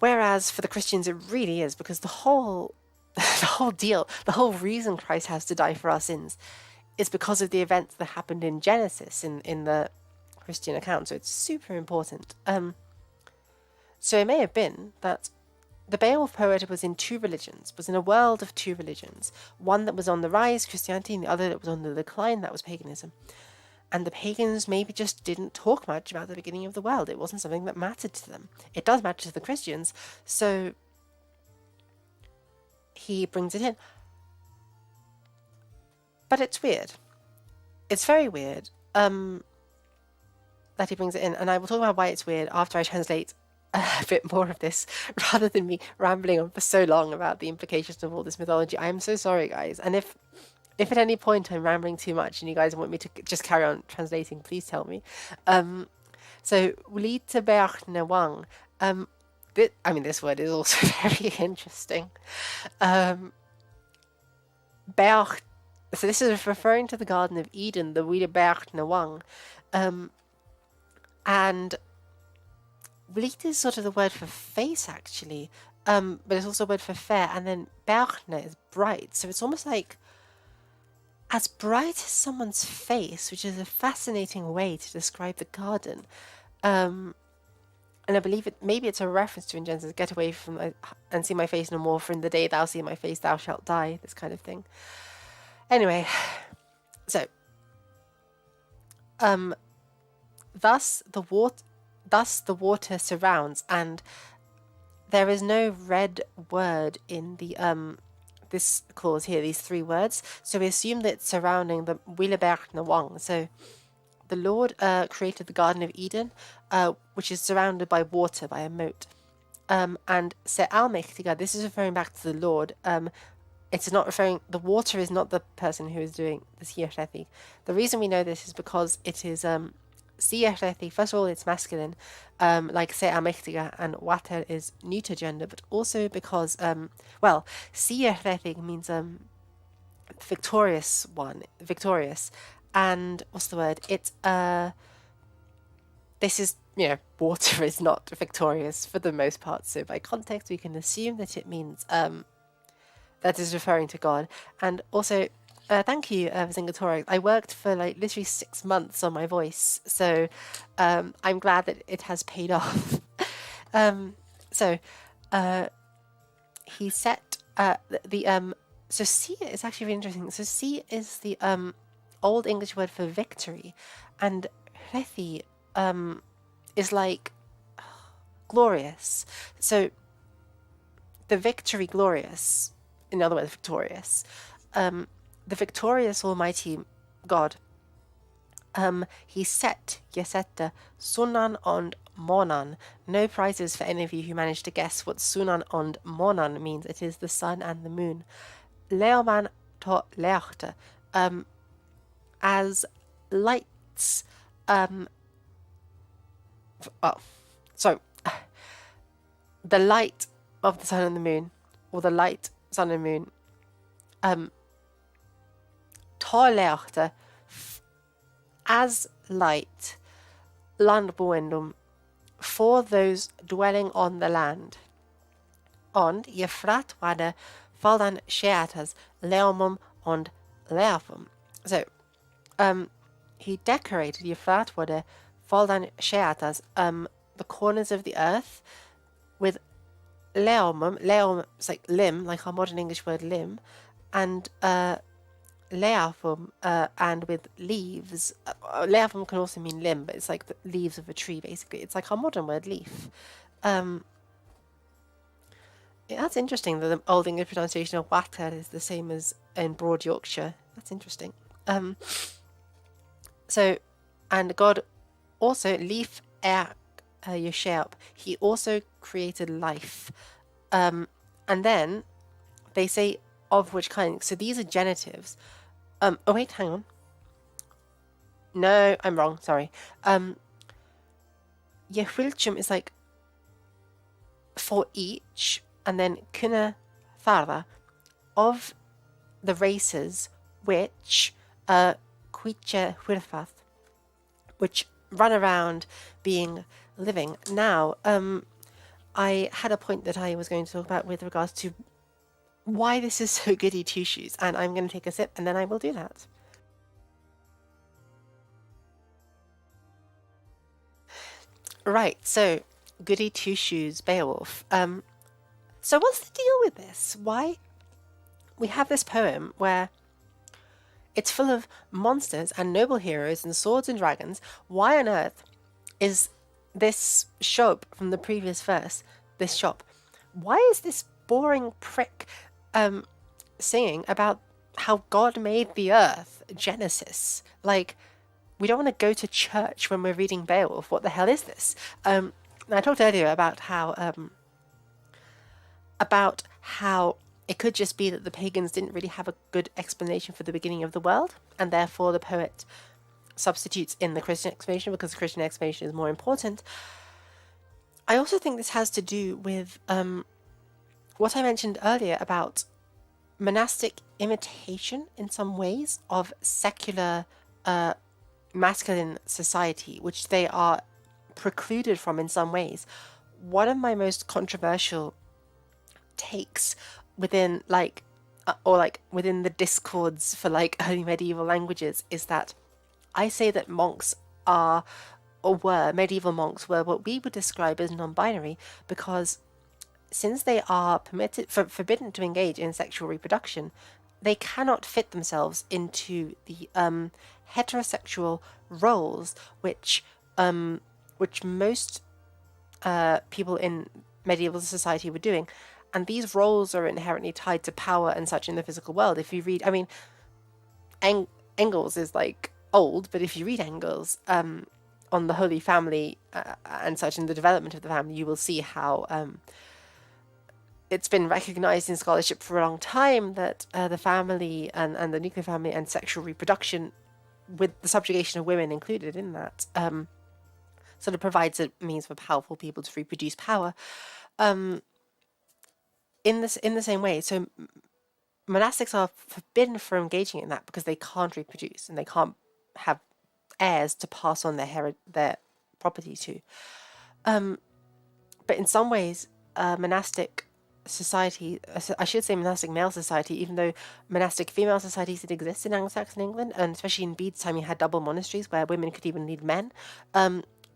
Whereas for the Christians, it really is, because the whole deal, the whole reason Christ has to die for our sins is because of the events that happened in Genesis in the Christian account. So it's super important. So it may have been that the Beowulf poet was in two religions, was in a world of two religions. One that was on the rise, Christianity, and the other that was on the decline, that was paganism. And the pagans maybe just didn't talk much about the beginning of the world. It wasn't something that mattered to them. It does matter to the Christians, so he brings it in. But it's weird. It's very weird that he brings it in, and I will talk about why it's weird after I translate a bit more of this, rather than me rambling on for so long about the implications of all this mythology. I am so sorry, guys. And if at any point I'm rambling too much and you guys want me to just carry on translating, please tell me. So, Wlite Beachne Wang. This word is also very interesting. Beach. So this is referring to the Garden of Eden, the Wlite Beachne Wang. And Vliet is sort of the word for face, actually, but it's also a word for fair. And then Beachne is bright, so it's almost like as bright as someone's face, which is a fascinating way to describe the garden. And I believe maybe it's a reference to in Genesis, get away from and see my face no more, for in the day thou see my face thou shalt die, this kind of thing. Anyway, so thus the water surrounds, and there is no red word in the this clause here, these three words. So we assume that it's surrounding the Willeberg Wang. So the Lord created the Garden of Eden, which is surrounded by water, by a moat. And Se Almechtiga, this is referring back to the Lord. It's not referring, the water is not the person who is doing the Sierrethi. The reason we know this is because it is Sierrethi, first of all, it's masculine, like Se Almechtiga, and Water is neuter gender, but also because, Sierrethi means victorious one, victorious. And what's the word? It's this is, water is not victorious for the most part. So by context, we can assume that it means that is referring to God. And also, thank you, Zingatora. I worked for literally 6 months on my voice, so I'm glad that it has paid off. He set so C is actually really interesting. So C is the Old English word for victory, and Hrethi is like glorious. So the victory glorious, in other words, victorious. The victorious Almighty God. He set Yesette Sunan and Monan. No prizes for any of you who managed to guess what Sunan and Monan means. It is the sun and the moon. Leoman to lechte. As lights. The light of the sun and the moon, or the light, sun and moon. Lechte, as light, landboendum, for those dwelling on the land. And Jefrat wade faldan sheatas leomum and leafum. So, he decorated Jefrat wade faldan sheatas, the corners of the earth, with leomum. Leom is like limb, like our modern English word limb, and leafum, and with leaves. Leafum can also mean limb, but it's like the leaves of a tree, basically. It's like our modern word leaf. Yeah, that's interesting that the Old English pronunciation of water is the same as in Broad Yorkshire. That's interesting. Um, so, and God also, Leaf Air Yesheap, he also created life. And then they say of which kind. So these are genitives. Oh wait, hang on. No, I'm wrong. Sorry. Yehwilchum is like for each, and then Kuna Thara of the races which Quiche Huirfath, which run around being living. Now, I had a point that I was going to talk about with regards to why this is so goody two shoes, and I'm going to take a sip and then I will do that. Right, so goody two shoes, Beowulf. So what's the deal with this? Why we have this poem where it's full of monsters and noble heroes and swords and dragons. Why on earth is this shop from the previous verse, this shop? Why is this boring prick singing about how God made the earth, Genesis? Like, we don't want to go to church when we're reading Beowulf. What the hell is this? I talked earlier about how it could just be that the pagans didn't really have a good explanation for the beginning of the world, and therefore the poet substitutes in the Christian explanation because the Christian explanation is more important. I also think this has to do with what I mentioned earlier about monastic imitation in some ways of secular masculine society, which they are precluded from in some ways. One of my most controversial takes within within the discords for like early medieval languages is that I say that monks are or were medieval monks were what we would describe as non-binary because since they are forbidden to engage in sexual reproduction, they cannot fit themselves into the heterosexual roles which most people in medieval society were doing. And these roles are inherently tied to power and such in the physical world. If you read, I mean, Engels is like old, but if you read Engels on the Holy Family and such in the development of the family, you will see how it's been recognized in scholarship for a long time that the family and the nuclear family and sexual reproduction, with the subjugation of women included in that, sort of provides a means for powerful people to reproduce power. In the same way, so monastics are forbidden from engaging in that because they can't reproduce and they can't have heirs to pass on their property to. But in some ways, monastic society, I should say monastic male society, even though monastic female societies did exist in Anglo-Saxon England, and especially in Bede's time, you had double monasteries where women could even lead men.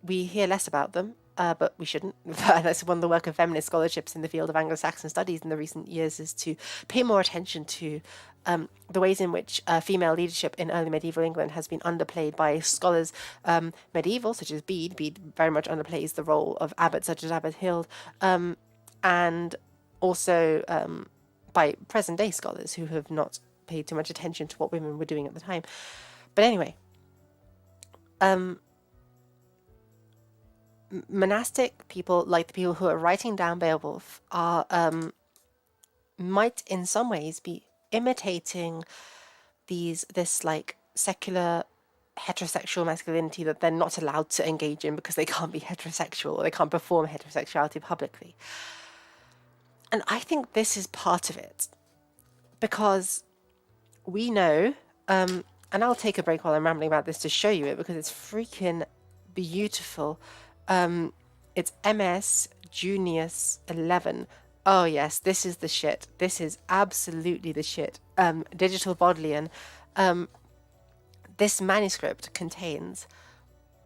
We hear less about them, but we shouldn't. That's one of the work of feminist scholarships in the field of Anglo-Saxon studies in the recent years is to pay more attention to the ways in which female leadership in early medieval England has been underplayed by scholars medieval, such as Bede. Bede very much underplays the role of abbots such as Abbot Hild, and also by present-day scholars who have not paid too much attention to what women were doing at the time. But anyway, monastic people, like the people who are writing down Beowulf, are might in some ways be imitating this like secular heterosexual masculinity that they're not allowed to engage in because they can't be heterosexual or they can't perform heterosexuality publicly. And I think this is part of it because we know, and I'll take a break while I'm rambling about this to show you it because it's freaking beautiful. It's MS Junius 11. Oh yes, this is the shit. This is absolutely the shit. Digital Bodleian. This manuscript contains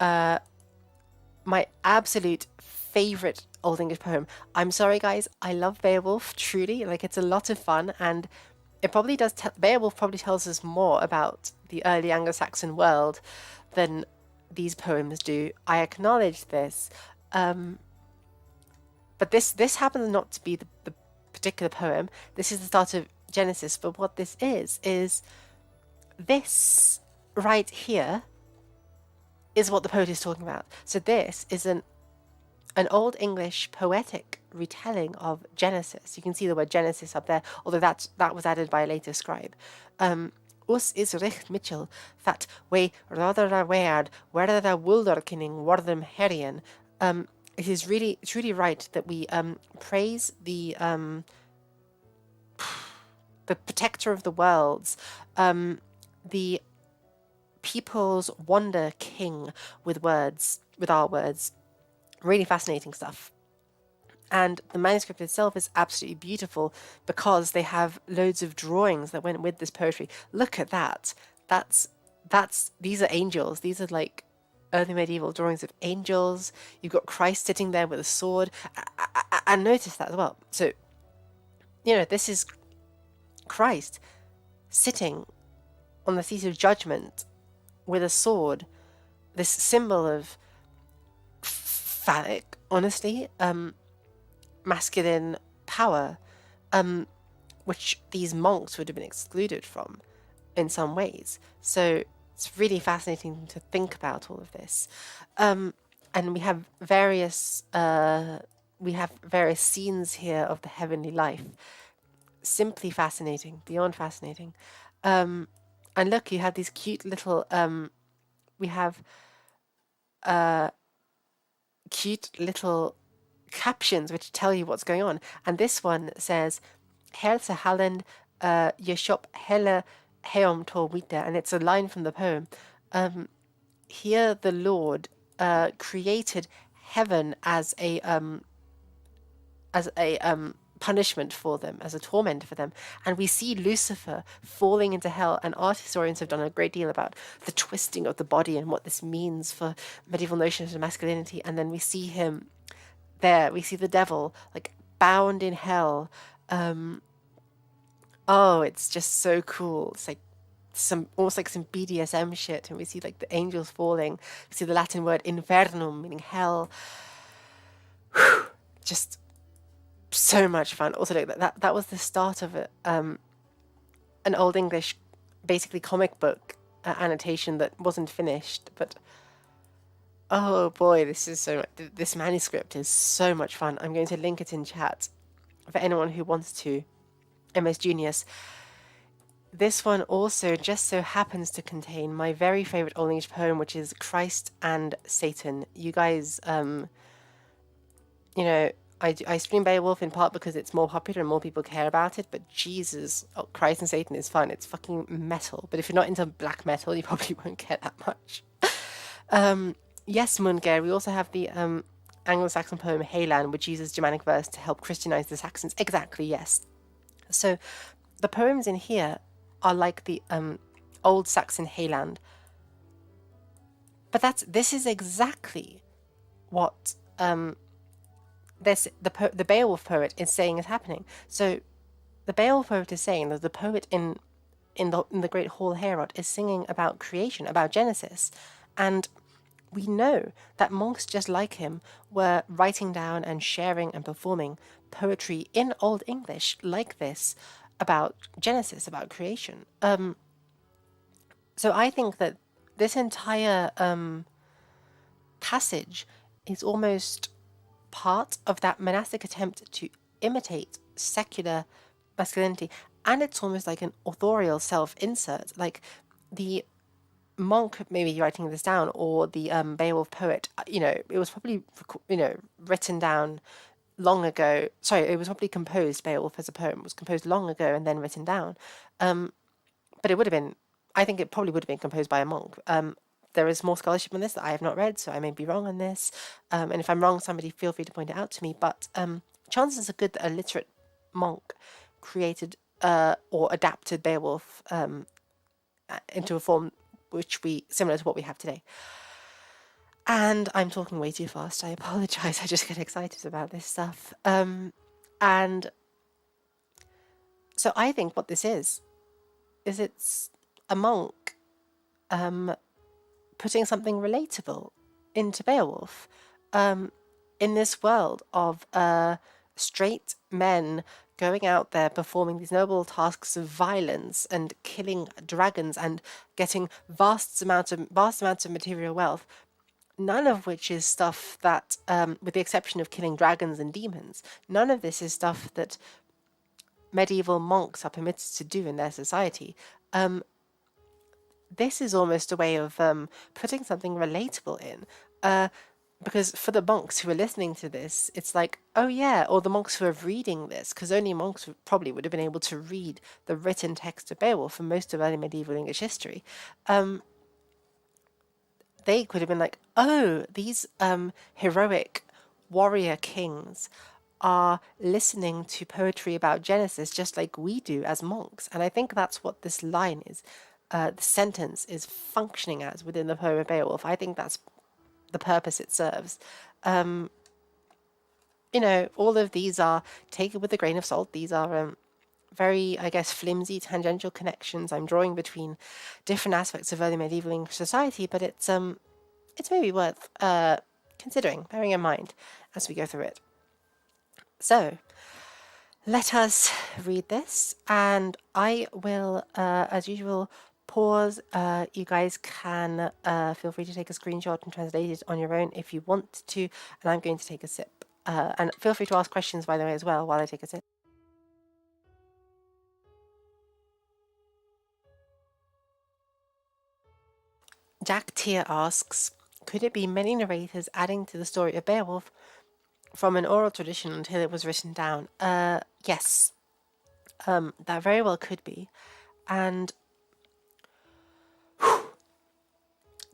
my absolute favorite Old English poem. I'm sorry, guys. I love Beowulf, truly. Like, it's a lot of fun, and it probably does. Beowulf probably tells us more about the early Anglo-Saxon world than these poems do. I acknowledge this, but this happens not to be the particular poem. This is the start of Genesis. But what this is this right here is what the poet is talking about. So this is an Old English poetic retelling of Genesis. You can see the word Genesis up there, although that was added by a later scribe. Us is richt Mitchell, that we rather aware whether the wulderkinning wordem herien. It is really truly right that we praise the protector of the worlds, the people's wonder king with words, with our words. Really fascinating stuff. And the manuscript itself is absolutely beautiful because they have loads of drawings that went with this poetry. Look at that. These are angels. These are like early medieval drawings of angels. You've got Christ sitting there with a sword. And notice that as well. So, this is Christ sitting on the seat of judgment with a sword. This symbol of phallic, honestly, masculine power, which these monks would have been excluded from in some ways. So it's really fascinating to think about all of this. And we have various scenes here of the heavenly life. Simply fascinating, beyond fascinating. And look, you have these cute little cute little captions which tell you what's going on. And this one says, Herse Halland Yeshop Helle Heom Tor Wita, and it's a line from the poem. Here the Lord created heaven as a punishment for them, as a torment for them. And we see Lucifer falling into hell, and art historians have done a great deal about the twisting of the body and what this means for medieval notions of masculinity. And then we see him there, we see the devil like bound in hell. It's just so cool. It's like almost like some BDSM shit, and we see like the angels falling. We see the Latin word infernum, meaning hell. Just so much fun. Also, like that was the start of an Old English, basically comic book annotation that wasn't finished. But oh boy, this manuscript is so much fun. I'm going to link it in chat for anyone who wants to. MS Genius. This one also just so happens to contain my very favorite Old English poem, which is Christ and Satan. You guys, I stream Beowulf in part because it's more popular and more people care about it, but Jesus, Christ and Satan is fun. It's fucking metal. But if you're not into black metal, you probably won't care that much. Yes, Munger, we also have the Anglo-Saxon poem Heilan, which uses Germanic verse to help Christianize the Saxons. Exactly, yes. So the poems in here are like the old Saxon Heiland. But this is exactly what the Beowulf poet is saying is happening. So the Beowulf poet is saying that the poet in the Great Hall Herod is singing about creation, about Genesis, and we know that monks just like him were writing down and sharing and performing poetry in Old English like this about Genesis, about creation. So I think that this entire passage is almost part of that monastic attempt to imitate secular masculinity, and it's almost like an authorial self-insert, like the monk maybe writing this down, or the Beowulf poet, it was probably written down long ago. Sorry, it was probably composed. Beowulf as a poem was composed long ago and then written down. But it would have been, I think it probably would have been composed by a monk. There is more scholarship on this that I have not read, so I may be wrong on this. And if I'm wrong, somebody feel free to point it out to me. But chances are good that a literate monk created or adapted Beowulf into a form similar to what we have today. And I'm talking way too fast. I apologize. I just get excited about this stuff. And so I think what this is it's a monk putting something relatable into Beowulf in this world of straight men going out there performing these noble tasks of violence and killing dragons and getting vast amounts of material wealth, none of which is stuff that, with the exception of killing dragons and demons, none of this is stuff that medieval monks are permitted to do in their society. This is almost a way of putting something relatable in. Because for the monks who are listening to this, it's like, oh yeah, or the monks who are reading this, because only monks probably would have been able to read the written text of Beowulf for most of early medieval English history. They could have been like, oh, these heroic warrior kings are listening to poetry about Genesis just like we do as monks. And I think that's what this line is, the sentence is functioning as within the poem of Beowulf. I think that's the purpose it serves. All of these are taken with a grain of salt. These are very, I guess, flimsy tangential connections I'm drawing between different aspects of early medieval English society, but it's maybe worth considering, bearing in mind as we go through it. So, let us read this, and I will, as usual, pause. You guys can feel free to take a screenshot and translate it on your own if you want to, and I'm going to take a sip. And feel free to ask questions, by the way, as well, while I take a sip. Jack Tier asks, could it be many narrators adding to the story of Beowulf from an oral tradition until it was written down? Yes, that very well could be. And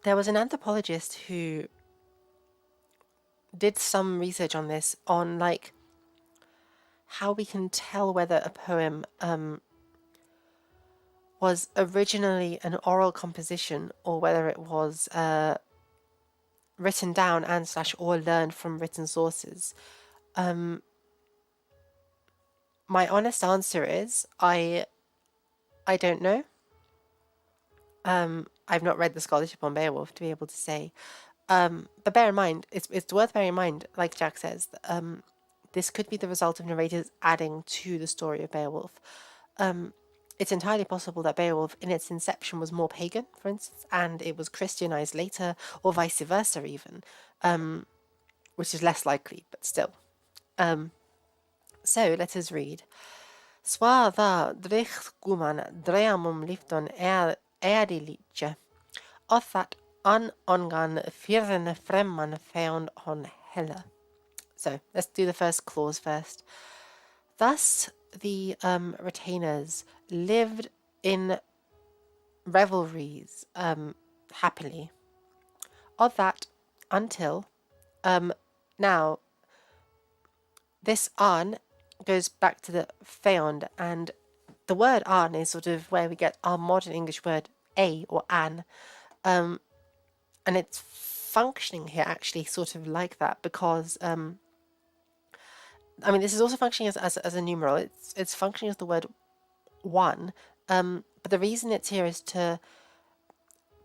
there was an anthropologist who did some research on this, on like how we can tell whether a poem was originally an oral composition or whether it was written down and / or learned from written sources. My honest answer is I don't know. I've not read the scholarship on Beowulf to be able to say. But bear in mind, it's worth bearing in mind, like Jack says, this could be the result of narrators adding to the story of Beowulf. It's entirely possible that Beowulf, in its inception, was more pagan, for instance, and it was Christianized later, or vice versa even, which is less likely, but still. So let us read. Swaða drichtguman dreamum lifton eadilitje, of that ongan firne fremman found on hella. So let's do the first clause first. Thus the retainers lived in revelries happily. Of that until now this on goes back to the found, and the word on is sort of where we get our modern English word a or an, and it's functioning here actually sort of like that because this is also functioning as a numeral. It's functioning as the word one, but the reason it's here is to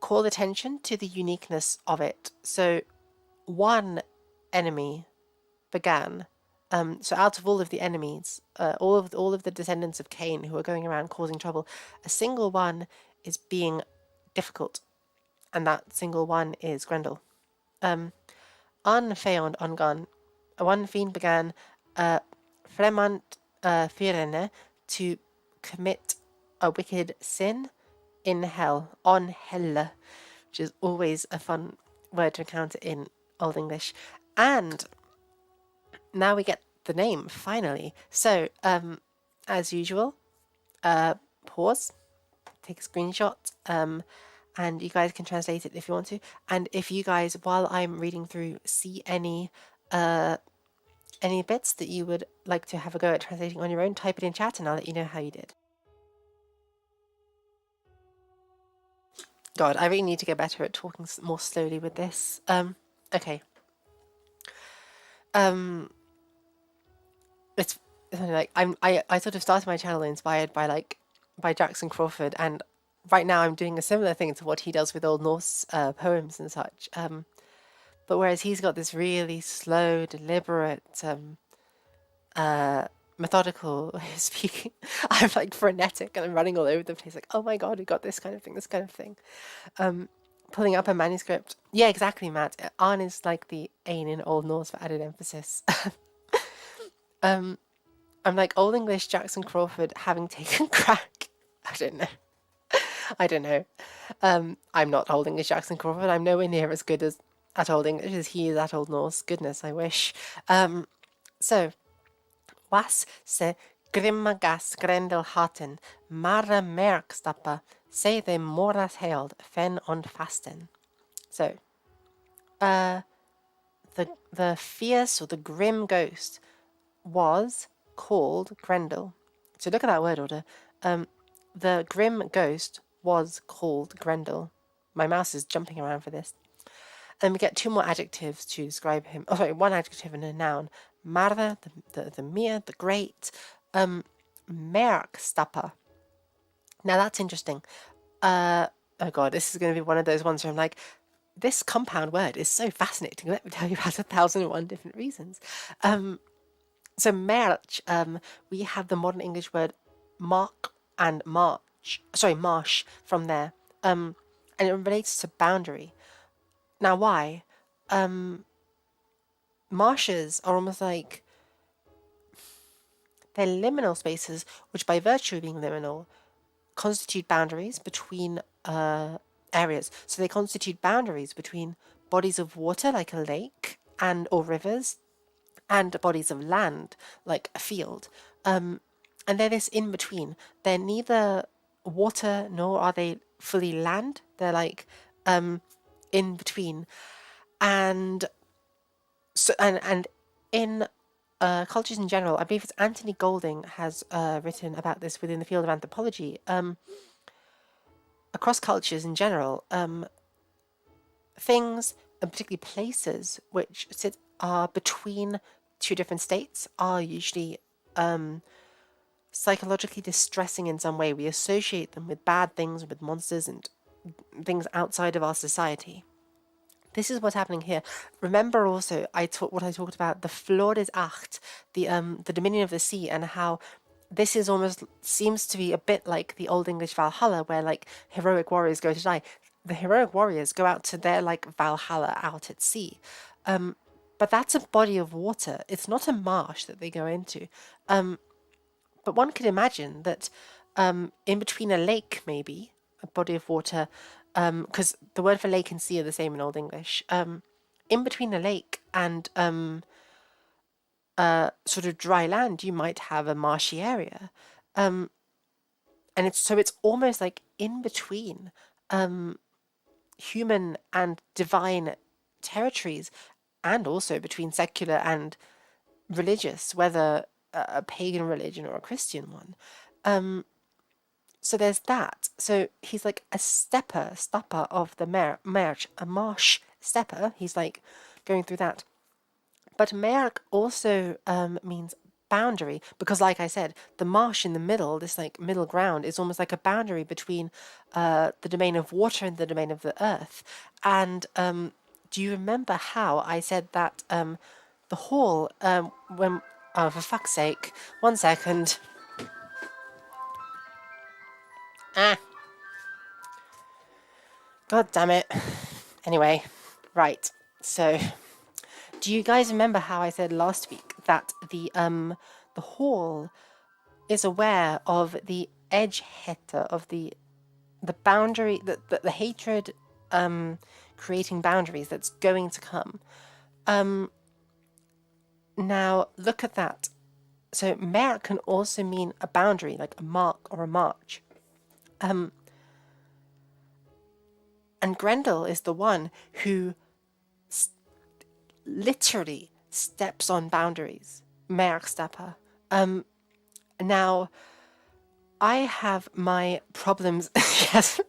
call attention to the uniqueness of it. So one enemy began. So out of all of the enemies, all of the descendants of Cain who are going around causing trouble, a single one is being difficult, and that single one is Grendel. Unfound ongan, one fiend began fremant firene, to commit a wicked sin in hell, on hella, which is always a fun word to encounter in Old English. And now we get the name, finally. So, as usual, pause, take a screenshot, and you guys can translate it if you want to. And if you guys, while I'm reading through, see any bits that you would like to have a go at translating on your own, type it in chat and I'll let you know how you did. God, I really need to get better at talking more slowly with this. Okay. It's like I sort of started my channel inspired by Jackson Crawford, and right now I'm doing a similar thing to what he does with Old Norse poems and such. But whereas he's got this really slow, deliberate methodical way of speaking. I'm like frenetic and I'm running all over the place, like, oh my god, we got this kind of thing, this kind of thing. Pulling up a manuscript. Yeah, exactly, Matt. An is like the ain in Old Norse for added emphasis. I'm like Old English Jackson Crawford having taken crack. I don't know. I don't know. I'm not Old English Jackson Crawford. I'm nowhere near as good as at Old English as he is at Old Norse. Goodness, I wish. So, was se grimmagas grendel hatten, mara merkstappa, say they moras held, fen on fasten. So, the fierce or the grim ghost was called Grendel. So look at that word order. The grim ghost was called Grendel. My mouse is jumping around for this. And we get two more adjectives to describe him. Oh, sorry, one adjective and a noun. Marre, the mere, the great. Merkstapper. Now that's interesting. Oh god, this is going to be one of those ones where I'm like, this compound word is so fascinating. Let me tell you about 1,001 different reasons. So merch, we have the modern English word mark and march. Sorry, marsh from there. And it relates to boundary. Now, why? Marshes are almost like they're liminal spaces, which by virtue of being liminal, constitute boundaries between areas. So they constitute boundaries between bodies of water, like a lake and or rivers, and bodies of land, like a field. And they're this in between. They're neither water nor are they fully land. They're like in between. And so and in cultures in general, I believe it's Anthony Golding has written about this within the field of anthropology. Across cultures in general, things, and particularly places, which are between two different states, are usually psychologically distressing in some way. We associate them with bad things, with monsters and things outside of our society. This is what's happening here. Remember also, what I talked about, the Floris Acht, the dominion of the sea, and how this is almost seems to be a bit like the Old English Valhalla, where like heroic warriors go to die. The heroic warriors go out to their like Valhalla out at sea, but that's a body of water. It's not a marsh that they go into. But one could imagine that in between a lake, maybe a body of water, because the word for lake and sea are the same in Old English. In between a lake and sort of dry land, you might have a marshy area, and it's almost like in between human and divine territories, and also between secular and religious, whether a pagan religion or a Christian one. So there's that. So he's like a stepper of the merch, a marsh stepper. He's like going through that. But merk also means boundary, because like I said, the marsh in the middle, this like middle ground, is almost like a boundary between the domain of water and the domain of the earth. And do you remember how I said that the hall, when, oh, for fuck's sake, 1 second. God damn it. Anyway, right. So, do you guys remember how I said last week that the hall is aware of the edge heter of the boundary, the hatred creating boundaries that's going to come. Now look at that. So merk can also mean a boundary, like a mark or a march. And Grendel is the one who literally steps on boundaries. Merkstapper. Now, I have my problems. Yes,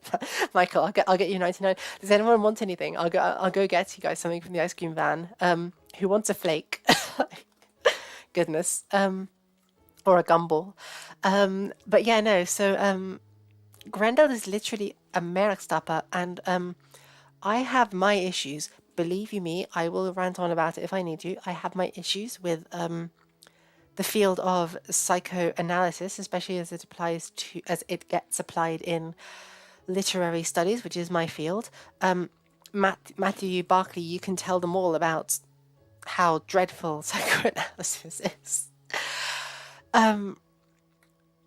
Michael, I'll get you 99. Does anyone want anything? I'll go get you guys something from the ice cream van. Who wants a flake? Goodness. Or a gumball. But yeah, no. So Grendel is literally a Merkstapper, and I have my issues. Believe you me, I will rant on about it if I need to. I have my issues with the field of psychoanalysis, especially as it gets applied in literary studies, which is my field. Matthew Barclay, you can tell them all about how dreadful psychoanalysis is.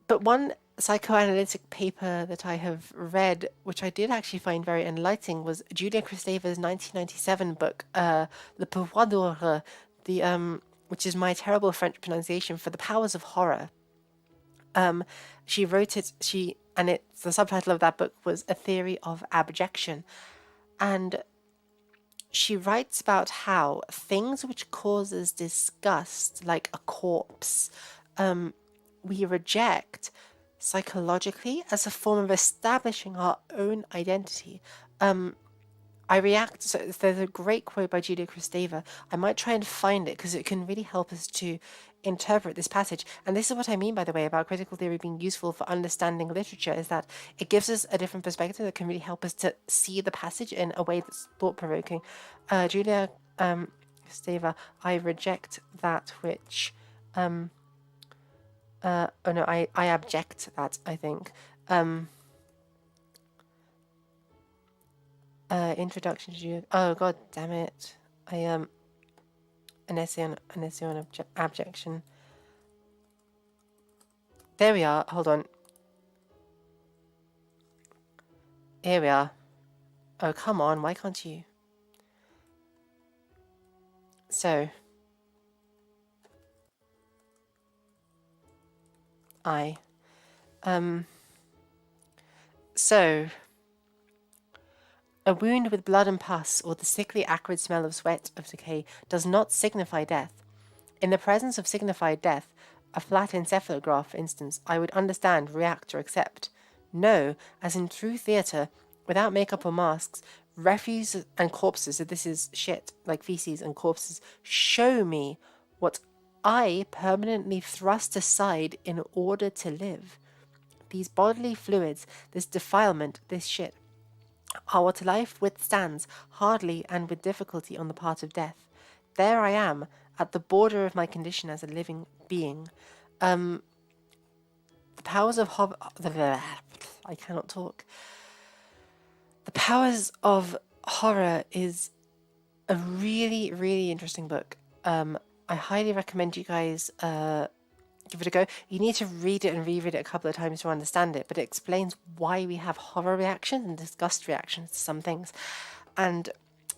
But one psychoanalytic paper that I have read, which I did actually find very enlightening, was Julia Kristeva's 1997 book, Le Pouvoir d'Horreur, which is my terrible French pronunciation for the powers of horror. She wrote it. The subtitle of that book was A Theory of Abjection, and she writes about how things which causes disgust, like a corpse, we reject psychologically as a form of establishing our own identity. So there's a great quote by Julia Kristeva. I might try and find it because it can really help us to interpret this passage. And this is what I mean, by the way, about critical theory being useful for understanding literature, is that it gives us a different perspective that can really help us to see the passage in a way that's thought-provoking. Julia Kristeva, I reject that which... I abject that, I think. Introduction to... Oh, god damn it. An essay on abjection. There we are. Hold on. Here we are. Oh, come on. Why can't you? So... So... A wound with blood and pus, or the sickly acrid smell of sweat of decay, does not signify death. In the presence of signified death, a flat encephalograph, for instance, I would understand, react, or accept. No, as in true theatre, without makeup or masks, refuse and corpses, so this is shit, like feces and corpses, show me what I permanently thrust aside in order to live. These bodily fluids, this defilement, this shit, are what life withstands hardly and with difficulty on the part of death. There I am, at the border of my condition as a living being. The powers of I cannot talk. The Powers of Horror is a really, really interesting book. I highly recommend you guys give it a go. You need to read it and reread it a couple of times to understand it, but it explains why we have horror reactions and disgust reactions to some things. And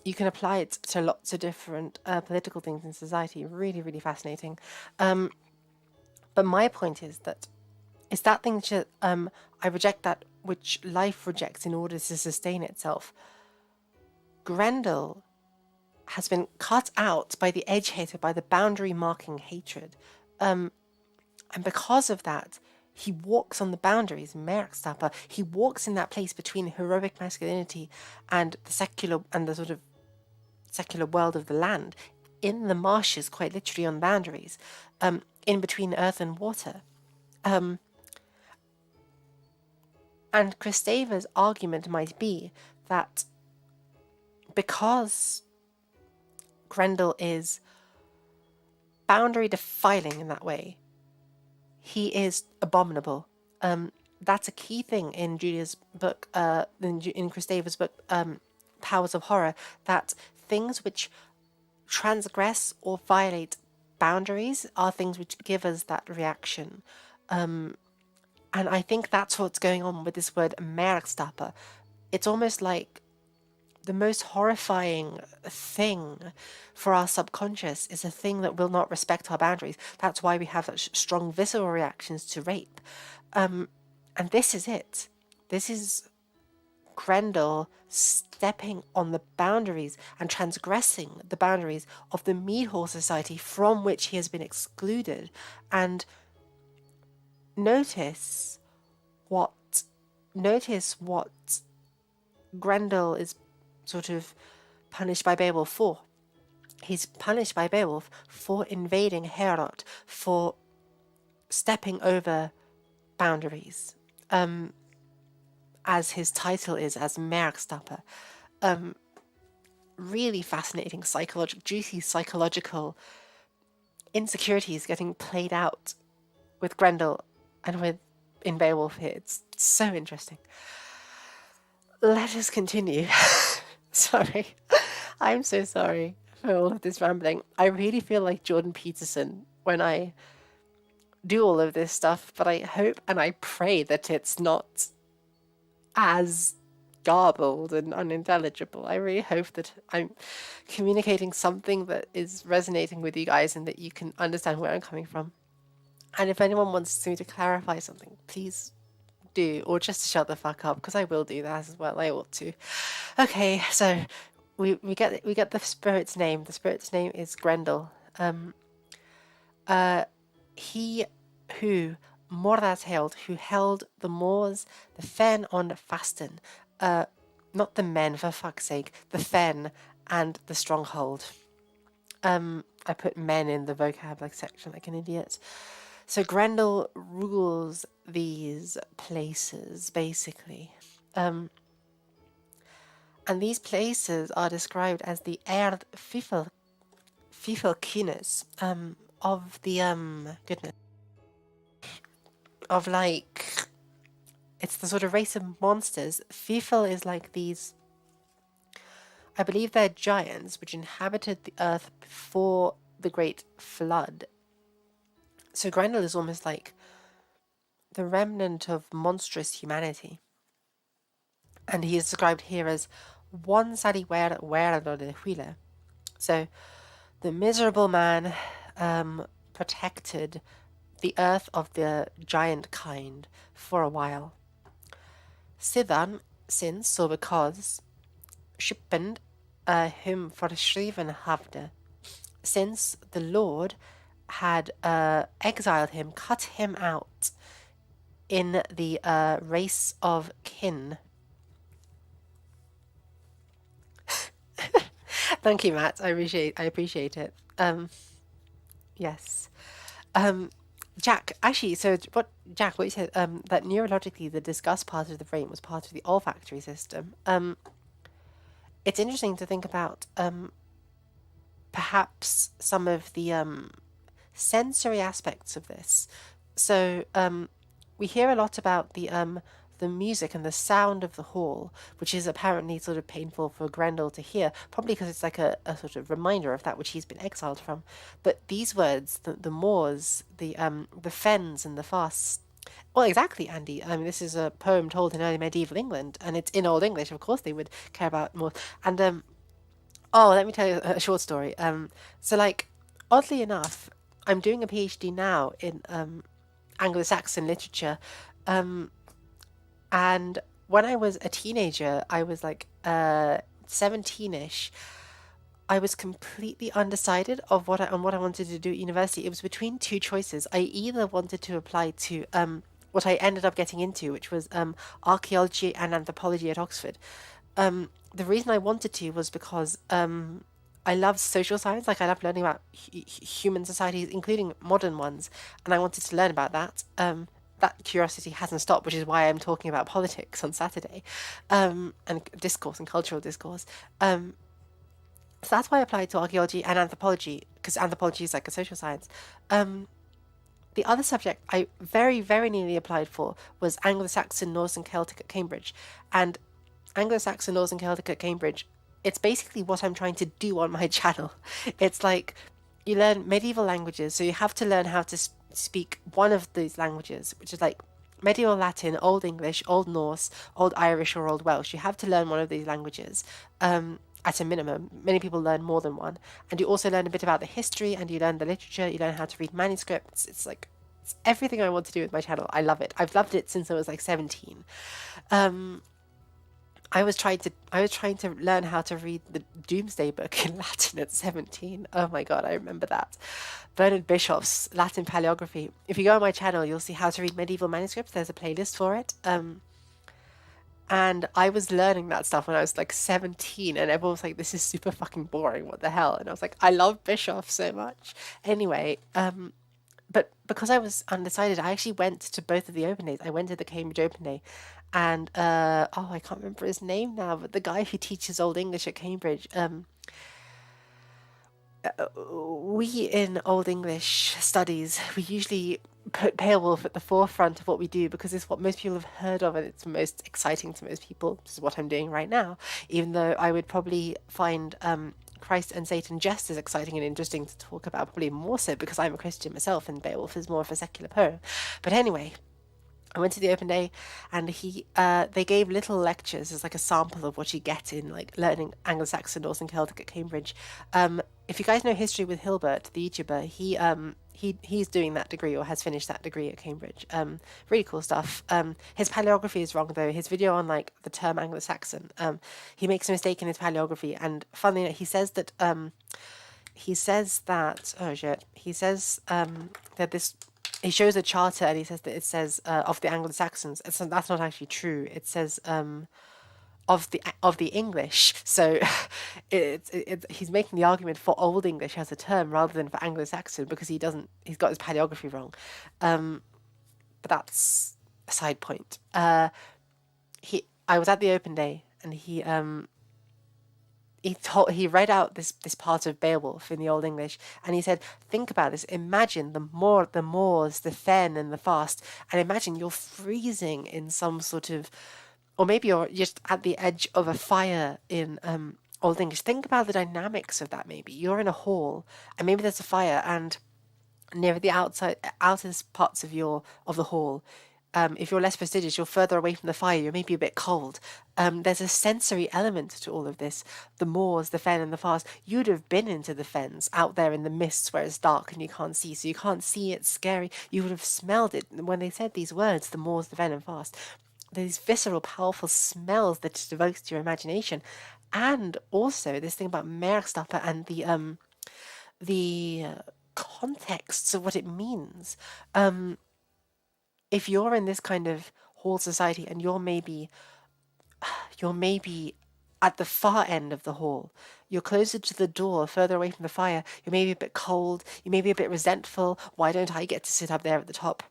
you can apply it to lots of different political things in society. Really, really fascinating. But my point is that it's that thing that I reject that which life rejects in order to sustain itself. Grendel has been cut out by the edge hater, by the boundary marking hatred. And because of that, he walks on the boundaries, Merkstapper. He walks in that place between heroic masculinity and the sort of secular world of the land, in the marshes, quite literally on boundaries, in between earth and water. And Kristeva's argument might be that because Grendel is boundary defiling in that way, he is abominable. That's a key thing in Julia's book, in Kristeva's book, Powers of Horror, that things which transgress or violate boundaries are things which give us that reaction. And I think that's what's going on with this word Merkstapper. It's almost like the most horrifying thing for our subconscious is a thing that will not respect our boundaries. That's why we have such strong visceral reactions to rape. And this is it. This is Grendel stepping on the boundaries and transgressing the boundaries of the Meadhall Society from which he has been excluded. And notice what Grendel is sort of punished by Beowulf for. He's punished by Beowulf for invading Heorot, for stepping over boundaries, as his title is, as Merkstapper. Really fascinating juicy psychological insecurities getting played out with Grendel and with in Beowulf here. It's so interesting. Let us continue. Sorry. I'm so sorry for all of this rambling. I really feel like Jordan Peterson when I do all of this stuff, but I hope and I pray that it's not as garbled and unintelligible. I really hope that I'm communicating something that is resonating with you guys and that you can understand where I'm coming from. And if anyone wants me to clarify something, please do, or just shut the fuck up, because I will do that as well. I ought to. Okay, so we get the spirit's name. The spirit's name is Grendel. He who Mordas held, who held the moors, the fen on fasten, not the men for fuck's sake, the fen and the stronghold. I put men in the vocab like section like an idiot. So Grendel rules these places basically. And these places are described as the Erd Fifelkines, of the goodness. Of like, it's the sort of race of monsters. Fifel is like these, I believe they're giants which inhabited the earth before the great flood. So Grendel is almost like the remnant of monstrous humanity. And he is described here as one sadi wer de huile. So the miserable man protected the earth of the giant kind for a while. Sidan, since, so because, Shippend him verschriven havde, since the Lord had exiled him, cut him out in the race of kin. Thank you, Matt. I appreciate it. Yes. Jack, actually, so what you said, that neurologically the disgust part of the brain was part of the olfactory system. It's interesting to think about perhaps some of the sensory aspects of this. So we hear a lot about the music and the sound of the hall, which is apparently sort of painful for Grendel to hear, probably because it's like a sort of reminder of that which he's been exiled from. But these words, the moors, the fens and the foss. Well, exactly, Andy. I mean, this is a poem told in early medieval England, and it's in Old English. Of course, they would care about more. And oh, let me tell you a short story. So like, oddly enough, I'm doing a PhD now in Anglo-Saxon literature, and when I was a teenager, I was like 17ish. I was completely undecided of what I wanted to do at university. It was between two choices. I either wanted to apply to what I ended up getting into, which was archaeology and anthropology at Oxford. The reason I wanted to was because I love social science. Like I love learning about human societies, including modern ones, and I wanted to learn about that. That curiosity hasn't stopped, which is why I'm talking about politics on Saturday, and discourse and cultural discourse. So that's why I applied to archaeology and anthropology, because anthropology is like a social science. The other subject I very, very nearly applied for was Anglo-Saxon, Norse and Celtic at Cambridge. And Anglo-Saxon, Norse and Celtic at Cambridge, it's basically what I'm trying to do on my channel. It's like you learn medieval languages, so you have to learn how to speak one of these languages, which is like medieval Latin, Old English, Old Norse, Old Irish, or Old Welsh. You have to learn one of these languages at a minimum. Many people learn more than one. And you also learn a bit about the history, and you learn the literature, you learn how to read manuscripts. It's like, it's everything I want to do with my channel. I love it. I've loved it since I was like 17. I was trying to learn how to read the Doomsday Book in Latin at 17. Oh my god, I remember that. Bernard Bischoff's Latin Paleography. If you go on my channel, you'll see how to read medieval manuscripts. There's a playlist for it. And I was learning that stuff when I was like 17, and everyone was like, this is super fucking boring, what the hell? And I was like, I love Bischoff so much. Anyway, but because I was undecided, I actually went to both of the open days. I went to the Cambridge Open Day, and I can't remember his name now, but the guy who teaches Old English at Cambridge, we in Old English studies, we usually put Beowulf at the forefront of what we do because it's what most people have heard of and it's most exciting to most people. This is what I'm doing right now, even though I would probably find Christ and Satan just as exciting and interesting to talk about, probably more so because I'm a Christian myself and Beowulf is more of a secular poem. But anyway, I went to the open day, and they gave little lectures as like a sample of what you get in like learning Anglo-Saxon, Norse, and Celtic at Cambridge. If you guys know history with Hilbert, the YouTuber, he's doing that degree or has finished that degree at Cambridge. Really cool stuff. His paleography is wrong though. His video on like the term Anglo-Saxon, he makes a mistake in his paleography, and funnily enough, he says that this he shows a charter and he says that it says of the Anglo-Saxons. That's not actually true. It says of the English. So he's making the argument for Old English as a term rather than for Anglo-Saxon because he's got his paleography wrong. But that's a side point. I was at the open day and he read out this part of Beowulf in the Old English, and he said, "Think about this. Imagine the moors, the fen, and the fast, and imagine you're freezing in some sort of, or maybe you're just at the edge of a fire in Old English. Think about the dynamics of that. Maybe you're in a hall, and maybe there's a fire, and near the outest parts of the hall. If you're less prestigious, you're further away from the fire. You're maybe a bit cold. There's a sensory element to all of this. The moors, the fen, and the fast. You'd have been into the fens out there in the mists where it's dark and you can't see. So you can't see it's scary. You would have smelled it when they said these words: the moors, the fen, and fast. These visceral, powerful smells that just evokes to your imagination, and also this thing about Merkstapper and the contexts of what it means. If you're in this kind of hall society and you're maybe at the far end of the hall, you're closer to the door, further away from the fire, you're maybe a bit cold, you may be a bit resentful, why don't I get to sit up there at the top?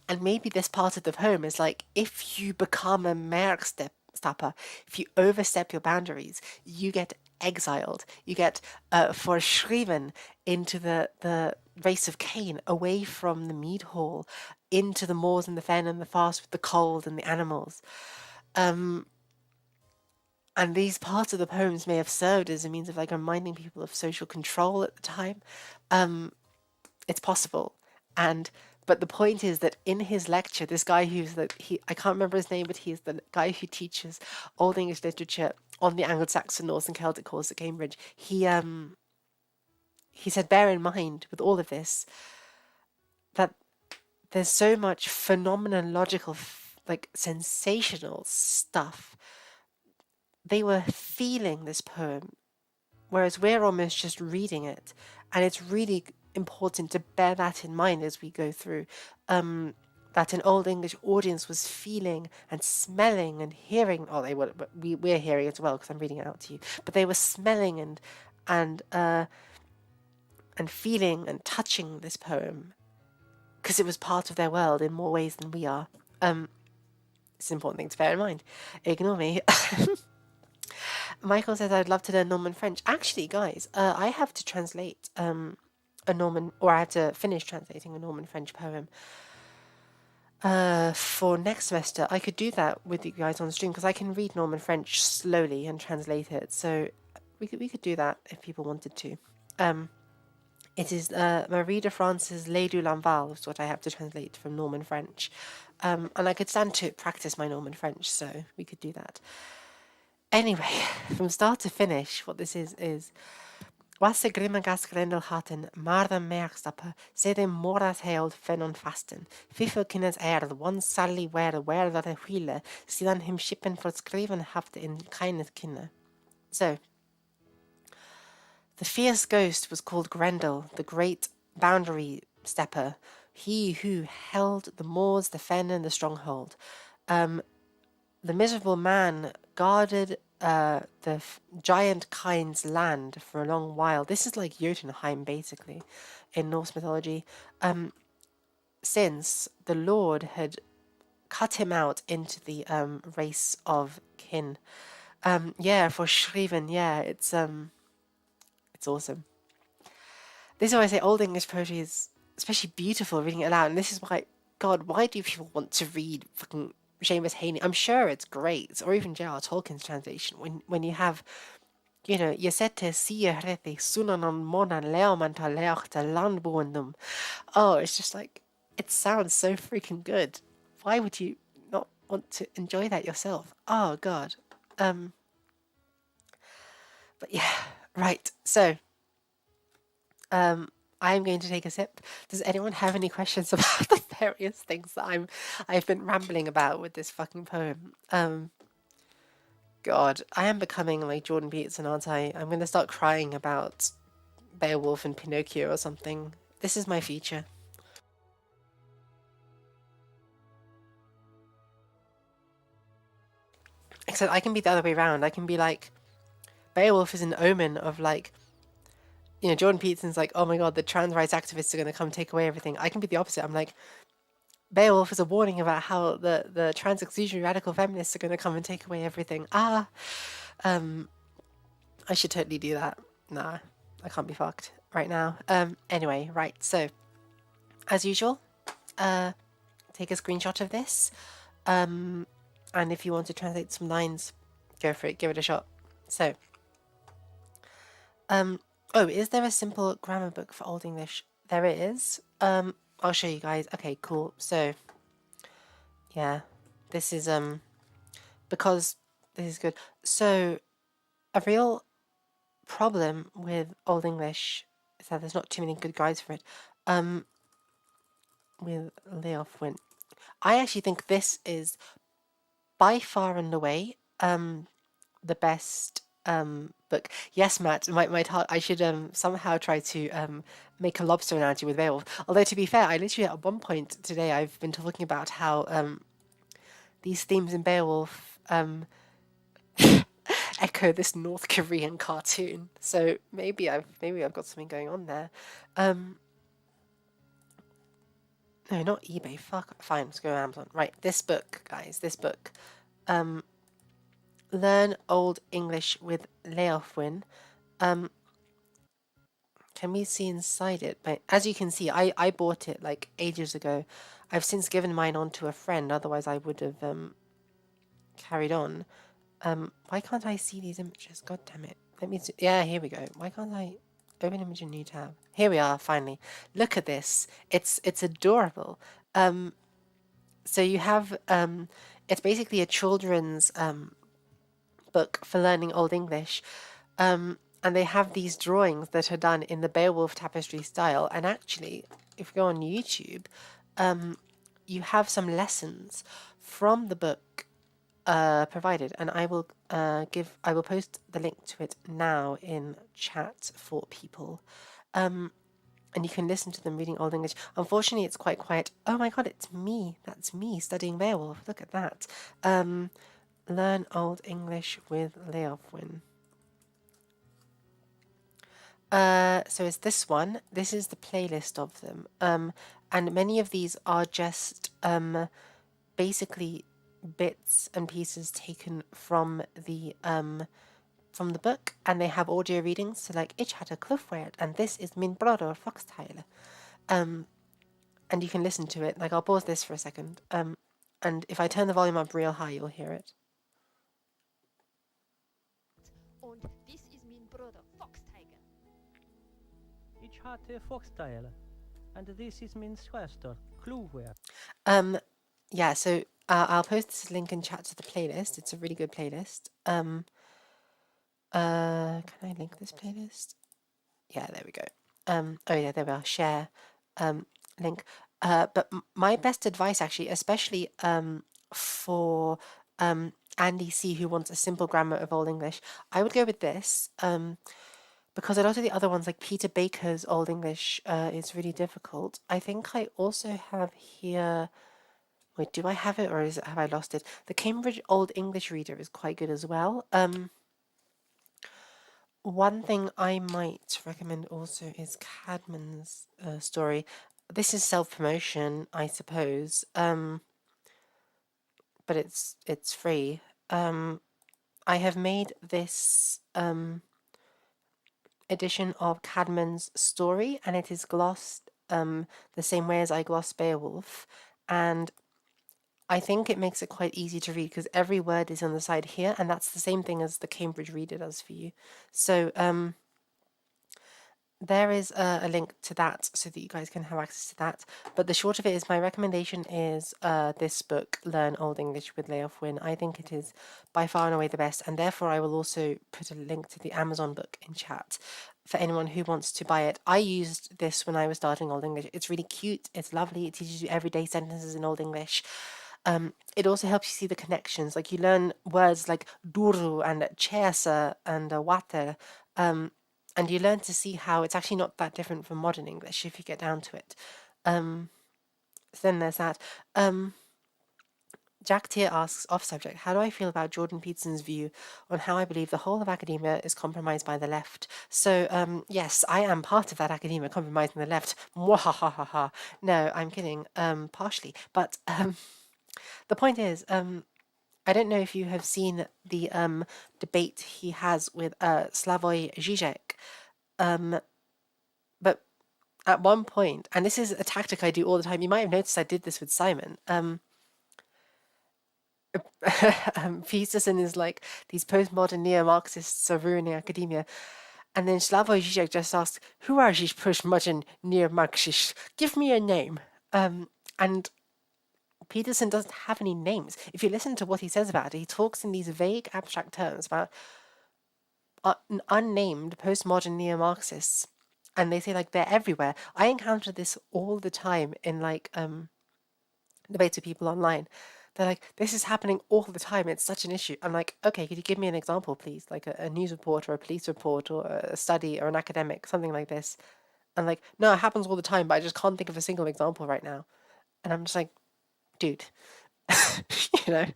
And maybe this part of the poem is like, if you become a Merkstapper, if you overstep your boundaries, you get exiled. You get verschriven into the race of Cain, away from the mead hall, into the moors and the fen and the fast with the cold and the animals. And these parts of the poems may have served as a means of like reminding people of social control at the time. It's possible. But the point is that in his lecture, this guy I can't remember his name, but he's the guy who teaches Old English literature on the Anglo-Saxon, Norse, and Celtic course at Cambridge. He said, bear in mind with all of this that there's so much phenomenological, like sensational stuff. They were feeling this poem, whereas we're almost just reading it, and it's really important to bear that in mind as we go through. That an Old English audience was feeling and smelling and hearing. Oh, they were. We're hearing it as well because I'm reading it out to you. But they were smelling and feeling and touching this poem because it was part of their world in more ways than we are. It's an important thing to bear in mind. Ignore me. Michael says, I'd love to learn Norman French. Actually, guys, I have to translate I have to finish translating a Norman French poem for next semester. I could do that with you guys on stream because I can read Norman French slowly and translate it. So we could do that if people wanted to. It is Marie de France's Les du Lamval is what I have to translate from Norman French. And I could stand to practice my Norman French, so we could do that. Anyway, from start to finish, what this is was de grimmagas grendel hatten, maar de merkstappen, ze de moras held fenon fasten. Fiffel kinnes one sally where that a wheeler, sidan him shippen for skriven hafte in keine kinne. So, the fierce ghost was called Grendel, the great boundary stepper, he who held the moors, the fen, and the stronghold. The miserable man guarded the giant kind's land for a long while. This is like Jotunheim, basically, in Norse mythology. Since the Lord had cut him out into the race of kin. For Shriven, it's It's awesome. This is why I say Old English poetry is especially beautiful reading it aloud. And this is why, God, why do people want to read fucking Seamus Heaney? I'm sure it's great, or even J.R. Tolkien's translation. When you have, you know, je sette sierreti sunanon monan leomanta leochta landboendum. Oh, it's just like, it sounds so freaking good. Why would you not want to enjoy that yourself? Oh, God. But yeah, right. So, I'm going to take a sip. Does anyone have any questions about the various things that I've been rambling about with this fucking poem? God, I am becoming like Jordan Peterson, aren't I? I'm gonna start crying about Beowulf and Pinocchio or something. This is my future. Except I can be the other way around. I can be like, Beowulf is an omen of like, you know, Jordan Peterson's like, oh my god, the trans rights activists are gonna come take away everything. I can be the opposite. I'm like, Beowulf is a warning about how the trans exclusionary radical feminists are going to come and take away everything. I should totally do that. Nah, I can't be fucked right now. Anyway, right. So, as usual, take a screenshot of this, and if you want to translate some lines, go for it. Give it a shot. So, oh, is there a simple grammar book for Old English? There is. I'll show you guys. Okay, cool. So, yeah, this is because this is good. So, a real problem with Old English is that there's not too many good guides for it. With Leof Win, I actually think this is by far and away the best book. Yes, Matt, my I should somehow try to make a lobster analogy with Beowulf. Although to be fair, I literally at one point today I've been talking about how these themes in Beowulf echo this North Korean cartoon. So maybe I've got something going on there. No, not eBay. Fuck. Fine, let's go to Amazon. Right, this book, guys. This book. Learn Old English with Leofwin. Can we see inside it? But as you can see, I bought it like ages ago. I've since given mine on to a friend. Otherwise, I would have carried on. Why can't I see these images? God damn it. Let me see. Yeah, here we go. Why can't I open image in new tab? Here we are, finally. Look at this. It's adorable. So you have it's basically a children's book for learning Old English. And they have these drawings that are done in the Beowulf tapestry style. And actually, if you go on YouTube, you have some lessons from the book provided, and I will post the link to it now in chat for people, and you can listen to them reading Old English. Unfortunately, it's quite quiet. Oh my god, it's me! That's me studying Beowulf. Look at that. Learn Old English with Leofwin. So it's this one. This is the playlist of them, and many of these are just basically bits and pieces taken from the book, and they have audio readings. So like, ich hatte Kluftwert, and this is min Bruder Foxteil. And you can listen to it. Like, I'll pause this for a second. And if I turn the volume up real high, you'll hear it. Und this is min Bruder Foxteil. Ich hatte Foxteil, and this is min Schwester Kluftwert. Yeah, so I'll post this link in chat to the playlist. It's a really good playlist. Can I link this playlist? Yeah, there we go. Oh yeah, there we are. Share link. But my best advice, actually, especially for Andy C, who wants a simple grammar of Old English, I would go with this. Because a lot of the other ones, like Peter Baker's Old English, is really difficult. I think I also have here. Wait, do I have it, or have I lost it? The Cambridge Old English Reader is quite good as well. One thing I might recommend also is Cadman's story. This is self-promotion, I suppose, but it's free. I have made this edition of Cadman's story, and it is glossed the same way as I gloss Beowulf. And I think it makes it quite easy to read because every word is on the side here, and that's the same thing as the Cambridge Reader does for you. So there is a link to that so that you guys can have access to that. But the short of it is my recommendation is this book, Learn Old English with Leof Wynne. I think it is by far and away the best, and therefore I will also put a link to the Amazon book in chat for anyone who wants to buy it. I used this when I was starting Old English. It's really cute, it's lovely, it teaches you everyday sentences in Old English. It also helps you see the connections. Like you learn words like duru and chesa and water, and you learn to see how it's actually not that different from modern English if you get down to it. So then there's that. Jack Tier asks, off subject, how do I feel about Jordan Peterson's view on how I believe the whole of academia is compromised by the left? So, yes, I am part of that academia compromising the left. Mwahahaha. No, I'm kidding. Partially. But the point is, I don't know if you have seen the debate he has with Slavoj Žižek, but at one point, and this is a tactic I do all the time, you might have noticed I did this with Simon. Peterson is like, these postmodern neo-Marxists are ruining academia. And then Slavoj Žižek just asks, who are these postmodern neo-Marxists? Give me a name. And Peterson doesn't have any names. If you listen to what he says about it, he talks in these vague, abstract terms about unnamed postmodern neo-Marxists. And they say, like, they're everywhere. I encounter this all the time in, like, debates with people online. They're like, this is happening all the time. It's such an issue. I'm like, okay, could you give me an example, please? Like a news report or a police report or a study or an academic, something like this. And like, no, it happens all the time, but I just can't think of a single example right now. And I'm just like, dude, you know.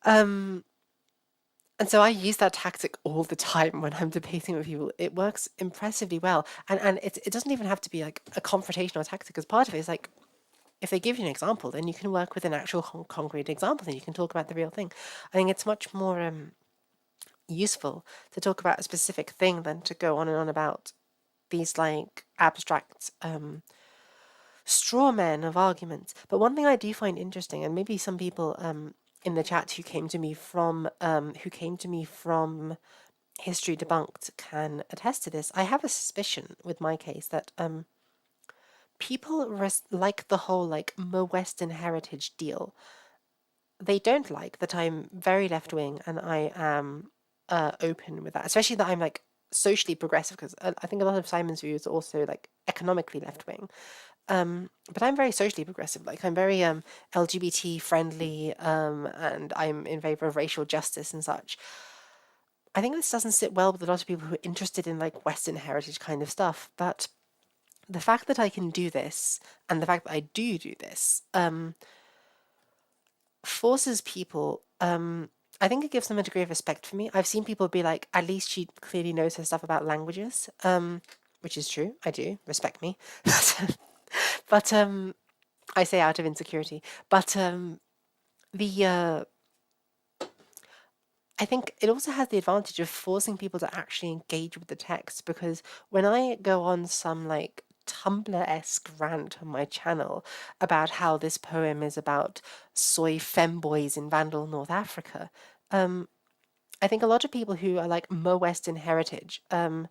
And so I use that tactic all the time when I'm debating with people. It works impressively well. And it doesn't even have to be like a confrontational tactic, because part of it is like, if they give you an example, then you can work with an actual concrete example and you can talk about the real thing. I think it's much more useful to talk about a specific thing than to go on and on about these like abstract straw men of arguments. But one thing I do find interesting, and maybe some people in the chat who came to me from History Debunked can attest to this. I have a suspicion with my case that people like the whole like Western heritage deal. They don't like that I'm very left wing and I am open with that, especially that I'm like socially progressive, because I think a lot of Simon's views are also like economically left wing. But I'm very socially progressive. Like I'm very LGBT friendly, and I'm in favor of racial justice and such. I think this doesn't sit well with a lot of people who are interested in like Western heritage kind of stuff, but the fact that I can do this and the fact that I do this forces people. I think it gives them a degree of respect for me. I've seen people be like, at least she clearly knows her stuff about languages, which is true. I do respect me, but I say out of insecurity. But the I think it also has the advantage of forcing people to actually engage with the text, because when I go on some like Tumblr-esque rant on my channel about how this poem is about soy femboys in Vandal, North Africa, I think a lot of people who are like Western heritage and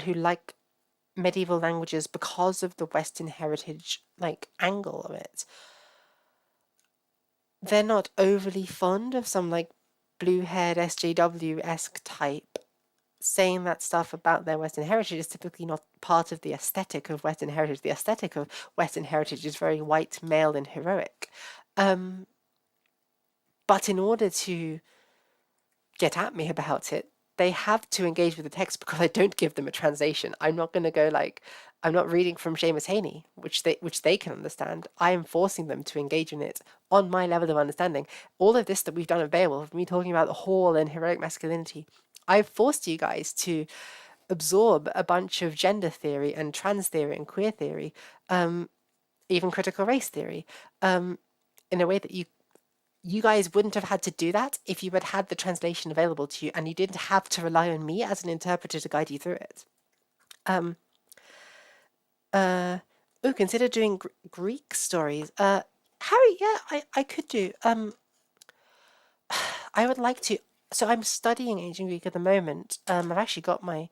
who like medieval languages because of the Western heritage like angle of it, they're not overly fond of some like blue-haired SJW-esque type saying that stuff about their Western heritage. Is typically not part of the aesthetic of Western heritage. The aesthetic of Western heritage is very white, male, and heroic. But in order to get at me about it, they have to engage with the text, because I don't give them a translation. I'm not going to go like, I'm not reading from Seamus Heaney, which they can understand. I am forcing them to engage in it on my level of understanding. All of this that we've done at Beowulf, me talking about the hall and heroic masculinity, I've forced you guys to absorb a bunch of gender theory and trans theory and queer theory, even critical race theory, in a way that you you guys wouldn't have had to do that if you had had the translation available to you and you didn't have to rely on me as an interpreter to guide you through it. Consider doing Greek stories. Harry, yeah, I could do. I would like to. So I'm studying ancient Greek at the moment. I've actually got my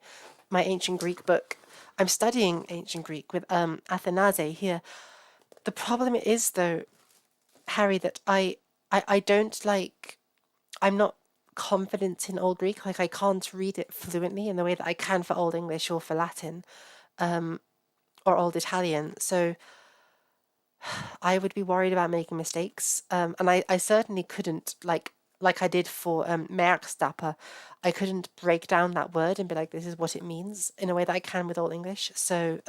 ancient Greek book. I'm studying ancient Greek with Athanase here. The problem is though, Harry, that I don't like. I'm not confident in Old Greek. Like I can't read it fluently in the way that I can for Old English or for Latin, or Old Italian. So I would be worried about making mistakes. And I certainly couldn't like I did for Merkstapper. I couldn't break down that word and be like, this is what it means in a way that I can with Old English. So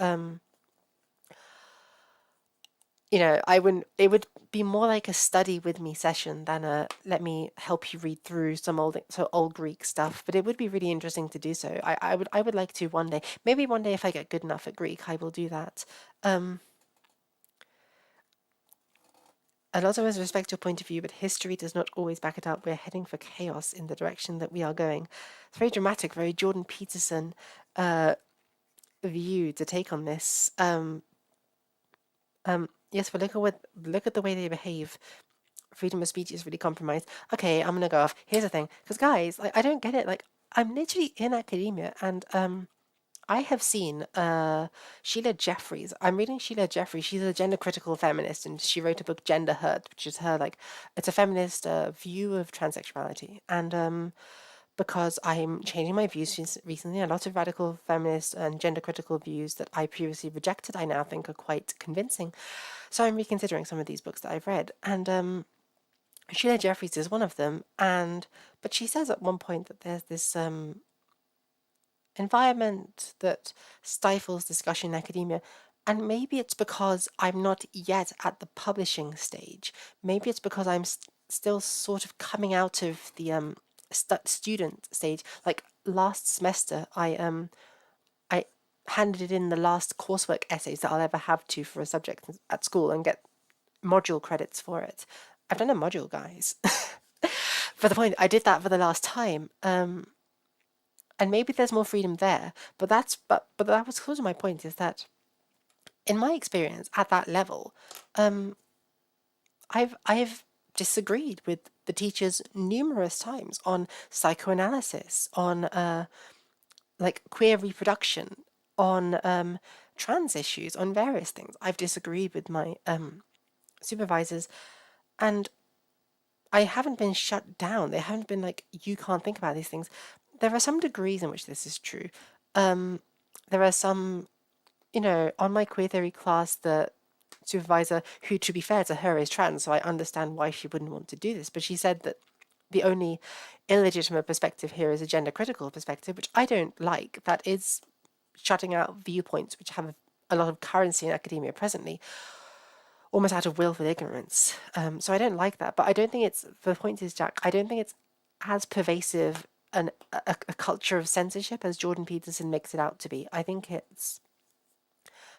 I wouldn't. It would be more like a study with me session than a let me help you read through some old Greek stuff. But it would be really interesting to do so. I would like to one day. Maybe one day if I get good enough at Greek, I will do that. A lot of us respect your point of view, but history does not always back it up. We're heading for chaos in the direction that we are going. It's very dramatic, very Jordan Peterson view to take on this. Yes, but look at the way they behave. Freedom of speech is really compromised. Okay, I'm gonna go off. Here's the thing, because guys, like, I don't get it. Like, I'm literally in academia, and I have seen Sheila Jeffreys. I'm reading Sheila Jeffreys. She's a gender critical feminist, and she wrote a book, Gender Hurt, which is her it's a feminist view of transsexuality. And because I'm changing my views recently, a lot of radical feminist and gender critical views that I previously rejected, I now think are quite convincing. So I'm reconsidering some of these books that I've read, and Sheila Jeffreys is one of them. But she says at one point that there's this environment that stifles discussion in academia. And maybe it's because I'm not yet at the publishing stage. Maybe it's because I'm still sort of coming out of the student stage. Like last semester, I handed in the last coursework essays that I'll ever have to for a subject at school and get module credits for it. I've done a module, guys. For the point, I did that for the last time. And maybe there's more freedom there, but that was sort of my point, is that in my experience at that level, I've disagreed with the teachers numerous times on psychoanalysis, on like queer reproduction, on trans issues, on various things. I've disagreed with my supervisors, and I haven't been shut down. They haven't been like, you can't think about these things. There are some degrees in which this is true. There are some, on my queer theory class, the supervisor, who, to be fair to her, is trans, so I understand why she wouldn't want to do this, but she said that the only illegitimate perspective here is a gender critical perspective, which I don't like. That is shutting out viewpoints which have a lot of currency in academia presently, almost out of willful ignorance. So I don't like that. But I don't think the point is, Jack, I don't think it's as pervasive a culture of censorship as Jordan Peterson makes it out to be. I think it's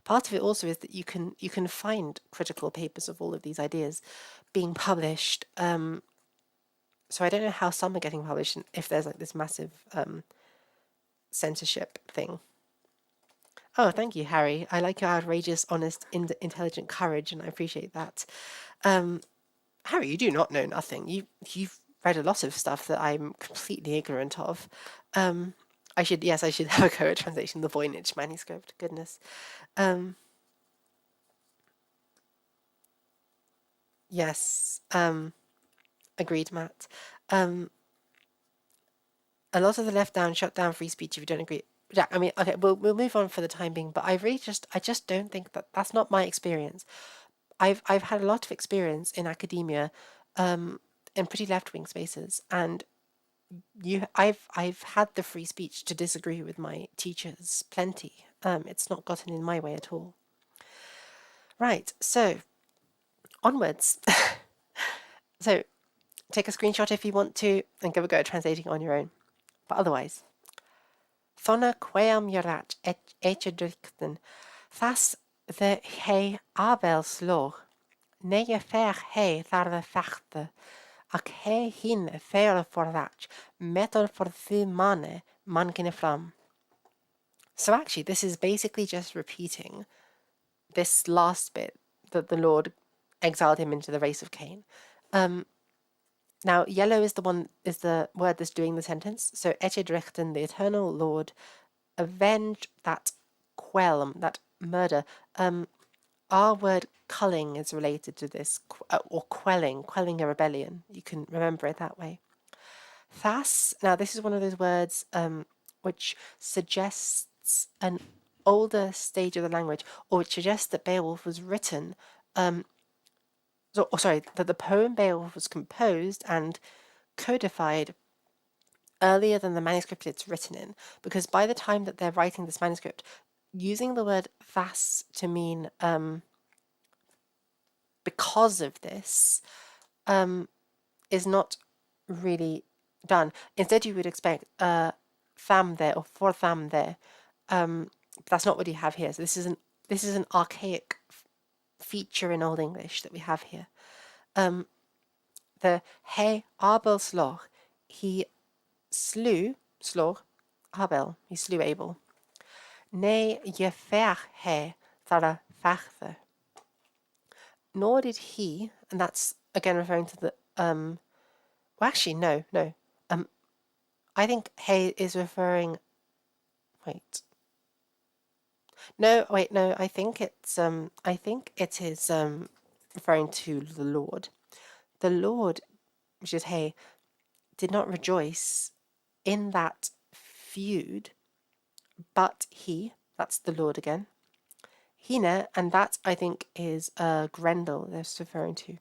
part of it also is that you can find critical papers of all of these ideas being published. So I don't know how some are getting published and if there's like this massive censorship thing. Oh, thank you, Harry. I like your outrageous, honest, intelligent courage, and I appreciate that. Harry, you do not know nothing. You've read a lot of stuff that I'm completely ignorant of. I should have a go at translation the Voynich manuscript. Goodness. Yes. Agreed, Matt. A lot of the left down shut down free speech if you don't agree. Yeah, I mean, okay, we'll move on for the time being. But I just don't think that's not my experience. I've had a lot of experience in academia, in pretty left wing spaces, and I've had the free speech to disagree with my teachers plenty. It's not gotten in my way at all. Right, so onwards. So take a screenshot if you want to, and give a go at translating on your own. But otherwise, Thonna queam yarat etchedrikten, thas the he abel sloch, neye fer he thar the fachte, Ac he hin fair for that, metal for the man from. So actually, this is basically just repeating this last bit that the Lord exiled him into the race of Cain. Now, yellow is the word that's doing the sentence. So, Echedrichten, the eternal Lord, avenge that qualm, that murder. Our word culling is related to this, or quelling a rebellion. You can remember it that way. Thas, now this is one of those words which suggests an older stage of the language, or which suggests that Beowulf was written, that the poem Beowulf was composed and codified earlier than the manuscript it's written in, because by the time that they're writing this manuscript, using the word thas to mean because of this is not really done. Instead, you would expect tham there or for tham there. But that's not what you have here. So this is an archaic feature in Old English that we have here. The he Abel sloch, he slew Abel, he slew Abel. Ne je fer he thara fachthe. Nor did he, and that's again referring to the well, actually no. I think he is referring. No. I think it's it is referring to the Lord. The Lord, which is he, did not rejoice in that feud, but he, that's the Lord again, Hine, and that I think is Grendel that's referring to,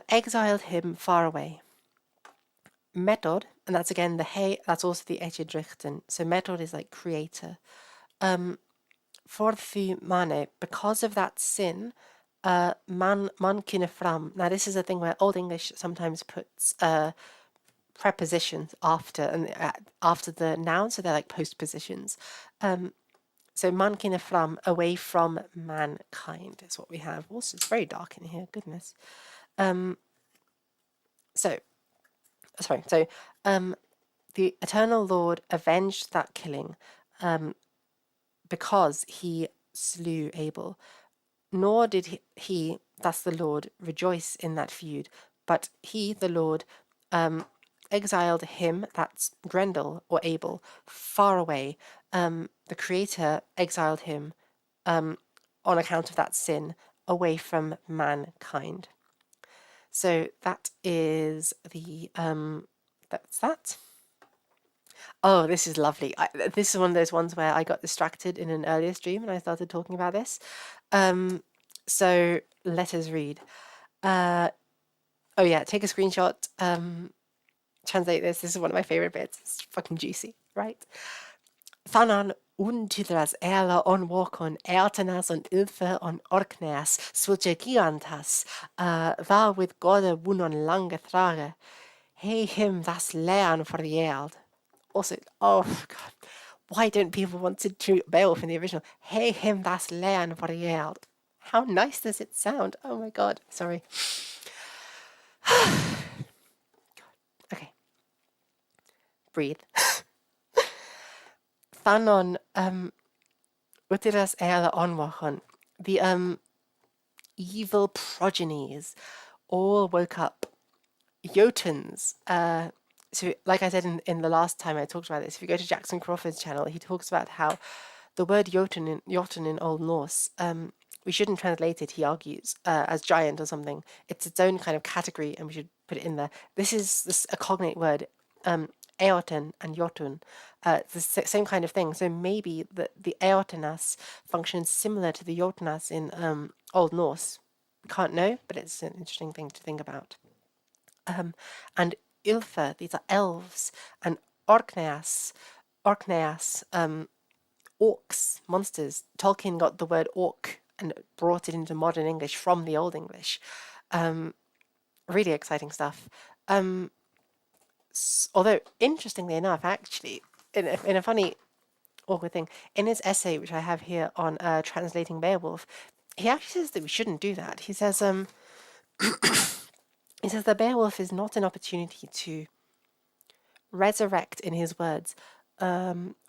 exiled him far away. Metod, and that's again the he, that's also the Echedrichten. So Metod is like creator. For the mane, because of that sin, man kinefram. Now this is a thing where Old English sometimes puts prepositions after the noun, so they're like postpositions. So man kinefram, away from mankind, is what we have. Also, it's very dark in here. Goodness. So the eternal Lord avenged that killing because he slew Abel. Nor did he, that's the Lord, rejoice in that feud, but he, the Lord, exiled him, that's Grendel or Abel, far away. The Creator exiled him on account of that sin away from mankind. So that is the that's that. Oh, this is lovely. This is one of those ones where I got distracted in an earlier stream and I started talking about this. So let us read. Oh yeah, take a screenshot. Translate this. This is one of my favorite bits. It's fucking juicy, right? Thanan untydras ela on walkon eartanas on ilfe on orkneas swilche gigantas thou with gode wunon lange thrage hey him das lean for the eld. Also, oh god, why don't people want to treat Beowulf in the original? Hey him das lean for the eld. How nice does it sound? Oh my god, sorry. Okay. Breathe. Thanon utiras ela onwachon. The evil progenies all woke up. Jotuns. So like I said in the last time I talked about this, if you go to Jackson Crawford's channel, he talks about how the word Jotun in Old Norse, we shouldn't translate it, he argues, as giant or something. It's its own kind of category and we should put it in there. This is a cognate word, Eoten and Jotun. It's the same kind of thing. So maybe the Eotenas functions similar to the Jotunas in Old Norse. We can't know, but it's an interesting thing to think about. And Ilfa, these are elves, and Orkneas, orcs, monsters. Tolkien got the word orc and brought it into modern English from the Old English. Really exciting stuff. Although, interestingly enough, actually, in a funny, awkward thing, in his essay, which I have here on translating Beowulf, he actually says that we shouldn't do that. He says, He says that Beowulf is not an opportunity to resurrect, in his words,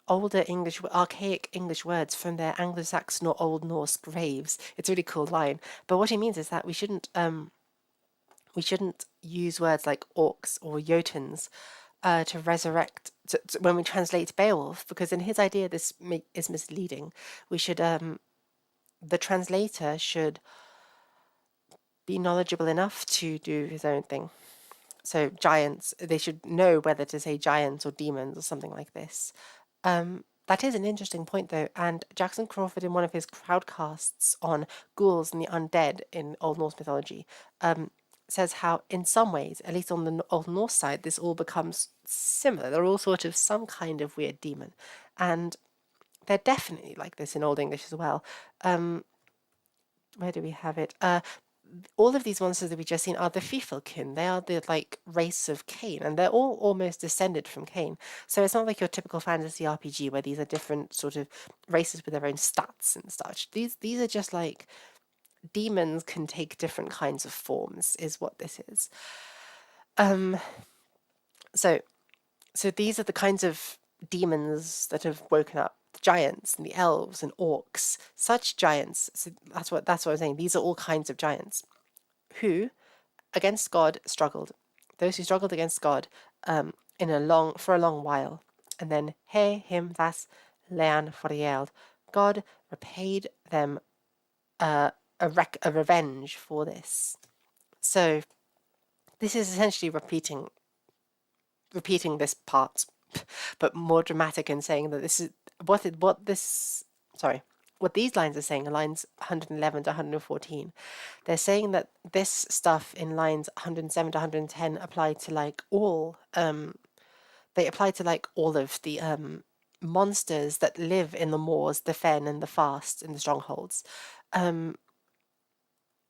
older English, archaic English words from their Anglo-Saxon or Old Norse graves. It's a really cool line. But what he means is that we shouldn't use words like orcs or jotuns to resurrect when we translate Beowulf, because in his idea this is misleading. We should the translator should be knowledgeable enough to do his own thing. So giants, they should know whether to say giants or demons or something like this. That is an interesting point, though, and Jackson Crawford, in one of his crowdcasts on ghouls and the undead in Old Norse mythology, says how, in some ways, at least on the Old Norse side, this all becomes similar. They're all sort of some kind of weird demon, and they're definitely like this in Old English as well. Where do we have it? All of these monsters that we've just seen are the Fifelkin. They are the race of Cain, and they're all almost descended from Cain. So it's not like your typical fantasy RPG where these are different sort of races with their own stats and such. These are just like demons can take different kinds of forms, is what this is. So these are the kinds of demons that have woken up. The giants and the elves and orcs, such giants. So that's what I'm saying. These are all kinds of giants who, against God, struggled. Those who struggled against God for a long while. And then him thas lean forgjeld. God repaid them a revenge for this. So this is essentially repeating this part, but more dramatic in saying that this is what these lines are saying in lines 111 to 114. They're saying that this stuff in lines 107 to 110 apply to all they apply to all of the monsters that live in the moors, the fen and the fast and the strongholds,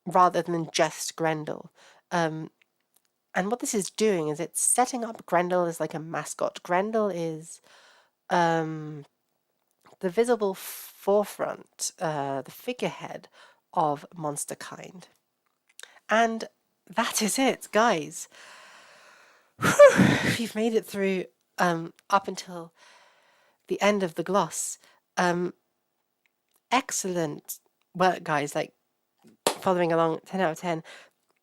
rather than just Grendel. And what this is doing is it's setting up Grendel as like a mascot. Grendel is the visible forefront, the figurehead of monster kind. And that is it, guys. We've made it through up until the end of the gloss. Excellent work, guys. Following along, 10 out of 10.